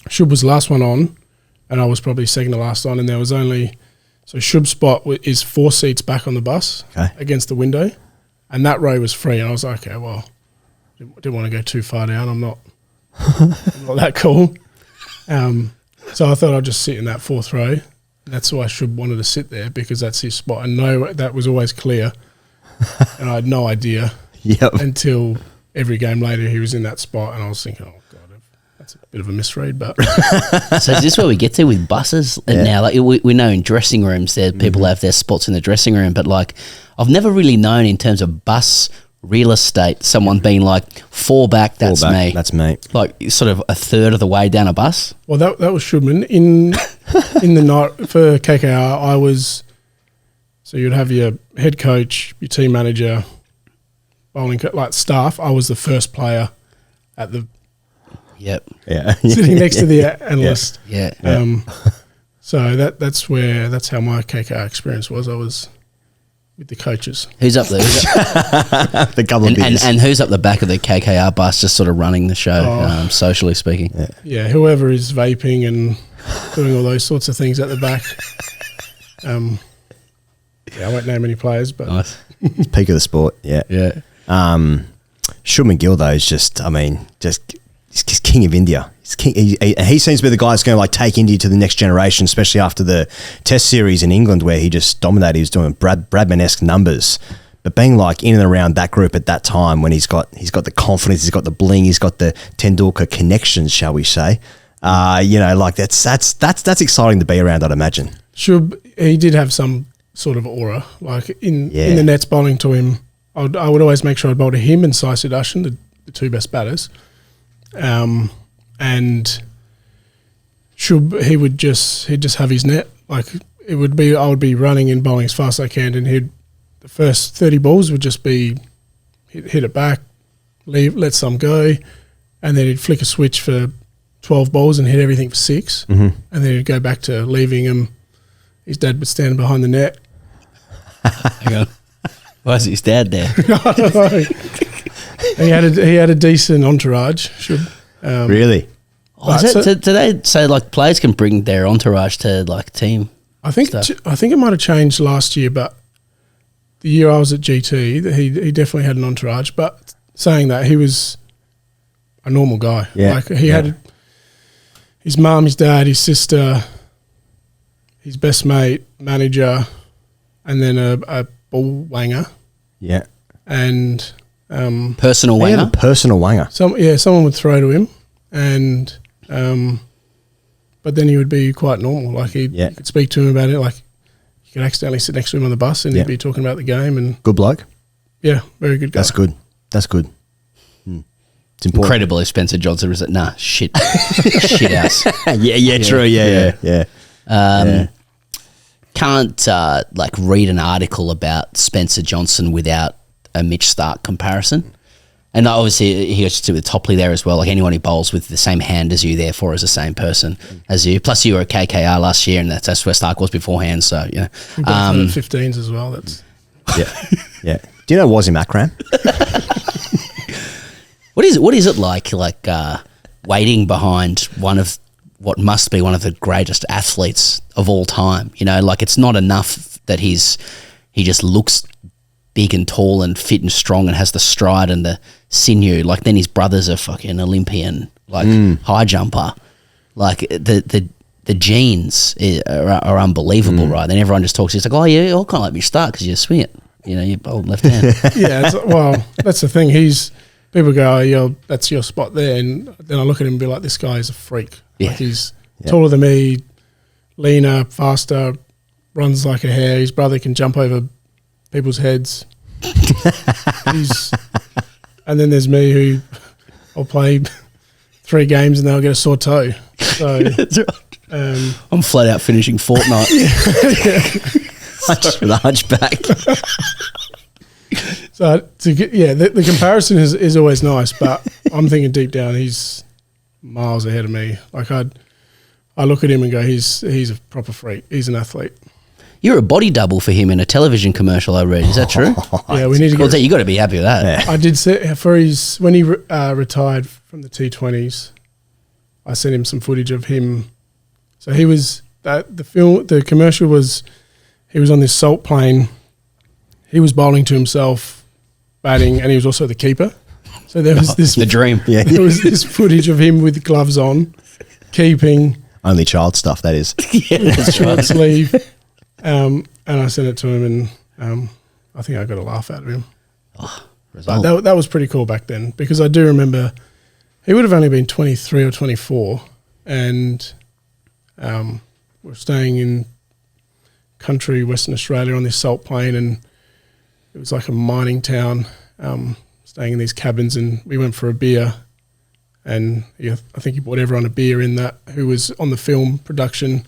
Shub was the last one on, and I was probably second to last on, and there was only so Shub's spot is 4 seats back on the bus against the window, and that row was free, and I was like, okay, well, didn't want to go too far down. I'm not that cool. So I thought I'd just sit in that 4th row. That's why Shub wanted to sit there because that's his spot, and no, that was always clear, and I had no idea. Yep. until every game later he was in that spot, and I was thinking, oh God, that's a bit of a misread. But So is this where we get to with buses now? Like we know in dressing rooms, there people have their spots in the dressing room, but like I've never really known in terms of bus real estate someone being like 4 back. That's me. That's me. Like sort of a third of the way down a bus. well, that was Shubman in the night for KKR. I was so you'd have your head coach, your team manager, bowling like staff. I was the first player at the Yep. Yeah. sitting next to the analyst. Yeah. So that's how my KKR experience was. I was with the coaches. Who's up there? The couple of beers. And who's up the back of the KKR bus, just sort of running the show, socially speaking? Yeah, whoever is vaping and doing all those sorts of things at the back. I won't name any players, but Nice. It's peak of the sport. Yeah. Yeah. Shubman Gill though is just he's king of India. He's king. He seems to be the guy that's going to like take India to the next generation, especially after the Test series in England where he just dominated. He was doing Bradman-esque numbers. But being like in and around that group at that time when he's got the confidence, he's got the bling, he's got the Tendulkar connections, shall we say? Like that's exciting to be around. I'd imagine. he did have some sort of aura. Like in the nets bowling to him, I would always make sure I bowled to him and Sai Sudarshan, the two best batters. And he'd just have his net. Like I would be running and bowling as fast as I can, and the first 30 balls would just be hit it back, let some go, and then he'd flick a switch for 12 balls and hit everything for 6, and then he'd go back to leaving him. His dad would stand behind the net. Hang on. Why is his dad there? I don't know. He had a decent entourage. Really? Do they say like players can bring their entourage to like team? I think it might have changed last year, but the year I was at GT, he definitely had an entourage. But saying that, he was a normal guy. Yeah. Like he had his mum, his dad, his sister, his best mate, manager, and then a ball wanger. Yeah. And personal He had wanger. a personal wanger. Someone would throw to him, and but then he would be quite normal. Like you could speak to him about it. Like you could accidentally sit next to him on the bus, and he'd be talking about the game. And Good bloke. yeah, very good guy. That's good. It's important. Incredibly, Spencer Johnson was it? Nah, shit house. True. Yeah. Can't like read an article about Spencer Johnson without a Mitch Stark comparison. And obviously he goes to with Topley there as well. Like anyone who bowls with the same hand as you, therefore is the same person as you. Plus you were a KKR last year, and that's where Stark was beforehand. So yeah, We both had 15s as well. That's Yeah. Do you know Wasim Akram? What is it like waiting behind one of what must be one of the greatest athletes of all time? You know, like it's not enough that he just looks big and tall and fit and strong and has the stride and the sinew. Like then his brother's a fucking Olympian, like high jumper. Like the genes are unbelievable, right? Then everyone just talks. He's like, oh yeah, you're kind of like Mitch Stark because you swing it. You know, you bowl left hand. yeah. That's the thing. People go, oh, that's your spot there, and then I look at him and be like, this guy is a freak. Yeah. Like he's taller than me, leaner, faster, runs like a hare. His brother can jump over people's heads. And then there's me who I'll play 3 games and then I'll get a sore toe. So That's right. I'm flat out finishing Fortnite. With a hunchback. So the comparison is always nice, but I'm thinking deep down he's miles ahead of me. Like I look at him and go, he's a proper freak. He's an athlete. You're a body double for him in a television commercial, I read. Is that true? Yeah, we need to Well, get. you got to be happy with that. Yeah. I did say for when he retired from the T20s, I sent him some footage of him. So he was the commercial was he was on this salt plane. He was bowling to himself, batting, and he was also the keeper. So there was this The dream. Yeah. there was this footage of him with gloves on, keeping. Only child stuff, that is. Yeah, that's short right. sleeve. And I sent it to him, and I think I got a laugh out of him. result. But that was pretty cool back then, because I do remember he would have only been 23 or 24, and we're staying in country Western Australia on this salt plain, and it was like a mining town, staying in these cabins, and we went for a beer, and I think he bought everyone a beer in that who was on the film production,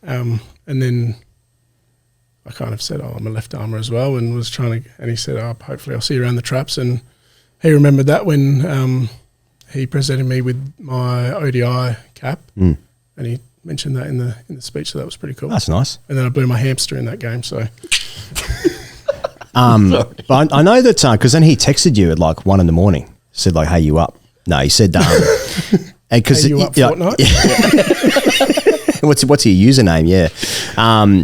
and then I kind of said, I'm a left armer as well, and was trying to, and he said, hopefully I'll see you around the traps, and he remembered that when he presented me with my ODI cap, and he mentioned that in the speech, so that was pretty cool. That's nice. And then I blew my hamster in that game, so. But I know that because then he texted you at like 1 a.m, said like, "Hey, you up?" No, he said, because Hey, you up Fortnite? What's your username? Yeah.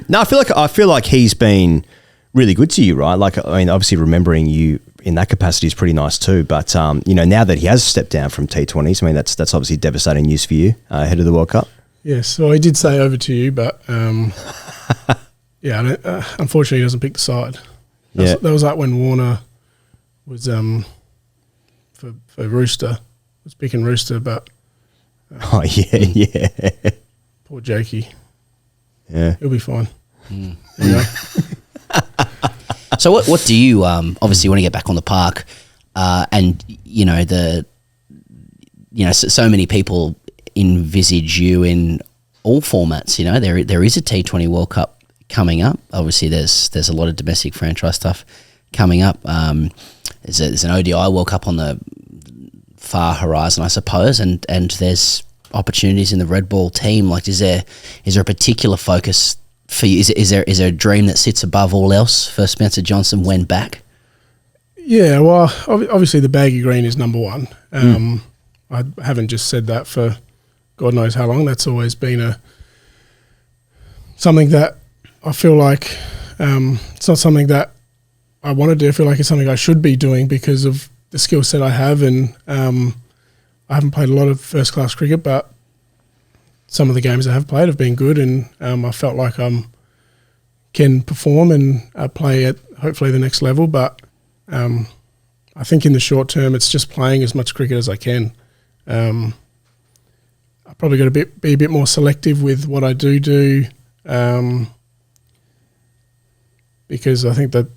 No, I feel like he's been really good to you, right? Like, I mean, obviously remembering you in that capacity is pretty nice too. But now that he has stepped down from T20s, I mean, that's obviously devastating news for you ahead of the World Cup. Yes, well, he did say over to you, but yeah, unfortunately, he doesn't pick the side. That was like when Warner was for Rooster, was picking Rooster, but oh yeah. Poor Jakey. Yeah, he'll be fine. Anyway. So what do you obviously want to get back on the park, and so many people envisage you in all formats. There is a T20 World Cup coming up. Obviously, there's a lot of domestic franchise stuff coming up. There's an ODI World Cup on the far horizon, I suppose, and there's opportunities in the red ball team. Like, is there a particular focus for you? Is there a dream that sits above all else for Spencer Johnson when back? Yeah, well, obviously the baggy green is number one. I haven't just said that for God knows how long. That's always been something that I feel like it's not something that I want to do. I feel like it's something I should be doing because of the skill set I have, and I haven't played a lot of first-class cricket, but some of the games I have played have been good, and I felt like I can perform and play at hopefully the next level. But I think in the short term, it's just playing as much cricket as I can. I probably got to be a bit more selective with what I do, because I think that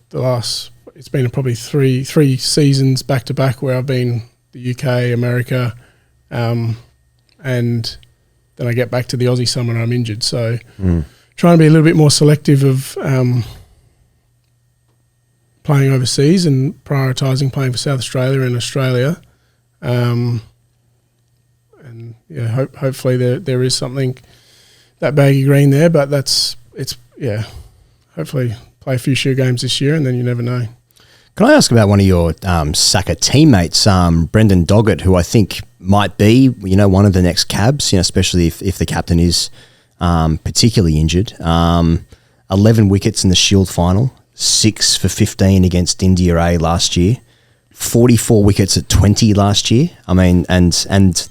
it's been probably three seasons back to back where I've been the UK, America, and then I get back to the Aussie summer and I'm injured. So trying to be a little bit more selective of playing overseas and prioritising playing for South Australia and Australia. And yeah, hopefully there is something, that baggy green there, but hopefully play a few shoe games this year and then you never know. Can I ask about one of your Saka teammates, Brendan Doggett, who I think might be, one of the next cabs, especially if the captain is particularly injured. 11 wickets in the Shield final, 6 for 15 against India A last year, 44 wickets at 20 last year. I mean, and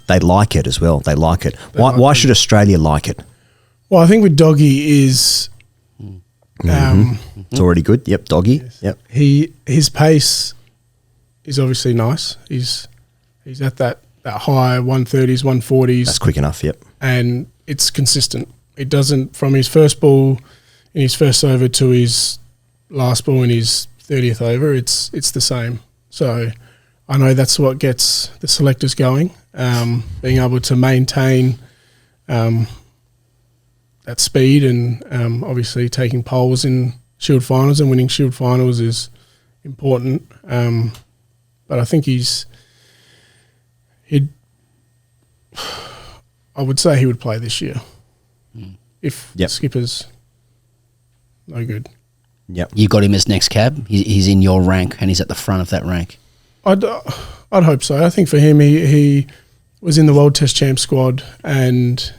they like it as well. They like it. Why should Australia like it? Well, I think with Doggy is... it's already good. Yep, Doggy. Yes. Yep. His pace is obviously nice. He's at that high 130s, 140s. That's quick enough. Yep. And it's consistent. It doesn't, from his first ball in his first over to his last ball in his 30th over, it's the same. So I know that's what gets the selectors going, being able to maintain that speed, and obviously taking poles in Shield finals and winning Shield finals is important. But I think I would say he would play this year if the skipper's no good. Yep. You got him as next cab. He's in your rank and he's at the front of that rank. I'd hope so. I think for him, he was in the World Test Champ squad and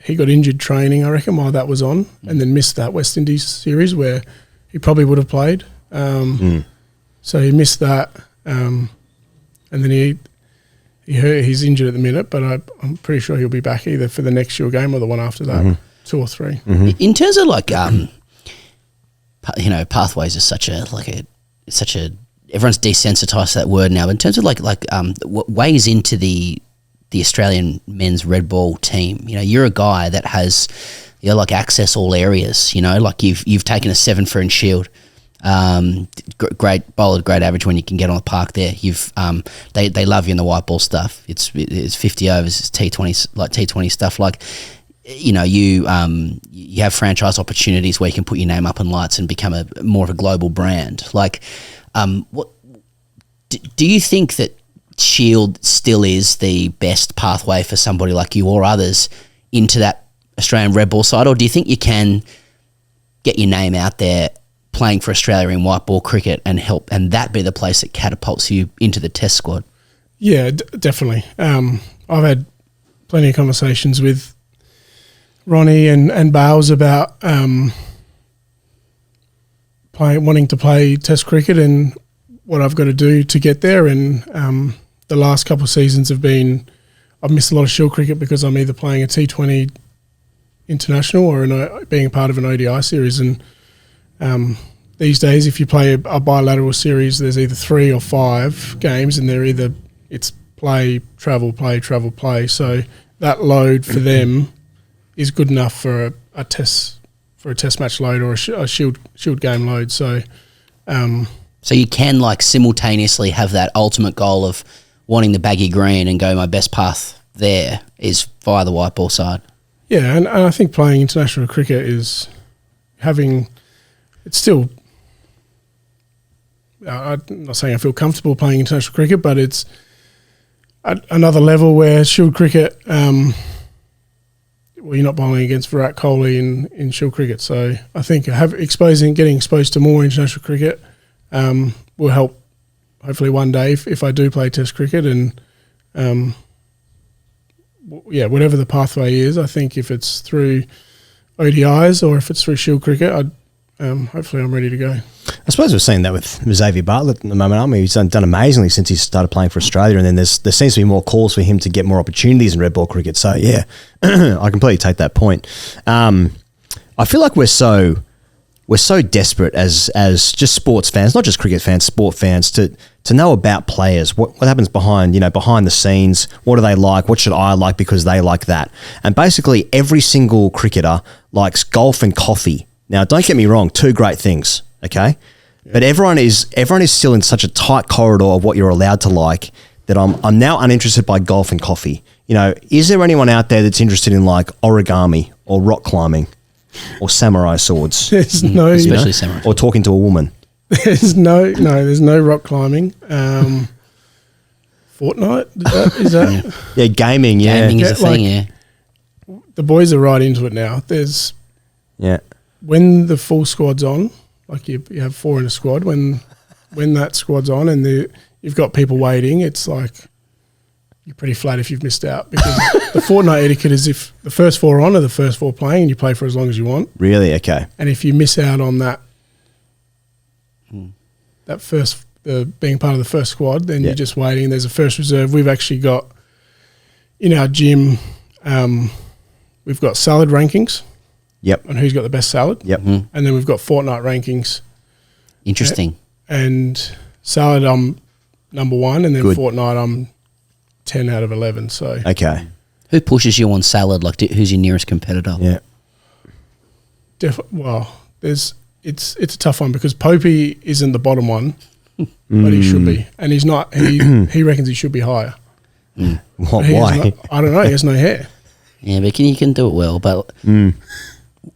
he got injured training, I reckon, while that was on, and then missed that West Indies series where he probably would have played. So he missed that, and then he's injured at the minute, but I'm pretty sure he'll be back either for the next Shield game or the one after that, 2 or 3. In terms of pathways is such a everyone's desensitized to that word now. But in terms of what weighs into the Australian men's red ball team, you're a guy that has access all areas. You've taken a 7 for in Shield. Great bowler, great average when you can get on the park there. They love you in the white ball stuff. It's 50 overs, it's T20 stuff. You have franchise opportunities where you can put your name up in lights and become more of a global brand. What do you think that Shield still is the best pathway for somebody like you or others into that Australian red ball side, or do you think you can get your name out there playing for Australia in white ball cricket and that be the place that catapults you into the test squad? Yeah, definitely. I've had plenty of conversations with Ronnie and Bales about wanting to play test cricket and what I've got to do to get there. And the last couple of seasons I've missed a lot of Shield cricket because I'm either playing a T20 international or being a part of an ODI series. And these days, if you play a bilateral series, there's either 3 or 5 games, and it's play, travel, play, travel, play. So that load for them is good enough for a test match load or a shield game load. So you can simultaneously have that ultimate goal of wanting the baggy green and go, my best path there is via the white ball side. Yeah, and I think playing international cricket is it's still, I'm not saying I feel comfortable playing international cricket, but it's another level where Shield cricket, you're not bowling against Virat Kohli in Shield cricket. So I think getting exposed to more international cricket will help hopefully one day if I do play test cricket. And whatever the pathway is, I think if it's through ODIs or if it's through Shield cricket, hopefully I'm ready to go. I suppose we're seeing that with Xavier Bartlett at the moment. I mean, he's done amazingly since he started playing for Australia, and then there seems to be more calls for him to get more opportunities in red ball cricket. So yeah, I completely take that point. I feel like we're so desperate as just sports fans, not just cricket fans, sport fans, to know about players. What happens behind the scenes? What do they like? What should I like because they like that? And basically every single cricketer likes golf and coffee. Now, don't get me wrong, 2 great things, okay? Yeah. But everyone is still in such a tight corridor of what you're allowed to like that I'm now uninterested by golf and coffee. Is there anyone out there that's interested in origami or rock climbing or samurai swords? There's no, especially samurai, or talking to a woman. There's no rock climbing. Fortnite is that? Yeah, gaming. Yeah, gaming is a thing. Yeah, the boys are right into it now. When the full squad's on, you have 4 in a squad. When that squad's on and you've got people waiting, it's you're pretty flat if you've missed out, because the Fortnite etiquette is if the first 4 are on are the first 4 playing, and you play for as long as you want. Really? Okay. And if you miss out on that being part of the first squad, then you're just waiting. There's a first reserve. We've actually got in our gym, we've got salad rankings. Yep. On who's got the best salad. Yep. And then we've got Fortnite rankings. Interesting. And salad, I'm number 1, and then Good. Fortnite, I'm 10 out of 11. So okay. Who pushes you on salad? Who's your nearest competitor? Yeah. It's a tough one because Popey isn't the bottom one, but he should be, and he's not. He reckons he should be higher. Why? I don't know. He has no hair. Yeah, but you can do it well. But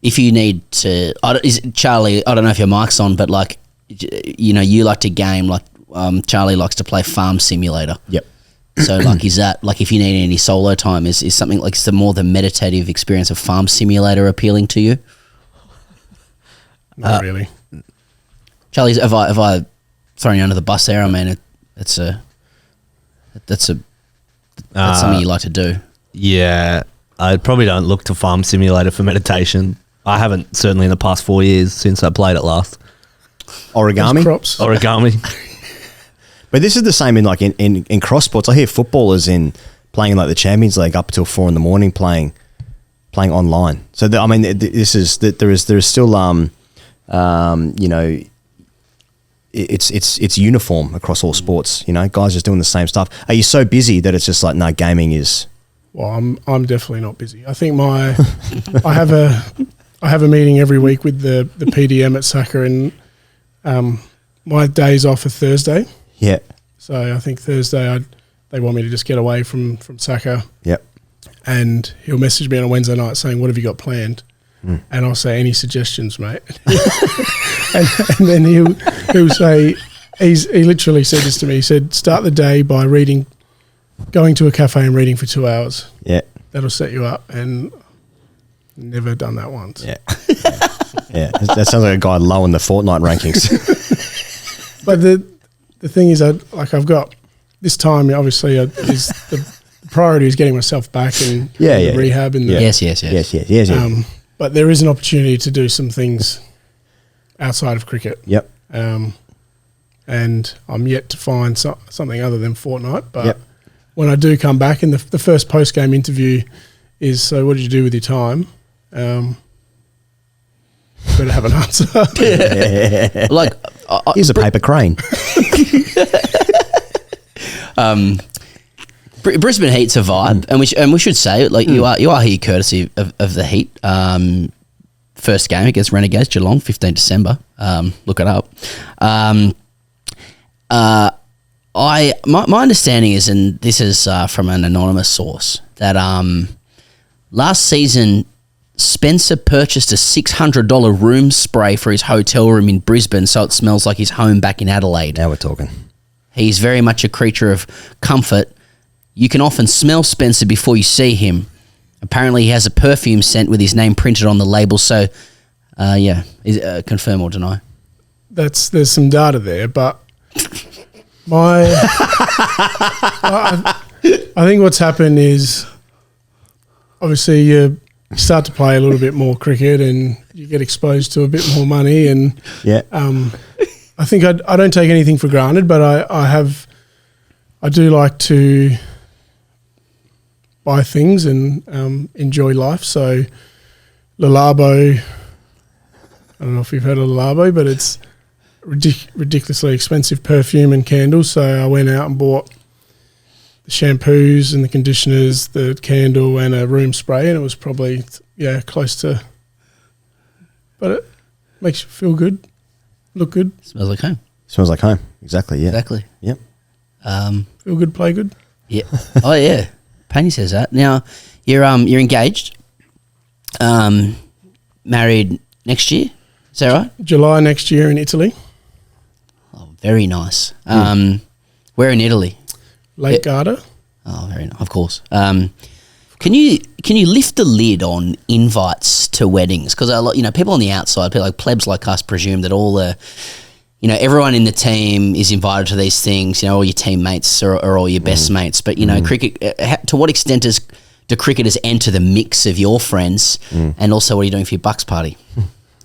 if you need to, Charlie, I don't know if your mic's on, but you like to game. Charlie likes to play Farm Simulator. Yep. So is that if you need any solo time, is something like the meditative experience of Farm Simulator appealing to you? Not really. Charlie, have I thrown you under the bus there? I mean, that's something you like to do. Yeah, I probably don't look to Farm Simulator for meditation. I haven't, certainly in the past 4 years since I played it last. Origami? Origami. But this is the same in cross sports. I hear footballers playing the Champions League up till 4 a.m. playing online. So there is still it's uniform across all sports. You know, guys just doing the same stuff. Are you so busy that it's just like, no, gaming is? Well, I'm definitely not busy. I think I have a meeting every week with the PDM at Saka, and my days off are Thursday. Yeah. So I think Thursday they want me to just get away from Saka. Yep. And he'll message me on a Wednesday night saying, "What have you got planned?" And I'll say, "Any suggestions, mate?" and then he'll say, he literally said this to me. He said, "Start the day by going to a cafe and reading for 2 hours. Yeah. That'll set you up." And never done that once. Yeah. Yeah. That sounds like a guy low in the Fortnite rankings. But the thing is, I've got this time. Obviously, is the priority is getting myself back and the rehab and yes. But there is an opportunity to do some things outside of cricket. Yep. And I'm yet to find something other than Fortnite. But when I do come back, and the first post game interview is, "So what did you do with your time?" Better have an answer. Like, here's a paper crane. Brisbane Heat's a vibe, and we should say, like, you are here courtesy of the Heat. First game against Renegades Geelong, 15 December. Look it up. My understanding is, and this is from an anonymous source, that last season Spencer purchased a $600 room spray for his hotel room in Brisbane so it smells like his home back in Adelaide. Now we're talking. He's very much a creature of comfort. You can often smell Spencer before you see him. Apparently he has a perfume scent with his name printed on the label. So, confirm or deny? There's some data there, but I think what's happened is, obviously you start to play a little bit more cricket and you get exposed to a bit more money, and I think I don't take anything for granted, but I do like to buy things and enjoy life. So Lalabo, I don't know if you've heard of Lalabo, but it's ridiculously expensive perfume and candles. So I went out and bought the shampoos and the conditioners, the candle and a room spray, and it was probably close to, but it makes you feel good, look good. Smells like home. Smells like home. Exactly. Yeah. Exactly. Yep. Feel good, play good. Yeah. Oh yeah. Panny says that. Now you're engaged, married next year. Is that right? July next year in Italy. Oh, very nice. Where in Italy? Lake Garda. Oh, very nice. Of course. Can you lift the lid on invites to weddings? Because people on the outside, people like plebs like us, presume that all the, everyone in the team is invited to these things. All your teammates or all your best mates. But cricket. To what extent do cricketers enter the mix of your friends? And also, what are you doing for your Bucks party?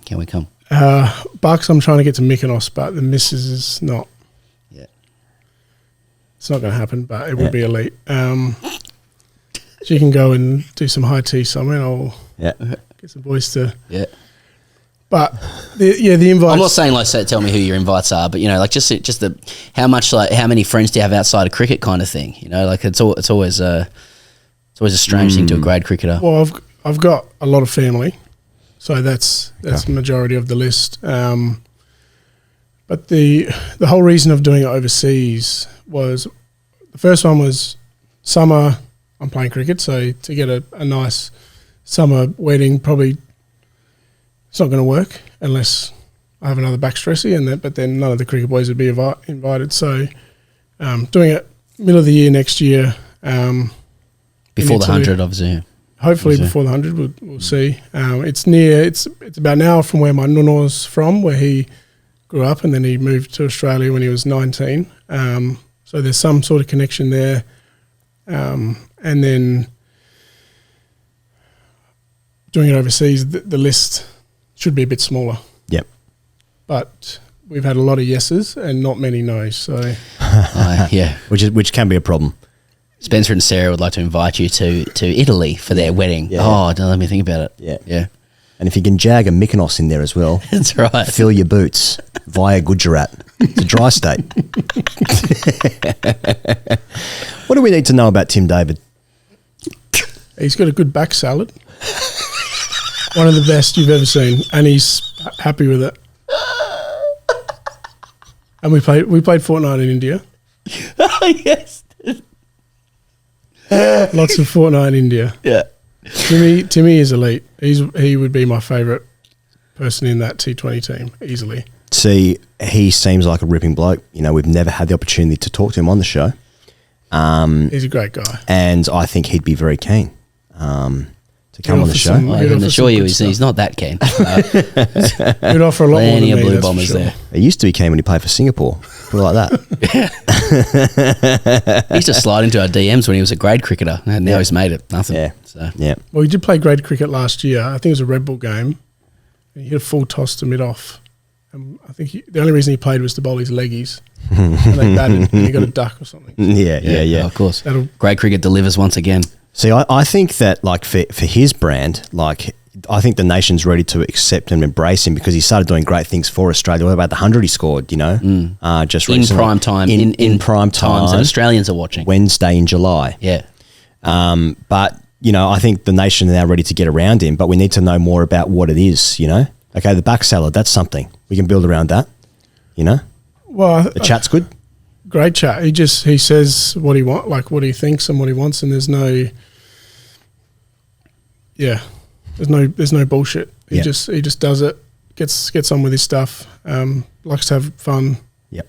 Can we come? Bucks, I'm trying to get to Mykonos, but the missus is not. Yeah. It's not going to happen, but it would be elite. She can go and do some high tea somewhere, and I'll get some boys to. Yeah. But the invites. I'm not saying tell me who your invites are, but just the how many friends do you have outside of cricket kind of thing. It's always a strange thing to a grade cricketer. Well, I've got a lot of family, so that's the majority of the list. But the whole reason of doing it overseas was, the first one was summer. I'm playing cricket, so to get a nice summer wedding, probably it's not going to work unless I have another back stressy, but then none of the cricket boys would be invited. So doing it middle of the year next year. Before the 100, obviously. Hopefully before the 100, we'll see. It's about an hour from where my nono's from, where he grew up, and then he moved to Australia when he was 19. So there's some sort of connection there. And then doing it overseas, the list should be a bit smaller. Yep. But we've had a lot of yeses and not many no's. So which can be a problem. Spencer and Sarah would like to invite you to Italy for their wedding. Yeah. Oh, don't let me think about it. Yeah. Yeah. And if you can jag a Mykonos in there as well. That's right. Fill your boots via Gujarat. It's a dry state. What do we need to know about Tim David? He's got a good back salad. One of the best you've ever seen, and he's happy with it. And we played Fortnite in India. Yes. Lots of Fortnite in India. Yeah. Timmy is elite. He would be my favourite person in that T20 team, easily. See, he seems like a ripping bloke. You know, we've never had the opportunity to talk to him on the show. He's a great guy. And I think he'd be very keen to come on the show. I can assure you he's not that keen. He'd offer a lot more than me, Blue that's for Bombers sure. there. He used to be keen when he played for Singapore. Put it like that. He used to slide into our DMs when he was a grade cricketer, and now he's made it. Nothing. Yeah. So. Yeah. Well, he did play grade cricket last year. I think it was a Red Bull game. And he hit a full toss to mid-off. And I think the only reason he played was to bowl his leggies. And they batted and he got a duck or something. Yeah. Oh, of course. Grade cricket delivers once again. See, I think that, like, for his brand, like, I think the nation's ready to accept and embrace him because he started doing great things for Australia. What about the 100 he scored, you know, just in recently? prime time. In prime time. that Australians are watching. Wednesday in July. Yeah. But, you know, I think the nation are now ready to get around him, but we need to know more about what it is, you know? Okay, the back salad, that's something. We can build around that, you know? Well, the chat's good. Great chat. He says what he wants, like what he thinks and what he wants, and there's no bullshit. He just does it, gets on with his stuff, likes to have fun. Yep.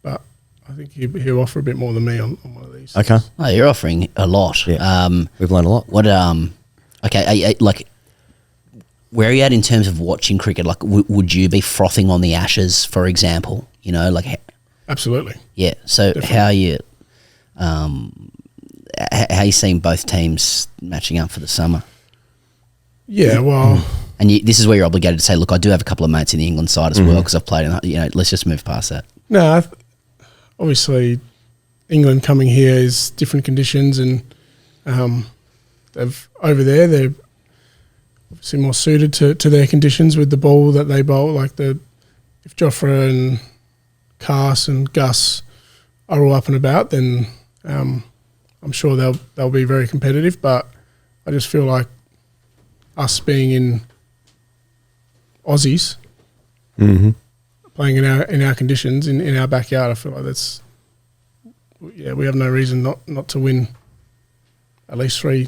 But I think he'll offer a bit more than me on one of these. Okay. Oh, you're offering a lot. Yeah. We've learned a lot. What? Okay. Like, where are you at in terms of watching cricket? Like, would you be frothing on the Ashes, for example? You know, like. Absolutely. Yeah. So Definitely. how are you? How you seeing both teams matching up for the summer? Yeah. Well. And this is where you're obligated to say, look, I do have a couple of mates in the England side as well because I've played in. You know, let's just move past that. No, obviously, England coming here is different conditions, and they're obviously more suited to their conditions with the ball that they bowl. Like if Jofra and Cass and Gus are all up and about, then I'm sure they'll be very competitive. But I just feel like us being in Aussies. Mm-hmm. Playing in our conditions in our backyard, I feel like we have no reason not to win at least 3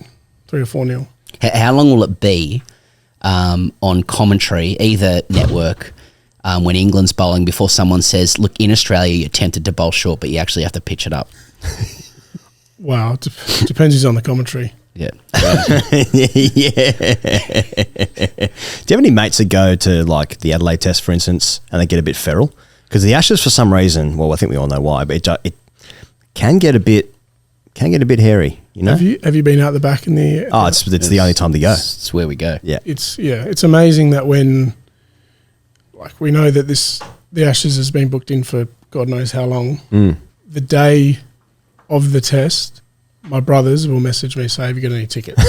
or 4-0. How long will it be on commentary, either network, when England's bowling, before someone says, look, in Australia you're tempted to bowl short, but you actually have to pitch it up? Wow, it depends who's on the commentary. Yeah. Yeah. Do you have any mates that go to, like, the Adelaide Test, for instance, and they get a bit feral? Because the Ashes, for some reason, well, I think we all know why, but it can get a bit hairy. You know? Have you been out the back in the? Oh, it's the only time to go. It's where we go. Yeah. It's amazing that when, like, we know that the Ashes has been booked in for God knows how long. The day of the test, my brothers will message me, say, have you got any tickets?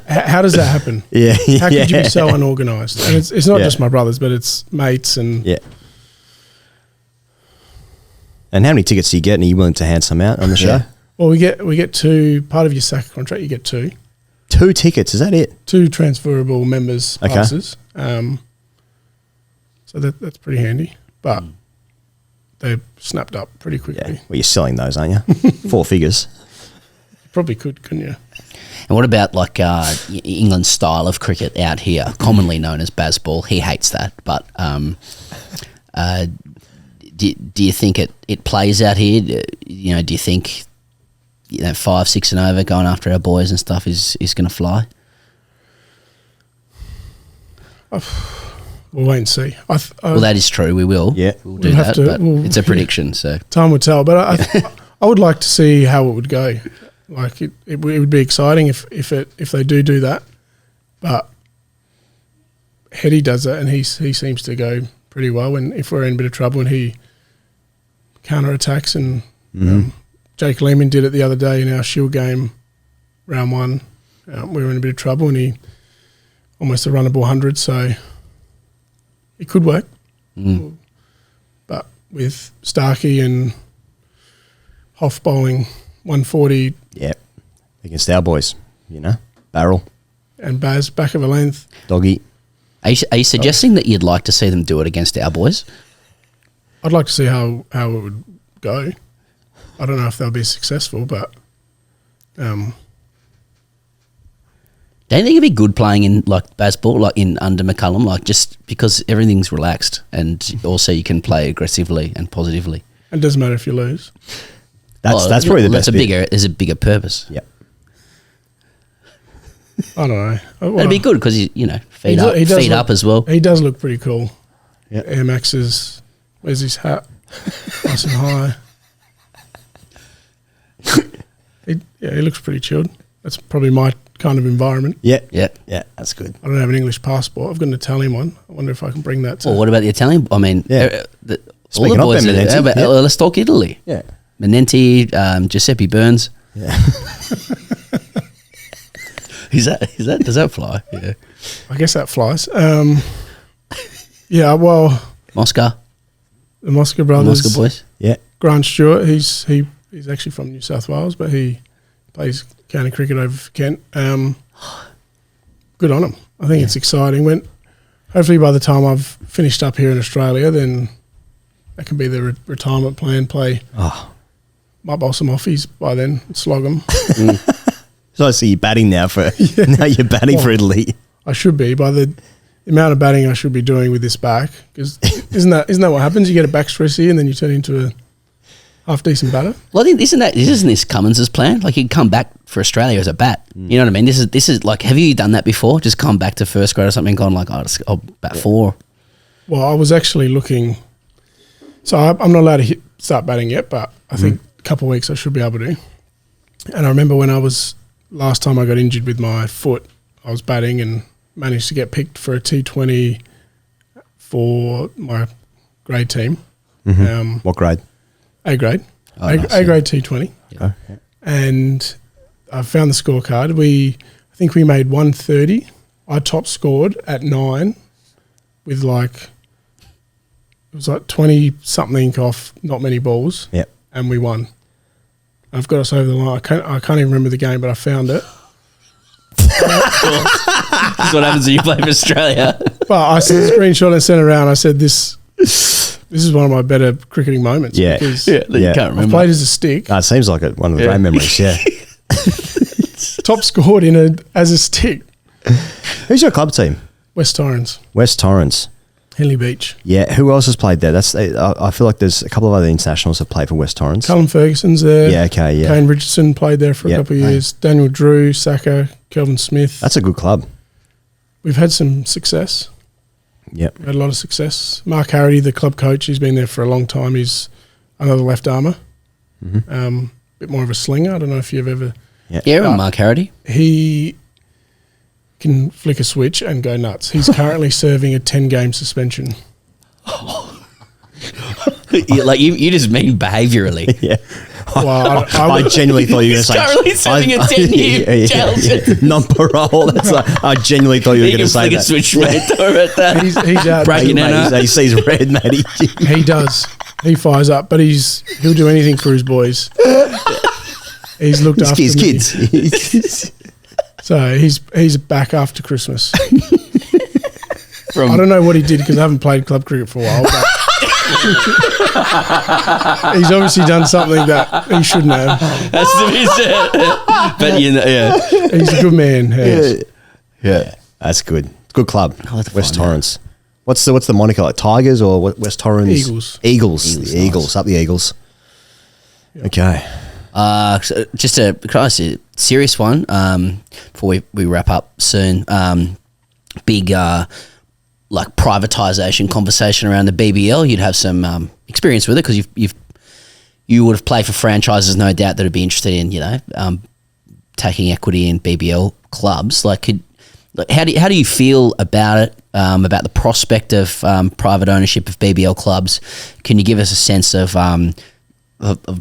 How does that happen? Yeah. How could you be so unorganised? And it's not just my brothers, but it's mates and... Yeah. And how many tickets do you get, and are you willing to hand some out on the show? Well, we get 2, part of your SAC contract, you get 2. 2 tickets, is that it? 2 transferable members Okay. passes. So that's pretty handy. But they're snapped up pretty quickly. Yeah. Well, you're selling those, aren't you? 4 figures. You probably could, couldn't you? And what about, like, England's style of cricket out here, commonly known as Bazball? He hates that, but do you think it plays out here? You know, do you think 5, 6 and over going after our boys and stuff is going to fly? We'll wait and see. Well, that is true. We will. Yeah. We'll do that, but it's a prediction, so... Time will tell, but I would like to see how it would go. Like, it would be exciting if they do that, but Hetty does it, and he seems to go pretty well. And if we're in a bit of trouble, and he counter-attacks, and Jake Lehman did it the other day in our Shield game, round 1. We were in a bit of trouble, and he almost a runnable 100, so it could work. But with Starkey and Hoff bowling 140 Yeah. Against our boys, Barrel, and Baz back of a length. Doggy. Are you suggesting that you'd like to see them do it against our boys? I'd like to see how it would go. I don't know if they'll be successful, but Don't you think it'd be good playing in like baseball, like in under McCullum, like just because everything's relaxed and also you can play aggressively and positively. it doesn't matter if you lose. That's probably the best bit. There's a bigger purpose. Yep. I don't know. Well, It'd be good because feet up as well. He does look pretty cool. Yep. Air Max's, where's his hat? Nice and high. He looks pretty chilled. That's probably my kind of environment. Yeah, that's good. I don't have an English passport. I've got an Italian one. I wonder if I can bring that to... Well, what about the Italian? I mean, Yeah. all the boys. Let's talk Italy. Yeah. Menenti, Giuseppe Burns. Yeah. Does that fly? Yeah. I guess that flies. Yeah, well... Mosca. The Mosca brothers. Mosca boys. Yeah. Grant Stewart, he's actually from New South Wales, but he plays county cricket over for Kent. Good on him. I think it's exciting. Hopefully by the time I've finished up here in Australia, then that can be the retirement plan. Might bowl some offies by then, slog them. So I see you batting now now you're batting for Italy. I should be by the amount of batting I should be doing with this back, because isn't that what happens? You get a back stressy and then you turn into a half decent batter. Well, I think isn't this Cummins' plan? Like he'd come back for Australia as a bat. You know what I mean? This is like, have you done that before? Just come back to first grade or something, gone like, I'll bat 4. Well, I was actually looking. So I'm not allowed to start batting yet, but I think a couple of weeks I should be able to. And I remember when last time I got injured with my foot, I was batting and managed to get picked for a T20 for my grade team. What grade? A grade. Oh, A nice, grade T20. Okay. And I found the scorecard. I think we made 130. I top scored at 9 with it was 20 something off not many balls. Yep. And we won. I've got us over the line. I can't even remember the game, but I found it. That's what happens when you play for Australia. But I screenshot and sent it around. I said, this is one of my better cricketing moments. Yeah. Because You can't I remember. played as a stick. It seems like one of the great memories, yeah. Top scored as a stick. Who's your club team? West Torrens. West Torrens. Henley Beach. Yeah, who else has played there? I feel like there's a couple of other internationals that played for West Torrens. Callum Ferguson's there. Yeah, okay, yeah. Kane Richardson played there for a couple of years. Daniel Drew, Saka, Kelvin Smith. That's a good club. We've had some success. Yep. We've had a lot of success. Mark Harrity, the club coach, he's been there for a long time. He's another left armour. Bit more of a slinger. I don't know if you've ever... Yeah, Mark Harrity. He can flick a switch and go nuts. He's currently serving a 10-game suspension. You just mean behaviourally. Yeah. Well, I genuinely thought you were going to say... Currently serving a 10-year jail sentence. Non-parole. I genuinely thought you were going to say He that. can flick a switch, mate. Don't worry about that. He's out. Breaking in. He sees red, mate. He does. He fires up, but he'll do anything for his boys. He's looked after his me. kids. So he's back after Christmas. I don't know what he did because I haven't played club cricket for a while. But he's obviously done something that he shouldn't have. That's to be said. But He's a good man. Yeah, that's good. Good club. West find Torrens. What's the moniker, like Tigers or West Torrens? Eagles. The Eagles. Up the Eagles. Yep. Okay. So just a serious one before we wrap up soon. Big privatisation conversation around the BBL. You'd have some experience with it because you would have played for franchises, no doubt, that would be interested in taking equity in BBL clubs. How do you feel about it? About the prospect of private ownership of BBL clubs? Can you give us a sense of a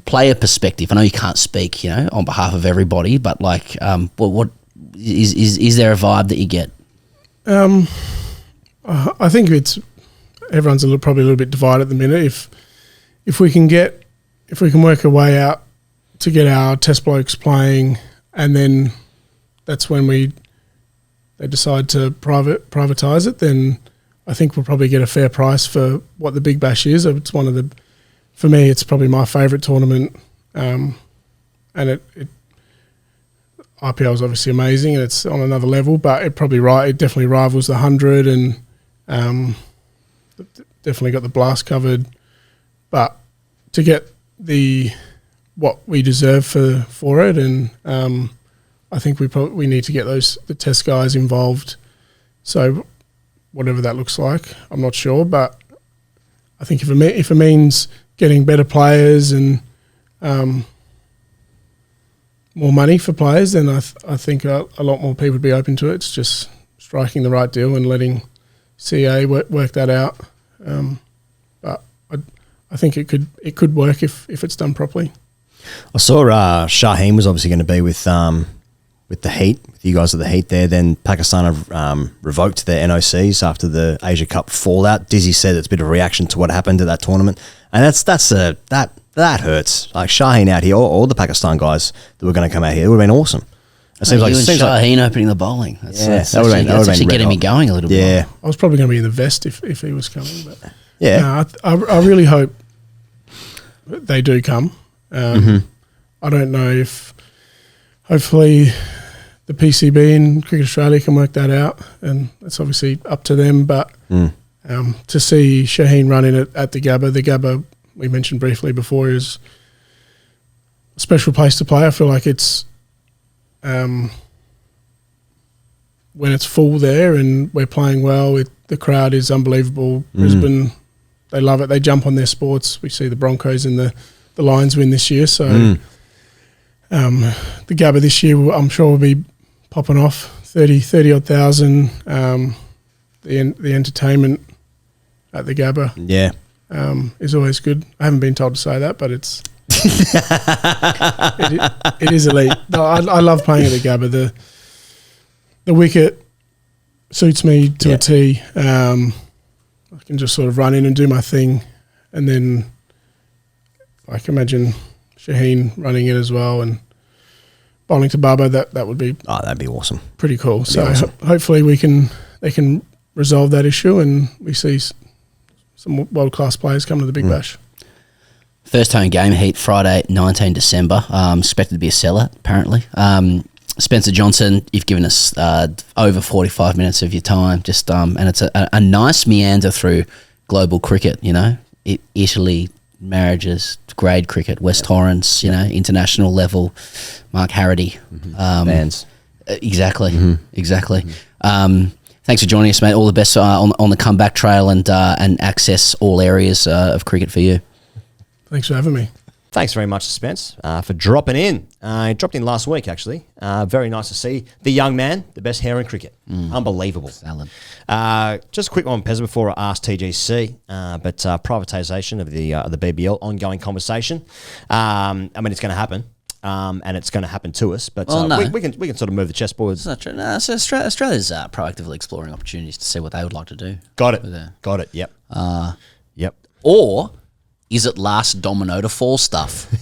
player perspective? I know you can't speak, on behalf of everybody, but what is there a vibe that you get? I think everyone's probably a little bit divided at the minute. If we can work a way out to get our test blokes playing, and then that's when they decide to privatise it, then I think we'll probably get a fair price for what the Big Bash is. It's for me, it's probably my favourite tournament, and IPL is obviously amazing and it's on another level, but it definitely rivals the 100 and definitely got the blast covered. But to get what we deserve for it, and I think we need to get the test guys involved. So whatever that looks like, I'm not sure, but I think if it means getting better players and more money for players, then I think a lot more people would be open to it. It's just striking the right deal and letting CA work that out. But I think it could work if it's done properly. I saw Shaheen was obviously going to be with the Heat, with you guys at the Heat there. Then Pakistan have revoked their NOCs after the Asia Cup fallout. Dizzy said it's a bit of a reaction to what happened at that tournament, and that hurts. Like Shaheen out here, all the Pakistan guys that were going to come out here, it would have been awesome. It seems like Shaheen opening the bowling. That's actually getting me going a little bit. Yeah, I was probably going to be in the vest if he was coming, but yeah, no, I really hope they do come. I don't know if hopefully the PCB and Cricket Australia can work that out, and it's obviously up to them. But to see Shaheen running it at the Gabba we mentioned briefly before is a special place to play. I feel like it's when it's full there and we're playing well, the crowd is unbelievable. Brisbane, they love it. They jump on their sports. We see the Broncos and the Lions win this year, so the Gabba this year I'm sure will be popping off 30 odd thousand. The entertainment at the Gabba is always good. I haven't been told to say that, but it's it is elite. No, I love playing at the Gabba. The wicket suits me to a T. I can just sort of run in and do my thing, and then I can imagine Shaheen running it as well and bowling to Bubba. That would be that'd be awesome. Pretty cool. So hopefully they can resolve that issue and we see some world class players come to the Big Bash. First home game, Heat, Friday, 19 December. Expected to be a sellout, apparently. Spencer Johnson, you've given us over 45 minutes of your time, and it's a nice meander through global cricket, Italy, marriages, grade cricket, West Torrens, international level, Mark Harrity. Bands. Exactly. Thanks for joining us, mate. All the best on the comeback trail and access all areas of cricket for you. Thanks for having me. Thanks very much, Spence, for dropping in. He dropped in last week, actually. Very nice to see the young man, the best hair in cricket. Unbelievable. Salad. Just a quick one, Pez, before I ask TGC, but privatisation of the BBL, ongoing conversation. It's going to happen. And it's going to happen to us, but we can sort of move the chessboard. It's not true. No, so Australia's proactively exploring opportunities to see what they would like to do. Got it. Yep. Yep. Or is it last domino to fall stuff?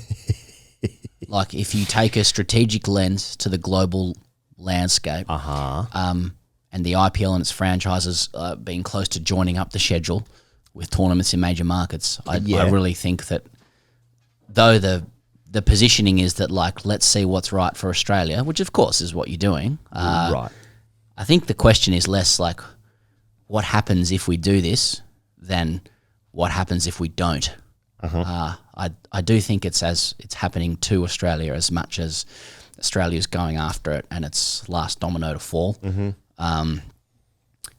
Like if you take a strategic lens to the global landscape, and the IPL and its franchises being close to joining up the schedule with tournaments in major markets, I really think that though the positioning is that, like, let's see what's right for Australia, which of course is what you're doing. Right. I think the question is less like what happens if we do this than what happens if we don't. I do think it's happening to Australia as much as Australia's going after it and it's last domino to fall.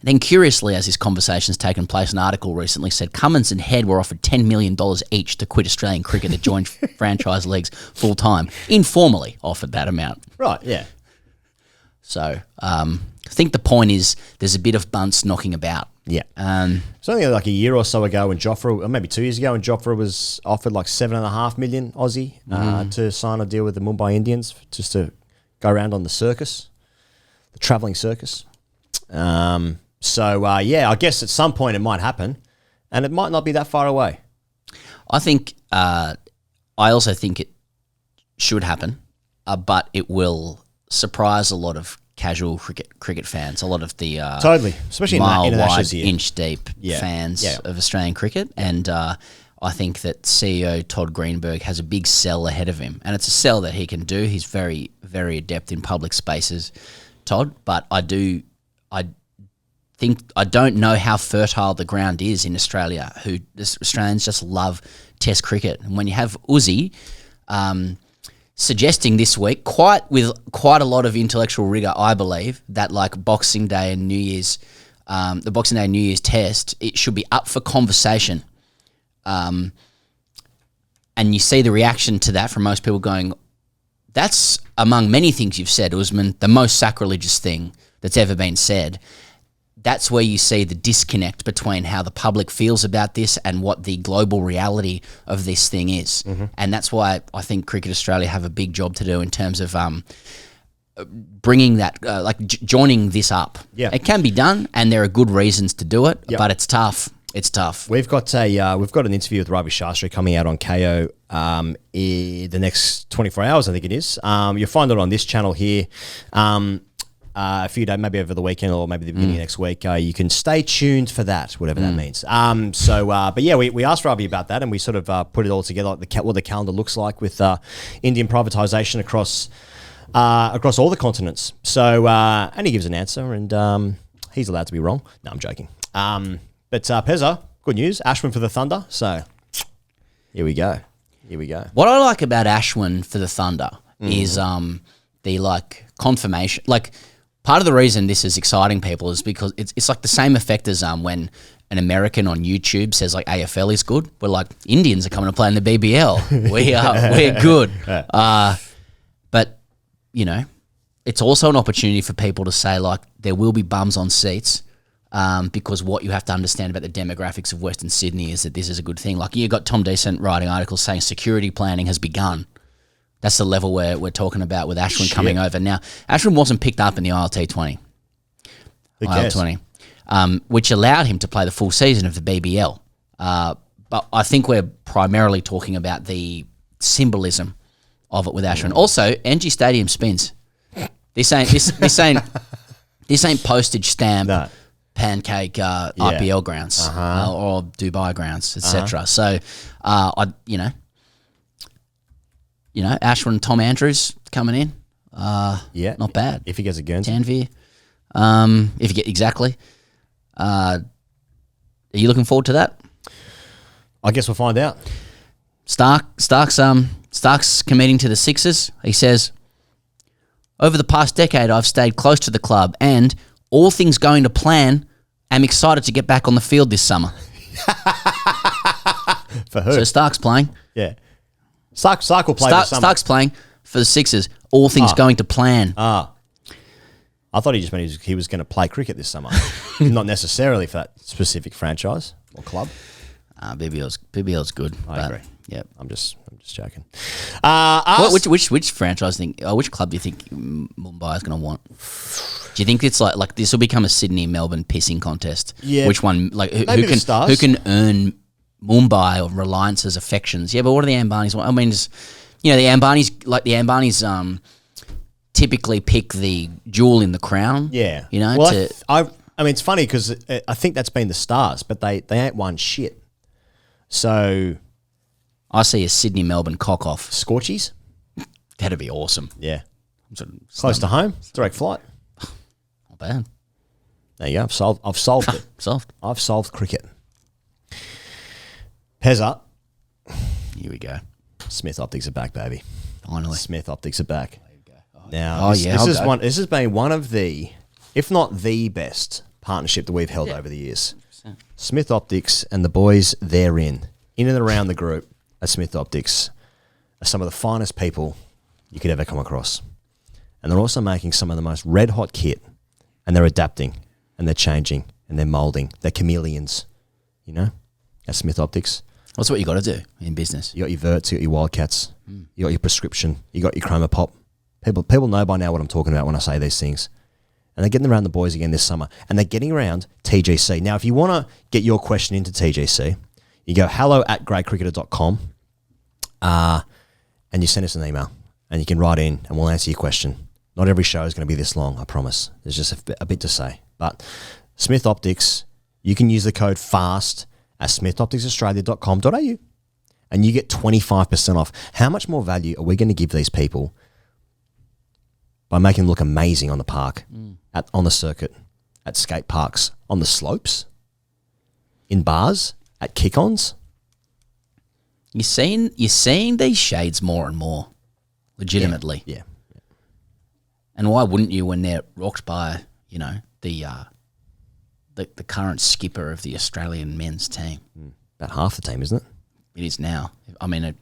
Then curiously, as this conversation's taken place, an article recently said Cummins and Head were offered $10 million each to quit Australian cricket to join franchise leagues full time. Informally offered that amount. Right, yeah. So I think the point is there's a bit of bunts knocking about. Yeah. It's only like a year or so ago when Jofra, or maybe 2 years ago, when Jofra was offered like 7.5 million Aussie to sign a deal with the Mumbai Indians just to go around on the circus, the travelling circus. I guess at some point it might happen, and it might not be that far away. I think. I also think it should happen, but it will surprise a lot of casual cricket fans, a lot of the totally, especially mile in wide, year. inch deep fans of Australian cricket, and I think that CEO Todd Greenberg has a big sell ahead of him, and it's a sell that he can do. He's very, very adept in public spaces, Todd. But I don't know how fertile the ground is in Australia. Australians just love Test cricket, and when you have Uzi suggesting this week, with quite a lot of intellectual rigor, I believe that like Boxing Day and New Year's, the Boxing Day and New Year's Test, it should be up for conversation. And you see the reaction to that from most people going, that's among many things you've said, Usman, the most sacrilegious thing that's ever been said. That's where you see the disconnect between how the public feels about this and what the global reality of this thing is. Mm-hmm. And that's why I think Cricket Australia have a big job to do in terms of bringing that, joining this up. Yeah. It can be done, and there are good reasons to do it, but it's tough. It's tough. We've got an interview with Ravi Shastri coming out on Kayo the next 24 hours, I think it is. You'll find it on this channel here. A few days, maybe over the weekend or maybe the beginning of next week. You can stay tuned for that, whatever that means. We asked Ravi about that, and we sort of put it all together, like what the calendar looks like with Indian privatisation across all the continents. So, and he gives an answer, and he's allowed to be wrong. No, I'm joking. But Pezza, good news. Ashwin for the Thunder. So here we go. What I like about Ashwin for the Thunder is the confirmation. Part of the reason this is exciting people is because it's like the same effect as when an American on YouTube says like AFL is good. We're like, Indians are coming to play in the BBL. We're good. But it's also an opportunity for people to say like there will be bums on seats. Because what you have to understand about the demographics of Western Sydney is that this is a good thing. Like you got Tom Decent writing articles saying security planning has begun. That's the level where we're talking about with Ashwin coming over. Now, Ashwin wasn't picked up in the ILT20. Which allowed him to play the full season of the BBL. But I think we're primarily talking about the symbolism of it with Ashwin. Also, NG Stadium spins. This ain't postage stamp pancake IPL grounds or Dubai grounds, etc. So, Ashwin, Tom Andrews coming in. Not bad. If he gets a Guernsey. Tanvir. If you get exactly. Are you looking forward to that? I guess we'll find out. Stark's committing to the Sixers. He says, over the past decade, I've stayed close to the club and all things going to plan, I'm excited to get back on the field this summer. For who? So Stark's playing. Yeah. Stark will play this summer. Stark's playing for the Sixers. All things going to plan. I thought he just meant he was going to play cricket this summer. Not necessarily for that specific franchise or club. BBL's good. I agree. Yep. I'm just joking. Which franchise which club do you think Mumbai is going to want? Do you think it's like this will become a Sydney Melbourne pissing contest? Yeah. Which one who can earn Mumbai or Reliance's affections? Yeah, but what do the Ambanis want? I mean, the Ambanis typically pick the jewel in the crown. Yeah. Well, I mean, it's funny because I think that's been the Stars, but they ain't won shit. So I see a Sydney Melbourne cock off. Scorchies? That'd be awesome. Yeah. Close to home. Direct flight. Not bad. There you go. I've solved it. Solved. I've solved cricket. Pezza. Here we go. Smith Optics are back, baby. Finally. Smith Optics are back. There you go. Now, this has been one of the, if not the best partnership that we've held over the years. 100%. Smith Optics and the boys therein, in and around the group at Smith Optics, are some of the finest people you could ever come across. And they're also making some of the most red-hot kit, and they're adapting, and they're changing, and they're moulding. They're chameleons, at Smith Optics. That's what you got to do in business. You got your Verts, you got your Wildcats, you got your Prescription, you got your Chroma Pop. People know by now what I'm talking about when I say these things. and they're getting around the boys again this summer, and they're getting around TGC. Now, if you want to get your question into TGC, you go hello@greatcricketer.com, and you send us an email, and you can write in, and we'll answer your question. Not every show is going to be this long, I promise. There's just a bit to say. But Smith Optics, you can use the code FAST at smithopticsaustralia.com.au, and you get 25% off. How much more value are we going to give these people by making them look amazing on the park, on the circuit, at skate parks, on the slopes, in bars, at kick-ons? You're seeing these shades more and more, legitimately. Yeah. And why wouldn't you when they're rocked by, the current skipper of the Australian men's team? About half the team, isn't it? It is now. I mean,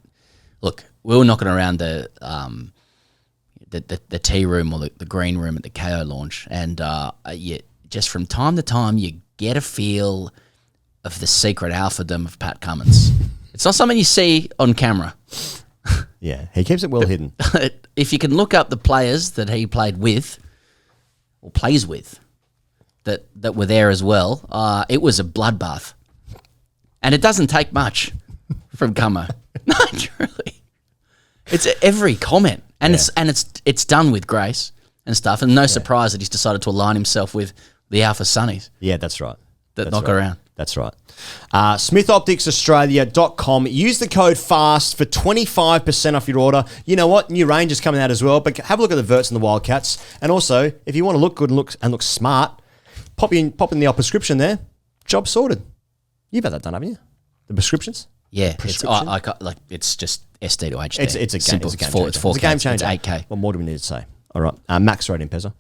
look, we were knocking around the tea room or the green room at the Kayo launch, and just from time to time you get a feel of the secret alphadom of Pat Cummins. It's not something you see on camera. Yeah, he keeps it well hidden. If you can look up the players that he played with or plays with that were there as well, it was a bloodbath. And it doesn't take much from Cummo. No, truly. It's every comment. And it's done with grace and stuff. And no surprise that he's decided to align himself with the Alpha Sunnies. Yeah, that's right. That knock around. That's right. SmithOpticsAustralia.com. Use the code FAST for 25% off your order. You know what? New range is coming out as well. But have a look at the Verts and the Wildcats. And also, if you want to look good and look smart, pop in the old prescription there. Job sorted. You've had that done, haven't you? The prescriptions? Yeah. It's just SD to HD. It's a game Simple. changer. It's 4K. It's a game changer. It's 8K. What more do we need to say? All right. Max wrote in, Pezza.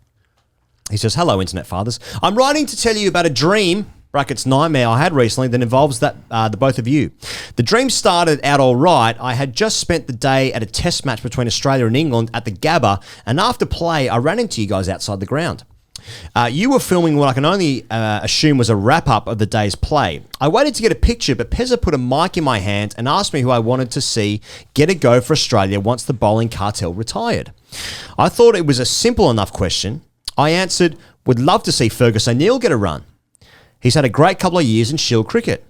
He says, hello, Internet Fathers. I'm writing to tell you about a dream, brackets nightmare, I had recently that involves the both of you. The dream started out all right. I had just spent the day at a test match between Australia and England at the Gabba, and after play, I ran into you guys outside the ground. You were filming what I can only assume was a wrap-up of the day's play. I waited to get a picture, but Pezza put a mic in my hand and asked me who I wanted to see get a go for Australia once the bowling cartel retired. I thought it was a simple enough question. I answered, would love to see Fergus O'Neill get a run. He's had a great couple of years in Shield cricket.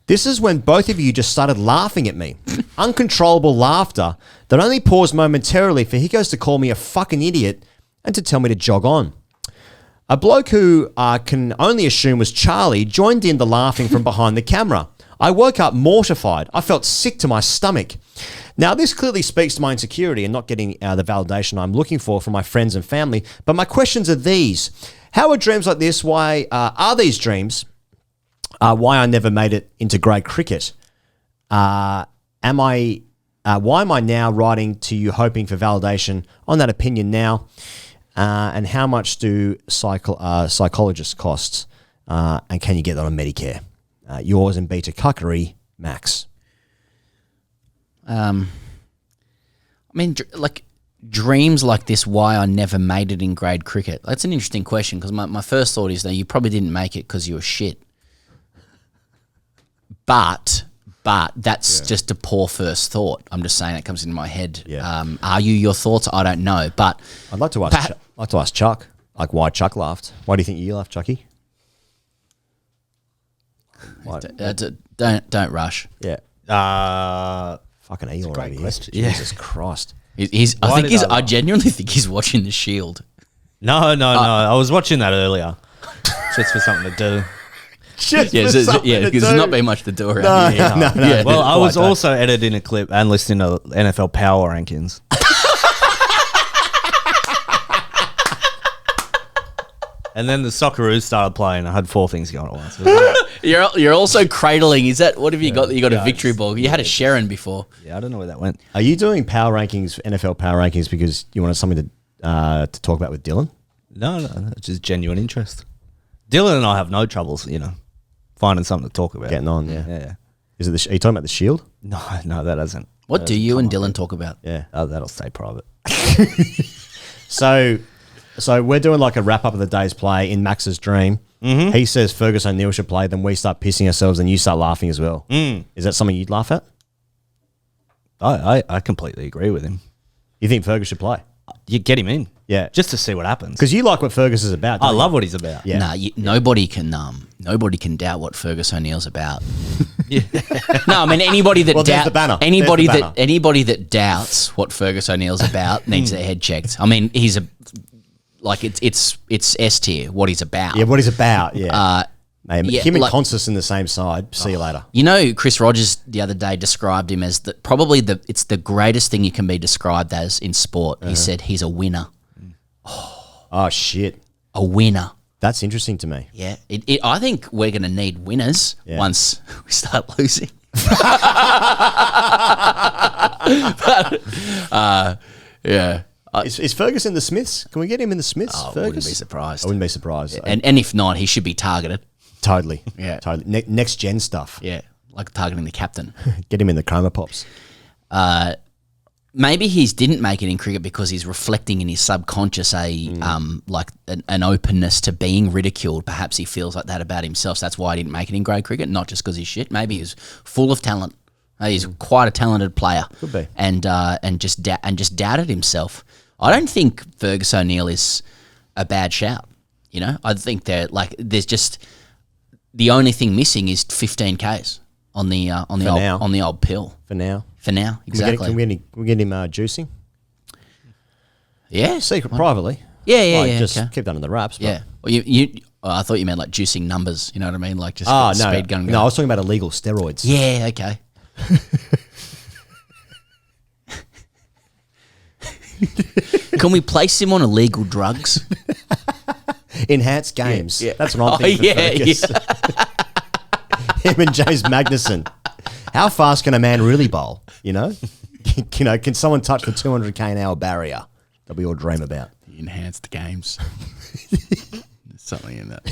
This is when both of you just started laughing at me. Uncontrollable laughter that only paused momentarily for Higgins to call me a fucking idiot and to tell me to jog on. A bloke who can only assume was Charlie joined in the laughing from behind the camera. I woke up mortified. I felt sick to my stomach. Now, this clearly speaks to my insecurity and not getting the validation I'm looking for from my friends and family, but my questions are these. How are dreams like this? Why are these dreams? Why I never made it into grade cricket? Why am I now writing to you hoping for validation on that opinion now? And how much do psychologists cost? And can you get that on Medicare? Yours and Bitta Cuckery, Max. I mean, dreams like this, why I never made it in grade cricket. That's an interesting question because my first thought is that you probably didn't make it because you were shit. But that's just a poor first thought. I'm just saying it comes into my head. Yeah. Are you your thoughts? I don't know. But I'd like to ask Chuck, like why Chuck laughed. Why do you think you laughed, Chucky? Don't rush. Yeah. Fucking Eeyore over here. Question. Jesus Christ. I genuinely think he's watching The Shield. No. I was watching that earlier. Just for something to do. Because there's not been much to do around here. No. Yeah. Well, I was also editing a clip and listening to NFL Power Rankings. And then the Socceroos started playing. I had four things going at once. You're also cradling. Is that what have you got? You got a victory ball. You had a Sharon before. Yeah, I don't know where that went. Are you doing power rankings, NFL power rankings, because you wanted something to talk about with Dylan? No, it's just genuine interest. Dylan and I have no troubles, finding something to talk about. Getting on, yeah. Yeah. Is it? Are you talking about the Shield? No, that hasn't. What do you and Dylan talk about? Yeah, that'll stay private. So we're doing like a wrap up of the day's play in Max's dream. Mm-hmm. He says Fergus O'Neill should play, then we start pissing ourselves and you start laughing as well. Is that something you'd laugh at? I completely agree with him. You think Fergus should play? You get him in. Yeah. Just to see what happens. Because you like what Fergus is about. I don't love you? what he's about. Yeah. Nah, nobody can doubt what Fergus O'Neill's about. No, I mean anybody that Well, there's the banner. anybody There's the that anybody that doubts what Fergus O'Neill's about needs their head checked. I mean, he's it's S tier what he's about. Yeah, what he's about. Yeah. Mate, yeah, him and like- Consus in the same side. See you later. You know, Chris Rogers the other day described him as it's the greatest thing you can be described as in sport. He said he's a winner. Oh, shit. A winner. That's interesting to me. Yeah, I think we're going to need winners once we start losing. Yeah. Is Fergus in the Smiths? Can we get him in the Smiths? I Fergus? wouldn't be surprised. I wouldn't be surprised. And if not, he should be targeted. Totally. Yeah. Totally. Next gen stuff. Yeah, like targeting the captain. Get him in the coma pops. Maybe he didn't make it in cricket because he's reflecting in his subconscious like an openness to being ridiculed. Perhaps he feels like that about himself. So that's why he didn't make it in grade cricket, not just because he's shit. Maybe he's full of talent. He's quite a talented player. Could be. And just doubted himself. I don't think Fergus O'Neill is a bad shout. You know, I think there's just the only thing missing is 15 Ks on the old pill. For now. For now, exactly. Can we get him juicing? Yeah, Secret privately. Yeah. Just okay. keep that in the wraps. But. Yeah. Well, I thought you meant like juicing numbers. You know what I mean? Like just no, speed gun. No, I was talking about illegal steroids. Yeah. Okay. Can we place him on illegal drugs? Enhanced games. Yeah. That's what I'm thinking. Yeah. Him and James Magnuson. How fast can a man really bowl? You know, can someone touch the 200k an hour barrier that we all dream about? Enhanced games. There's something in that.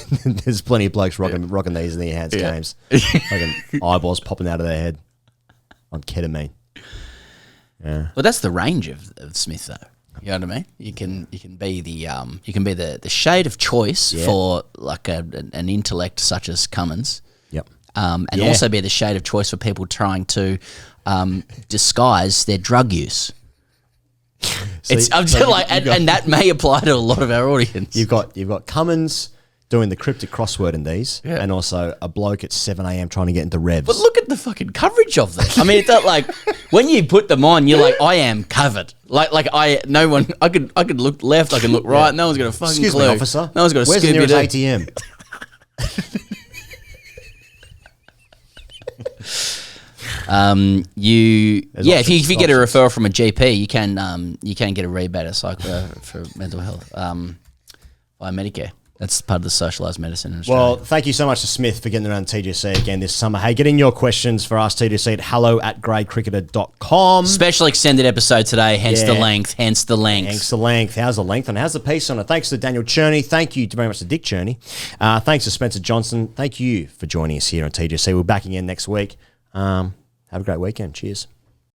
There's plenty of blokes rocking these in the enhanced games. Fucking eyeballs popping out of their head on ketamine. Yeah. Well, that's the range of Smith, though. You know what I mean? You can be the shade of choice for like an intellect such as Cummins. Yep. And also be the shade of choice for people trying to disguise their drug use. And that may apply to a lot of our audience. You've got Cummins doing the cryptic crossword in these, and also a bloke at 7 a.m. trying to get into revs. But look at the fucking coverage of them. I mean, it's not like when you put them on, you're like, I am covered. I could look left, I can look right. No one's got a fucking Excuse clue. me, officer. No one's got a Where's the nearest Scooby-Doo. ATM? If you get a referral from a GP, you can get a rebate for mental health by Medicare. That's part of the socialised medicine in Australia. Well, thank you so much to Smith for getting around TGC again this summer. Hey, get in your questions for AskTGC at hello@gradecricketer.com. Special extended episode today, hence the length. How's the length and how's the piece on it? Thanks to Daniel Cherny. Thank you very much to Dick Cherny. Thanks to Spencer Johnson. Thank you for joining us here on TGC. We're back again next week. Have a great weekend. Cheers.